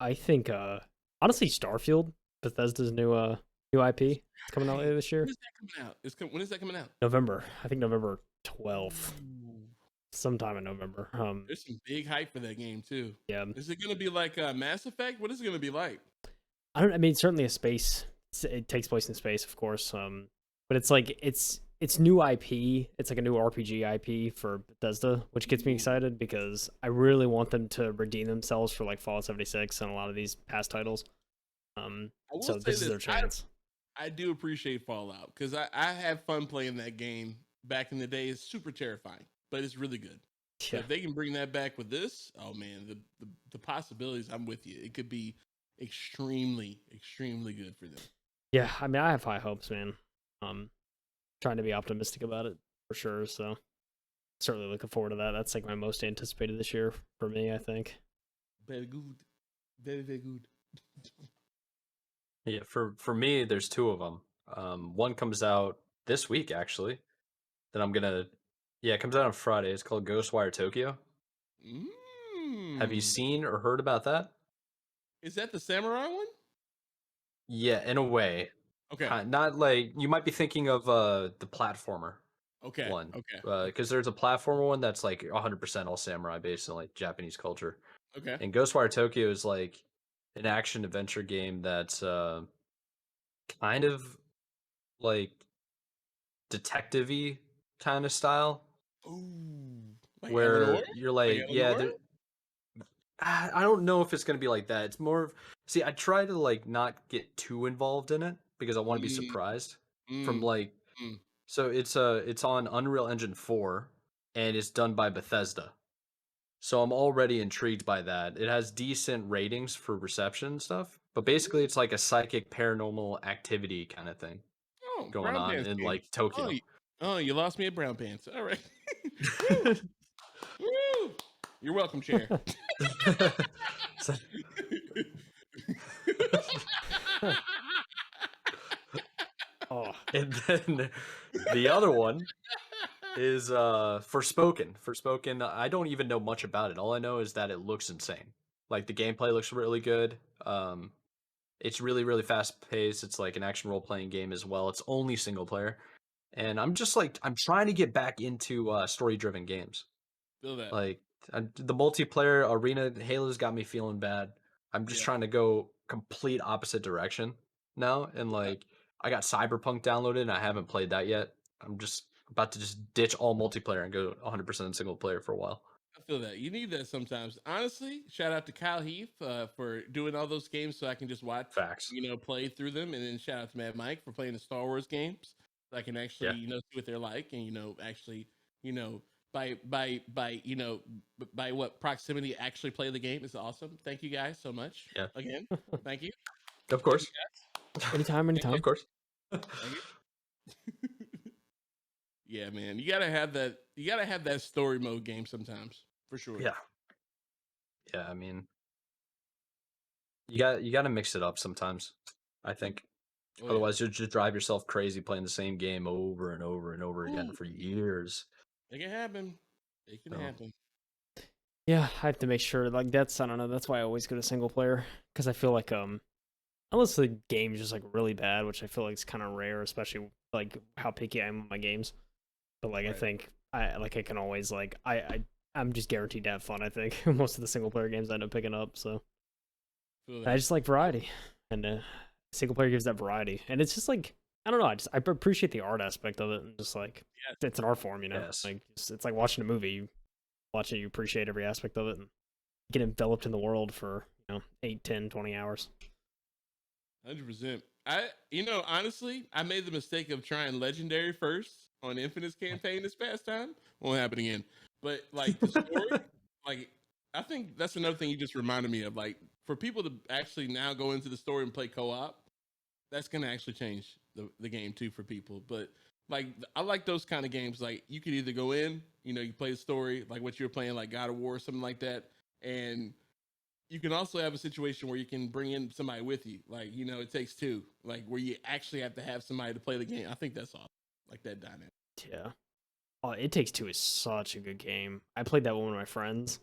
I think honestly Starfield, Bethesda's new IP, it's coming out later this year. When is that coming out? When is that coming out? November. I think November 12th. Sometime in November. There's some big hype for that game too. Yeah. Is it gonna be like Mass Effect? What is it gonna be like? I mean certainly a space. It takes place in space, of course. But it's like it's new IP. It's like a new RPG IP for Bethesda, which gets me excited because I really want them to redeem themselves for like Fallout 76 and a lot of these past titles. So this is their chance. I do appreciate Fallout because I had fun playing that game back in the day. It's super terrifying, but it's really good. So Yeah. if they can bring that back with this, oh man, the possibilities. I'm with you. It could be extremely, extremely good for them. Yeah, I mean I have high hopes, man. Trying to be optimistic about it for sure. So certainly looking forward to that. That's like my most anticipated this year for me, I think. Very good, very very good. Yeah, for me, there's 2 of them. One comes out this week actually. That I'm gonna. Yeah, it comes out on Friday. It's called Ghostwire Tokyo. Have you seen or heard about that? Is that the samurai one? Yeah, in a way. Okay. Not like you might be thinking of the platformer Okay. one. Okay. Because there's a platformer one that's like 100% all samurai based on like Japanese culture. Okay. And Ghostwire Tokyo is like an action adventure game that's kind of like detective-y kind of style. Ooh. Like Where Eleanor? you're like, yeah, Eleanor? I don't know if it's gonna be like that. It's more of see, I try to like not get too involved in it because I want to be surprised from like mm. so it's on Unreal Engine 4 and it's done by Bethesda. So I'm already intrigued by that. It has decent ratings for reception and stuff, but basically it's like a psychic paranormal activity kind of thing Oh, going brown on pants in game. like Tokyo. You lost me at brown pants. All right. Woo! Woo! You're welcome, chair. So- Oh, and then the other one is Forspoken. Forspoken, I don't even know much about it. All I know is that it looks insane. Like the gameplay looks really good. It's really really fast paced. It's like an action role playing game as well. It's only single player. And I'm just like I'm trying to get back into story driven games. Feel that. Like the multiplayer arena Halo's got me feeling bad. I'm just Yeah. trying to go complete opposite direction now, and like I got Cyberpunk downloaded and I haven't played that yet. I'm just about to just ditch all multiplayer and go 100% single player for a while. I feel that. You need that sometimes. Honestly, shout out to KyleHeath for doing all those games so I can just watch, Facts. play through them. And then shout out to Mad Mike for playing the Star Wars games. So I can actually, Yeah. see what they're like and, actually, by what proximity actually play the game is awesome. Thank you guys so much. Yeah. Again, thank you. Of course. Anytime, anytime. Of course. Thank you. Yeah, man. You gotta have that. You gotta have that story mode game sometimes, for sure. Yeah. Yeah, I mean you got to mix it up sometimes, I think. Oh, yeah. Otherwise you'll just drive yourself crazy playing the same game over and over and over again Ooh. for years. It can happen. It can Oh. happen. Yeah, I have to make sure. Like that's I don't know. That's why I always go to single player because I feel like unless the game's just like really bad, which I feel like is kind of rare, especially like how picky I am on my games. But like I Right. think I can always like I'm just guaranteed to have fun. I think most of the single player games I end up picking up. So Feel I that. just like variety, and single player gives that variety, and it's just like I don't know. I appreciate the art aspect of it, and just like Yes. it's an art form, you know. Yes. Like it's like watching a movie. You watch it, you appreciate every aspect of it, and get enveloped in the world for 8, 10, 20 hours. 100%. Honestly, I made the mistake of trying Legendary first on Infinite's campaign this past time. Won't happen again. But like the story, like I think that's another thing you just reminded me of. Like for people to actually now go into the story and play co-op, that's gonna actually change the game too for people. But like I like those kind of games. Like you could either go in, you play the story, like what you were playing, like God of War or something like that, and you can also have a situation where you can bring in somebody with you. Like, it takes two, like where you actually have to have somebody to play the game. I think that's awesome. Like that dynamic. Yeah. Oh, It Takes Two is such a good game. I played that with one of my friends,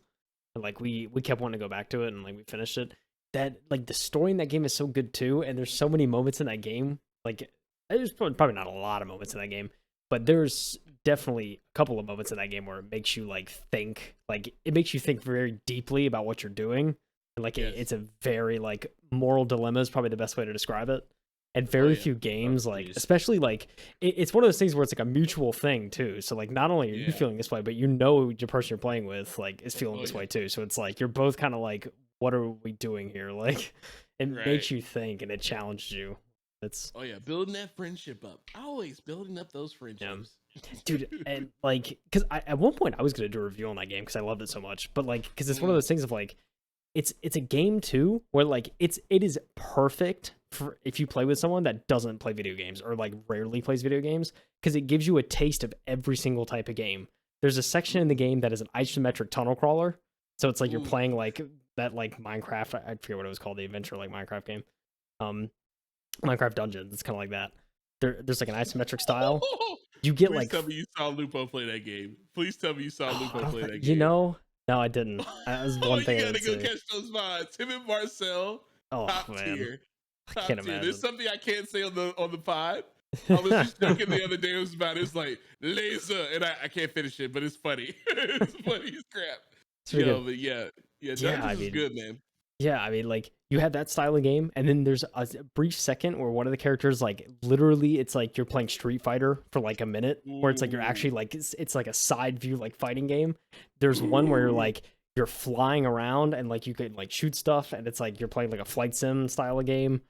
and like we kept wanting to go back to it, and like we finished it. That like the story in that game is so good too, and there's so many moments in that game. Like there's probably not a lot of moments in that game, but there's definitely a couple of moments in that game where it makes you like think, like it makes you think very deeply about what you're doing. And like Yes. it's a very like moral dilemma is probably the best way to describe it. And very yeah. few games, like geez. especially like it's one of those things where it's like a mutual thing too. So like not only are you Yeah. feeling this way, but your person you're playing with like is feeling Oh, this yeah. way too. So it's like you're both kind of like, what are we doing here? Like it Right. makes you think and it challenges you. It's Oh yeah, building that friendship up. Always building up those friendships. dude, and like because at one point I was gonna do a review on that game because I loved it so much, but like because it's one of those things of like it's a game too where like it is perfect for if you play with someone that doesn't play video games or like rarely plays video games because it gives you a taste of every single type of game. There's a section in the game that is an isometric tunnel crawler, so it's like you're Ooh. playing like that like Minecraft. I forget what it was called, the adventure like Minecraft game, Minecraft Dungeons. It's kind of like that. There's like an isometric style. You get Please like tell me you saw Lupo play that game. Please tell me you saw I Lupo don't play thi- that game. you know, no, I didn't. That was one thing. You I gotta would go say. catch those vibes. Him and Marcel, Oh top man, tier. I Top can't tier. imagine. There's something I can't say on the pod. I was just joking the other day. It was about it's like laser, and I can't finish it, but it's funny. It's funny as crap. It's pretty Yo, good. but yeah, Yeah, Dungeons I is mean- good, man. Yeah, I mean, like you have that style of game, and then there's a brief second where one of the characters, like, literally, it's like you're playing Street Fighter for like a minute, where it's like you're actually like it's like a side view like fighting game. There's one where you're like you're flying around and like you could like shoot stuff, and it's like you're playing like a flight sim style of game.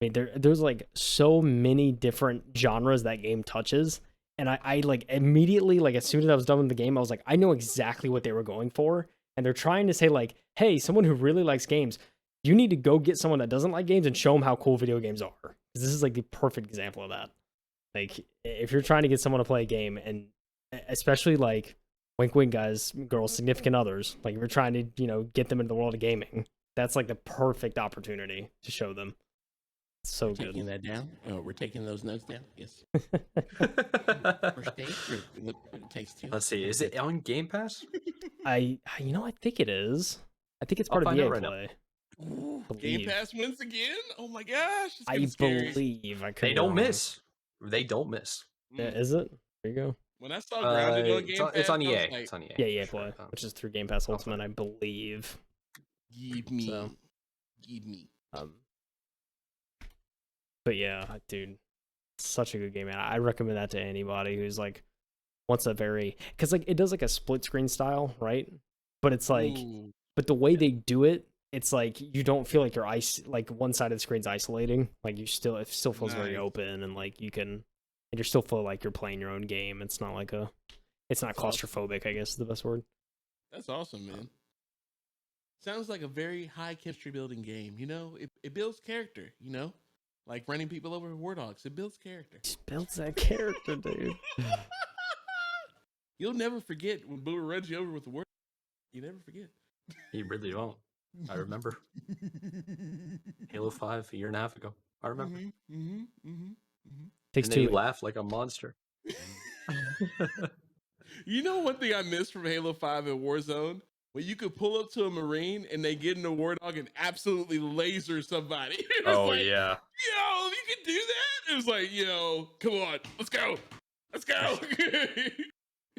I mean, there's like so many different genres that game touches, and I like immediately like as soon as I was done with the game, I was like, I know exactly what they were going for. And they're trying to say like, hey, someone who really likes games, you need to go get someone that doesn't like games and show them how cool video games are. This is like the perfect example of that. Like if you're trying to get someone to play a game, and especially like wink wink guys, girls, significant others, like if you're trying to, get them into the world of gaming, that's like the perfect opportunity to show them. So We're good. taking that down. Oh, we're taking those notes down. Yes. First date. It takes two. Let's see. Is it on Game Pass? I think it is. I think it's I'll part of find out EA right now. Play. Ooh, Game Believe. Pass wins again. Oh my gosh, it's I getting scary. believe. I could They be don't wrong. miss. They don't miss. Yeah, Mm. is it? There you go. When I saw Grounded on It's Game on, Pass, it's on I EA. was like, It's on EA. Yeah, EA Sure. Play, which is through Game Pass I'll Ultimate, find I believe. give me, So. give me. But yeah, dude, such a good game, man. I recommend that to anybody who's like wants a very, because like it does like a split screen style, right? But it's like, Ooh, but the way they do it, it's like you don't feel like like one side of the screen's isolating. Like it still feels very Nice. open, and like you can, and you're still feel like you're playing your own game. It's not like it's not That's awesome. claustrophobic, I guess is the best word. That's awesome, man. Sounds like a very high chemistry building game. You know, it builds character. You know, like running people over with war dogs. It builds character. Just builds that character, dude. You'll never forget when Boomer runs you over with the war. You never forget. You really won't. I remember. Halo 5 a year and a half ago. I remember. Takes And then you two. laugh like a monster. You know one thing I missed from Halo 5 and Warzone? When you could pull up to a Marine and they get in a War Dog and absolutely laser somebody. It was like, yeah. yo, you can do that? It was like, yo, come on, let's go. Let's go.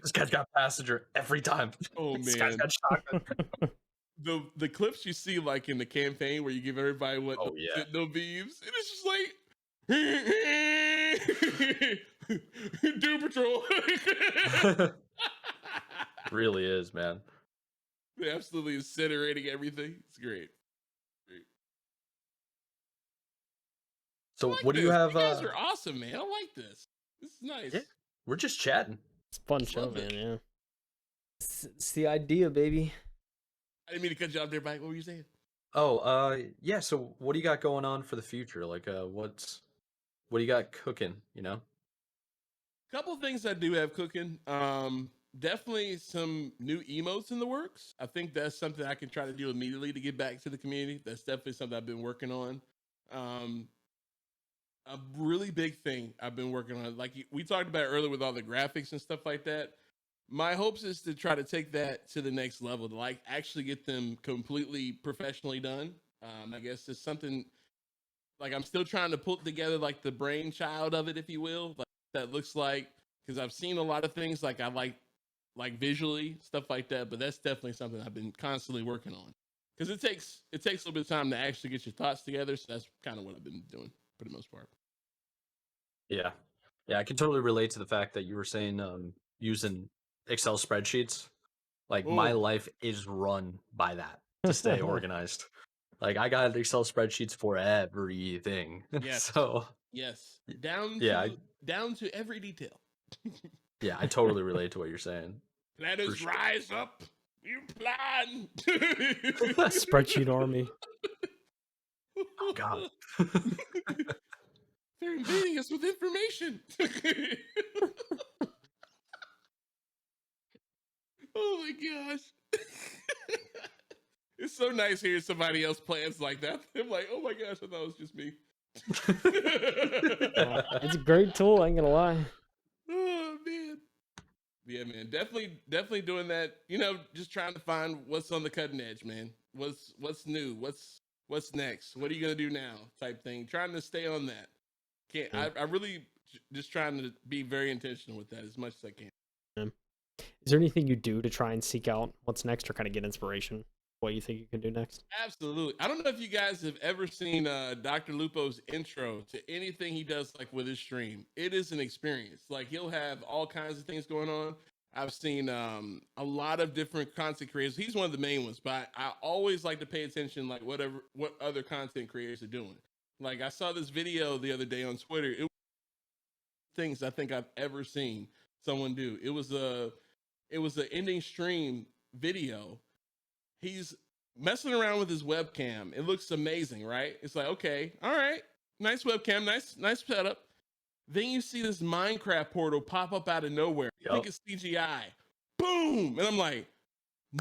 This guy's got passenger every time. Oh, This guy's man. got shotgun. The clips you see like in the campaign where you give everybody what Oh, yeah. no beams, and it's just like Doom Patrol. Really is, man. They're absolutely incinerating everything. It's great. So I like what do you this. have? You guys are awesome, man. I like this. This is nice. Yeah. We're just chatting. It's a fun Just show, love man. it. Yeah. It's the idea, baby. I didn't mean to cut you off there, Mike. What were you saying? Oh, yeah. So what do you got going on for the future? Like, what do you got cooking? You know? Couple things I do have cooking. Definitely some new emotes in the works. I think that's something I can try to do immediately to get back to the community. That's definitely something I've been working on. A really big thing I've been working on, like we talked about earlier with all the graphics and stuff like that. My hopes is to try to take that to the next level, to like actually get them completely professionally done. I guess it's something like I'm still trying to put together like the brainchild of it, if you will, like that looks like, because I've seen a lot of things like I like visually stuff like that, but that's definitely something I've been constantly working on, because it takes a little bit of time to actually get your thoughts together. So that's kind of what I've been doing for the most part. Yeah. Yeah, I can totally relate to the fact that you were saying using Excel spreadsheets. Like my Oh. life is run by that to stay organized. Like I got Excel spreadsheets for everything. Yes. So Yes, down yeah, to every detail. yeah, I totally relate to what you're saying. Planners sure. rise up. You plan. Spreadsheet army. Oh God. They're invading us with information. Oh my gosh. It's so nice hearing somebody else plans like that. I'm like, oh my gosh, I thought it was just me. It's a great tool, I ain't gonna lie. Oh man. Yeah, man. Definitely doing that. You know, just trying to find what's on the cutting edge, man. What's new? What's next? What are you gonna do now? Type thing. Trying to stay on that. I really just trying to be very intentional with that as much as I can. Is there anything you do to try and seek out what's next, or kind of get inspiration? What you think you can do next? Absolutely. I don't know if you guys have ever seen Dr. Lupo's intro to anything he does, like with his stream. It is an experience. Like he'll have all kinds of things going on. I've seen a lot of different content creators. He's one of the main ones, but I always like to pay attention, like what other content creators are doing. Like I saw this video the other day on Twitter. It was things I think I've ever seen someone do. It was an ending stream video. He's messing around with his webcam. It looks amazing, right? It's like, okay, all right, nice webcam, nice setup. Then you see this Minecraft portal pop up out of nowhere. You think it's CGI. Boom! And I'm like,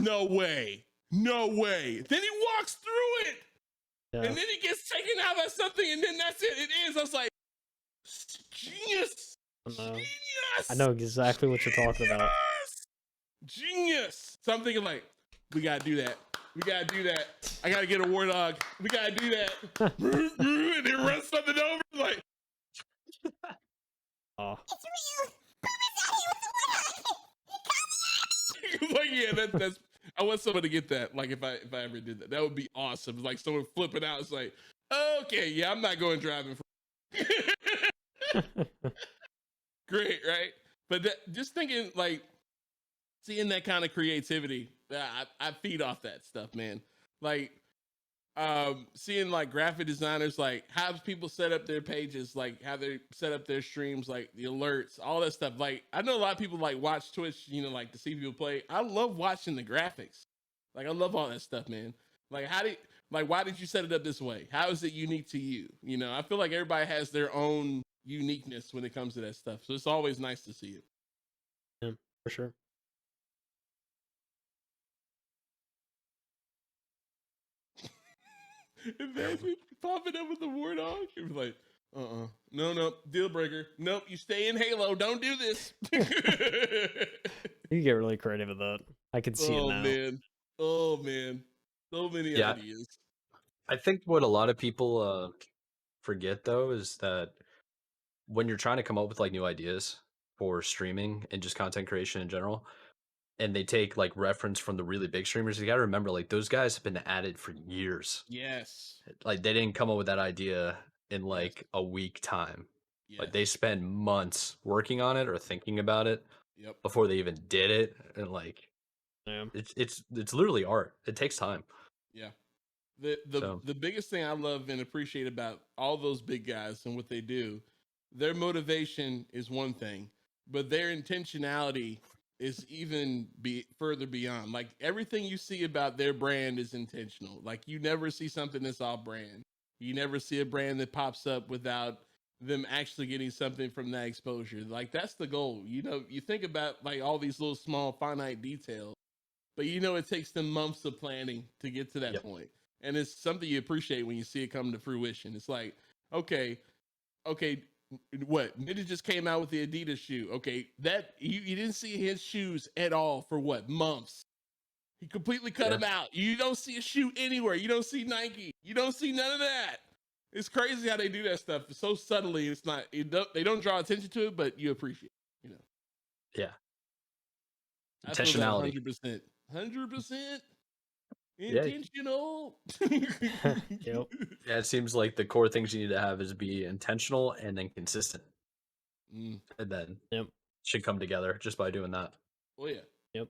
no way. Then he walks through it. Yeah. And then he gets taken out by something, and then that's it. It ends. I was like, genius. I know exactly what you're talking about. Genius. So I'm thinking like, we gotta do that. We gotta do that. I gotta get a war dog. We gotta do that. And then run something over. Like, Oh, It's real. Boomer's out here with the warthog. like yeah, that's. I want someone to get that. Like if I ever did that, that would be awesome. Like someone flipping out. It's like, okay, yeah, I'm not going driving. Great, right? But just thinking like seeing that kind of creativity, I feed off that stuff, man. Like seeing like graphic designers, like how people set up their pages, like how they set up their streams, like the alerts, all that stuff. Like I know a lot of people like watch Twitch, like to see people play. I love watching the graphics. Like I love all that stuff, man. Like why did you set it up this way? How is it unique to you? I feel like everybody has their own uniqueness when it comes to that stuff. So it's always nice to see it. yeah, for sure. Imagine popping up with the warthog. You'd be like, no, deal breaker. Nope, you stay in Halo. Don't do this. You get really creative with that. I can see it now. Oh man, so many ideas. I think what a lot of people forget though is that when you're trying to come up with like new ideas for streaming and just content creation in general, and they take like reference from the really big streamers, you got to remember like those guys have been at it for years. Yes. Like they didn't come up with that idea in like a week time. Yes. Like they spend months working on it or thinking about it before they even did it, and like it's literally art. It takes time. Yeah. The biggest thing I love and appreciate about all those big guys and what they do, their motivation is one thing, but their intentionality is even further beyond. Like everything you see about their brand is intentional. Like you never see something that's all brand. You never see a brand that pops up without them actually getting something from that exposure. Like that's the goal. You think about like all these little small finite details, but it takes them months of planning to get to that point. And it's something you appreciate when you see it come to fruition. It's like, okay, what? Ninja just came out with the Adidas shoe. Okay, that you didn't see his shoes at all for what? Months. He completely cut them out. You don't see a shoe anywhere. You don't see Nike. You don't see none of that. It's crazy how they do that stuff so subtly. It's not. They don't draw attention to it, but you appreciate. Yeah. Intentionality. 100%. 100%. Intentional. Yep. Yeah, it seems like the core things you need to have is be intentional and then consistent. And then should come together just by doing that. Oh yeah. Yep.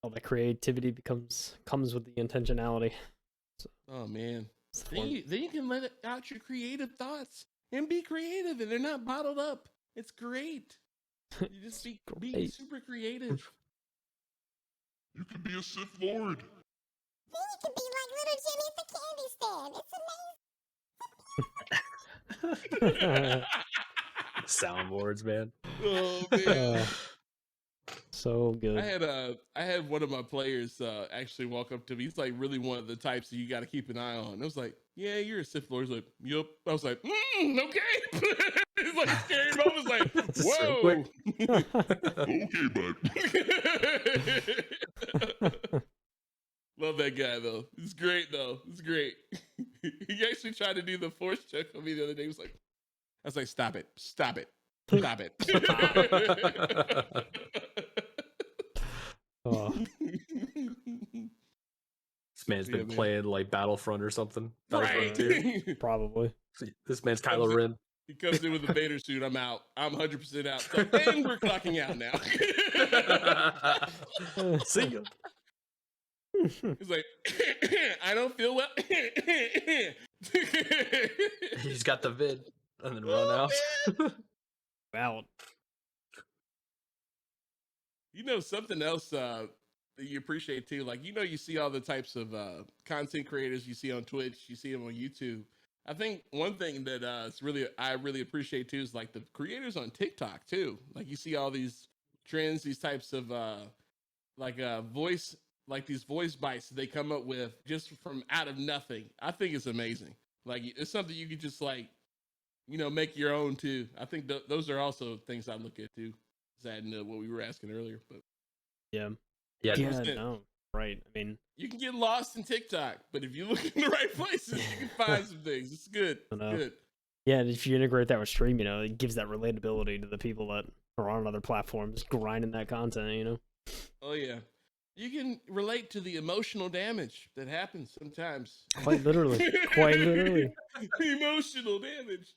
All that creativity comes with the intentionality. So, oh man. Then you can let out your creative thoughts and be creative, and they're not bottled up. It's great. You just be super creative. You could be a Sith Lord. Then you could be like little Jimmy at the candy stand. It's amazing. Soundboards, man. Oh man. So good. I had one of my players actually walk up to me. He's like really one of the types that you got to keep an eye on. I was like, yeah, you're a Sith Lord. He's like, yup. I was like, okay. He's like scared him. I was like, whoa. Okay, bud. Love that guy though. It's great though. It's great. He actually tried to do the force check on me the other day. He was like, I was like, stop it. Stop it. Stop it. This man's been playing like Battlefront or something. Right. Probably. This man's Kylo Ren. He comes in with a Vader suit. I'm out. I'm 100% out. So, and we're clocking out now. See ya. He's like, I don't feel well. He's got the vid and then run out. Wow. Something else that you appreciate too. Like, you see all the types of content creators you see on Twitch, you see them on YouTube. I think one thing that I really appreciate too is like the creators on TikTok too. Like you see all these trends, these types of voice, like these voice bites that they come up with just from out of nothing. I think it's amazing. Like it's something you could just like, make your own too. I think those are also things I look at too. Is adding to what we were asking earlier, but Yeah. Yeah, Yeah. 100%. No. Right. I mean, You can get lost in TikTok, but if you look in the right places, you can find some things. It's good. I know. It's good. yeah. And if you integrate that with stream, it gives that relatability to the people that are on other platforms grinding that content. Oh yeah. You can relate to the emotional damage that happens sometimes. Quite literally. Quite literally. Emotional damage.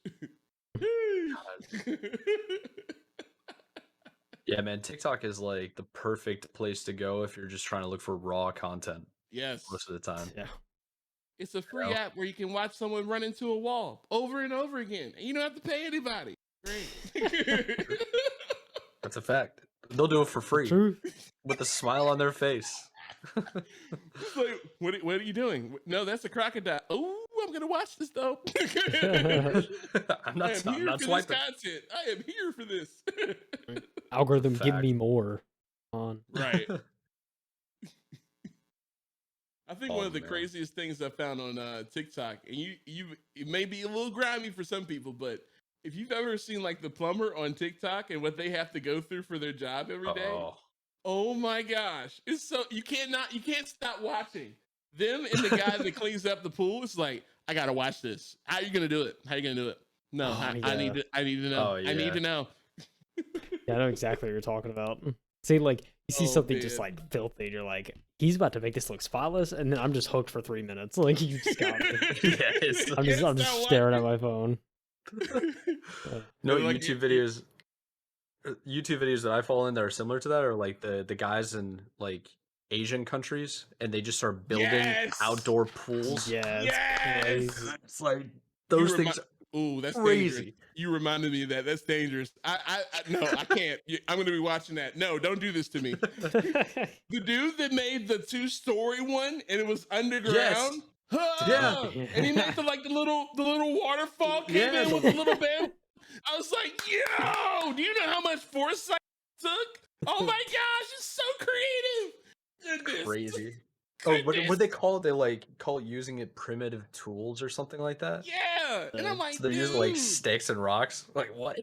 yeah, man. TikTok is like the perfect place to go if you're just trying to look for raw content Yes. most of the time. Yeah. It's a free know? app where you can watch someone run into a wall over and over again. And you don't have to pay anybody. Great. That's a fact. They'll do it for free True. with a smile on their face. It's like, what are you doing? No, that's a crocodile. Oh, I'm gonna watch this though. I'm not I am here for swiping. this content. I am here for this. Algorithm, give Fact. me more. On. Right. I think Oh, one of the man. craziest things I found on TikTok, and it may be a little grimy for some people, but if you've ever seen like the plumber on TikTok and what they have to go through for their job every day, oh my gosh, it's so you can't stop watching them and the guy that cleans up the pool. It's like, I gotta watch this. How are you gonna do it? How are you gonna do it? No, Oh, I need to know. Oh, I need yeah. to know. Yeah, I know exactly what you're talking about. See, like, you see Oh, something just man. like filthy, and you're like, he's about to make this look spotless, and then I'm just hooked for 3 minutes. Like, you just got me. Yes. I'm just Can't staring at stop my phone. No, They're like, YouTube videos that I fall in that are similar to that are like the guys in like Asian countries and they just start building Yes! outdoor pools. Yeah, it's Yes! crazy. It's like those You things. Ooh, that's Crazy. dangerous. You reminded me of that. That's dangerous. No, I can't. I'm going to be watching that. No, don't do this to me. The dude that made the 2-story one and it was underground. Yeah. And he made the little waterfall came Yeah, in with the little band. I was like, yo, do you know how much foresight it took? Oh my gosh, it's so creative. Goodness. Crazy. Oh, what they call it? They like call using it primitive tools or something like that. Yeah. And I'm like, So they're dude, using like sticks and rocks. Like what?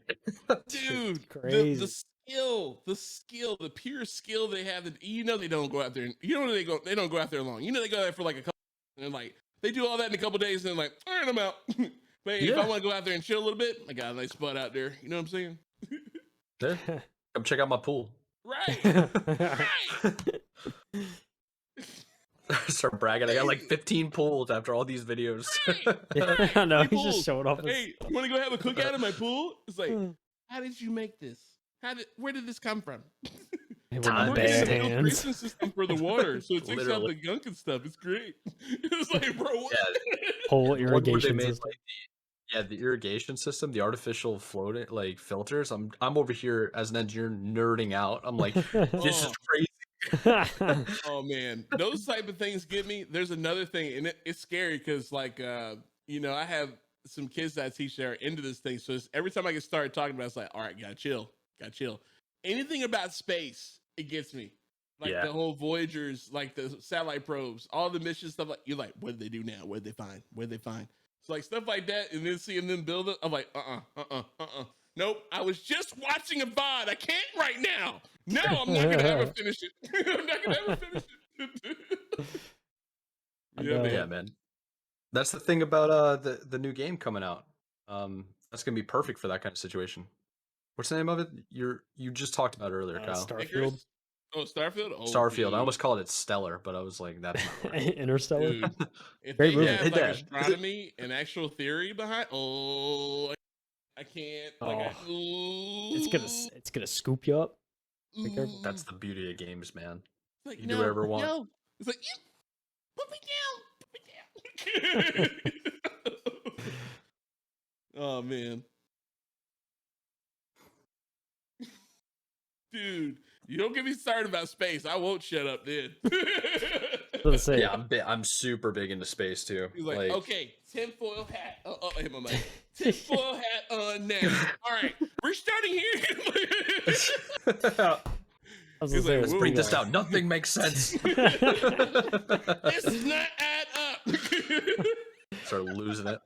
dude, Crazy. the skill, the pure skill they have. They don't go out there. They don't go out there long. They go out there for like a couple. And like they do all that in a couple days, and they're like, all right, I'm out. But if Yeah. I want to go out there and chill a little bit, I got a nice spot out there. You know what I'm saying? Yeah. Come check out my pool. Right. Right. Start bragging. I got like 15 pools after all these videos. Yeah, I know, he's People, just showing off his... Hey, you want to go have a cookout in my pool? It's like, how did you make this? Where did this come from? With Time my We're bad bare getting a hands. filtration system for the water, so it takes out Literally. the gunk and stuff. It's great. It's like, bro, what? Whole One where they irrigation made, system. like, the irrigation system, the artificial floating like filters. I'm over here as an engineer nerding out. I'm like, this is Oh. crazy. Oh man, those type of things get me. There's another thing, and it's scary because, like, I have some kids that I teach that are into this thing. So every time I get started talking about it, it's like, all right, gotta chill. Anything about space, it gets me. Like Yeah. the whole Voyagers, like the satellite probes, all the mission stuff. Like you're like, what did they do now? What did they find? So like stuff like that, and then seeing them build it, I'm like, nope. I was just watching a VOD. I can't right now. No, I'm not gonna ever finish it. I'm not gonna ever finish it. I Yeah, know. man. Yeah, man. That's the thing about the new game coming out. That's gonna be perfect for that kind of situation. What's the name of it? You just talked about it earlier, Kyle. Starfield. Icarus? Oh, Starfield. Oh, Starfield. dude. I almost called it Stellar, but I was like, that's not right. Interstellar. Dude, if Great they movie. have Hey, like Dad. astronomy and actual theory behind, I can't. It's gonna scoop you up. Be careful. That's the beauty of games, man. like, you do whatever you want. No. It's like, put me down. Oh man, dude, you don't get me started about space. I won't shut up, then. Let's say. Yeah, I'm super big into space too. He's like, okay, tinfoil hat. Oh, I hit my mic. Tinfoil hat on now. All right, we're starting here. I was He's gonna like, say, "Whoa, Bring this guys." down. Nothing makes sense. This does not add up. Start losing it.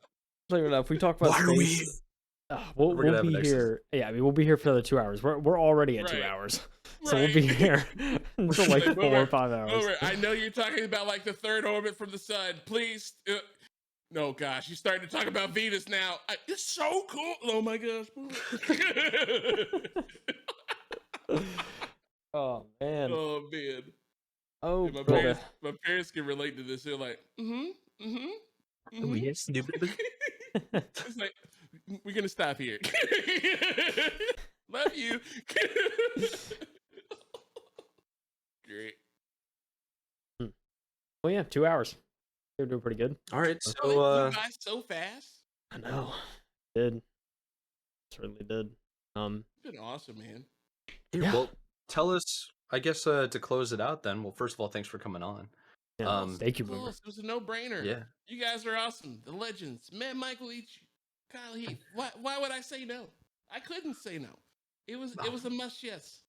So if we talk about Why are we? space, We're we'll gonna have be an next here. Yeah, I mean, we'll be here for another 2 hours. We're already at 2 Right. hours, so we'll be Right. here until like Like, 4 or Boomer, 5 hours. Boomer, I know you're talking about like the third orbit from the sun. Please. No, gosh, you're starting to talk about Venus now. It's so cool. Oh my gosh. Oh man. Oh man. Oh, Yeah, brother. my parents can relate to this. They're like, Yes, stupid. It's like, we're gonna stop here. Love you. Great. Well, yeah, 2 hours. You're doing pretty good. All right, So so you guys so fast. I know. Did. Certainly did. It's been awesome, man. Yeah. well, tell us. I guess to close it out, then. Well, first of all, thanks for coming on. Yeah, thank you, Cool. Boomer. It was a no-brainer. Yeah. You guys are awesome. The legends. MadMikeWillEatU, KyleHeath. Why would I say no? I couldn't say no. It was a must yes.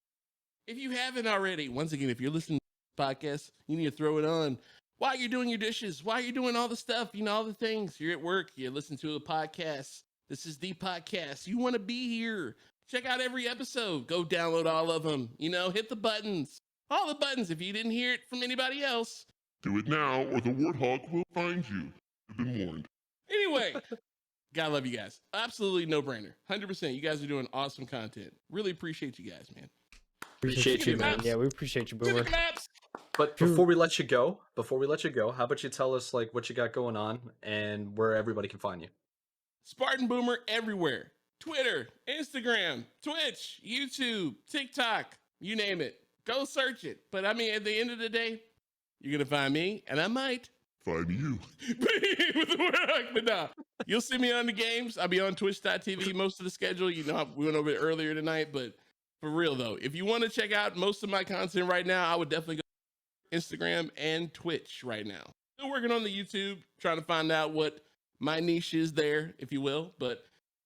If you haven't already, once again, if you're listening to this podcast, you need to throw it on while you're doing your dishes, while you're doing all the stuff, all the things. You're at work, you're listening to a podcast. This is the podcast. You want to be here. Check out every episode. Go download all of them. Hit the buttons. All the buttons. If you didn't hear it from anybody else. Do it now, or the warthog will find you. You've been warned. Anyway, gotta love you guys. Absolutely no brainer. 100%. You guys are doing awesome content. Really appreciate you guys, man. Appreciate you, man. Yeah, we appreciate you, Look Boomer. at the maps. But before we let you go, how about you tell us like what you got going on and where everybody can find you? Spartan Boomer everywhere. Twitter, Instagram, Twitch, YouTube, TikTok, you name it. Go search it. But I mean, at the end of the day, you're going to find me, and I might. Find you. But no, you'll see me on the games. I'll be on twitch.tv most of the schedule. We went over it earlier tonight, but for real though, if you want to check out most of my content right now, I would definitely go to Instagram and Twitch right now. Still working on the YouTube, trying to find out what my niche is there, if you will, but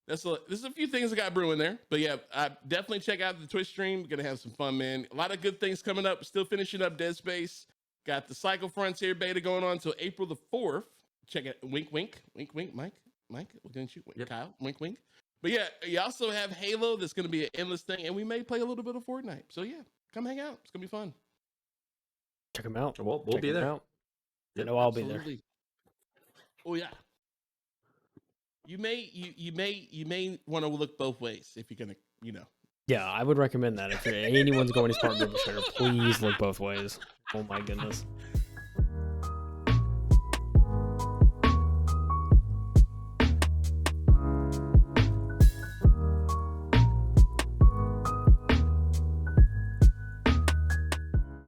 there's a few things I got brewing there. But yeah, I definitely check out the Twitch stream. We're gonna have some fun, man. A lot of good things coming up. Still finishing up Dead Space. Got the Cycle Frontier beta going on until April the 4th. Check it. Wink, wink, wink, wink. Mike, didn't you? Yep. Kyle, wink, wink. But yeah, you also have Halo. That's gonna be an endless thing, and we may play a little bit of Fortnite. So yeah, come hang out. It's gonna be fun. Check them out. We'll Check be 'em there. out. I know I'll be there. Absolutely. Oh yeah. You may want to look both ways if you're gonna, Yeah, I would recommend that. If anyone's going to Spartan Boomer, please look both ways. Oh my goodness.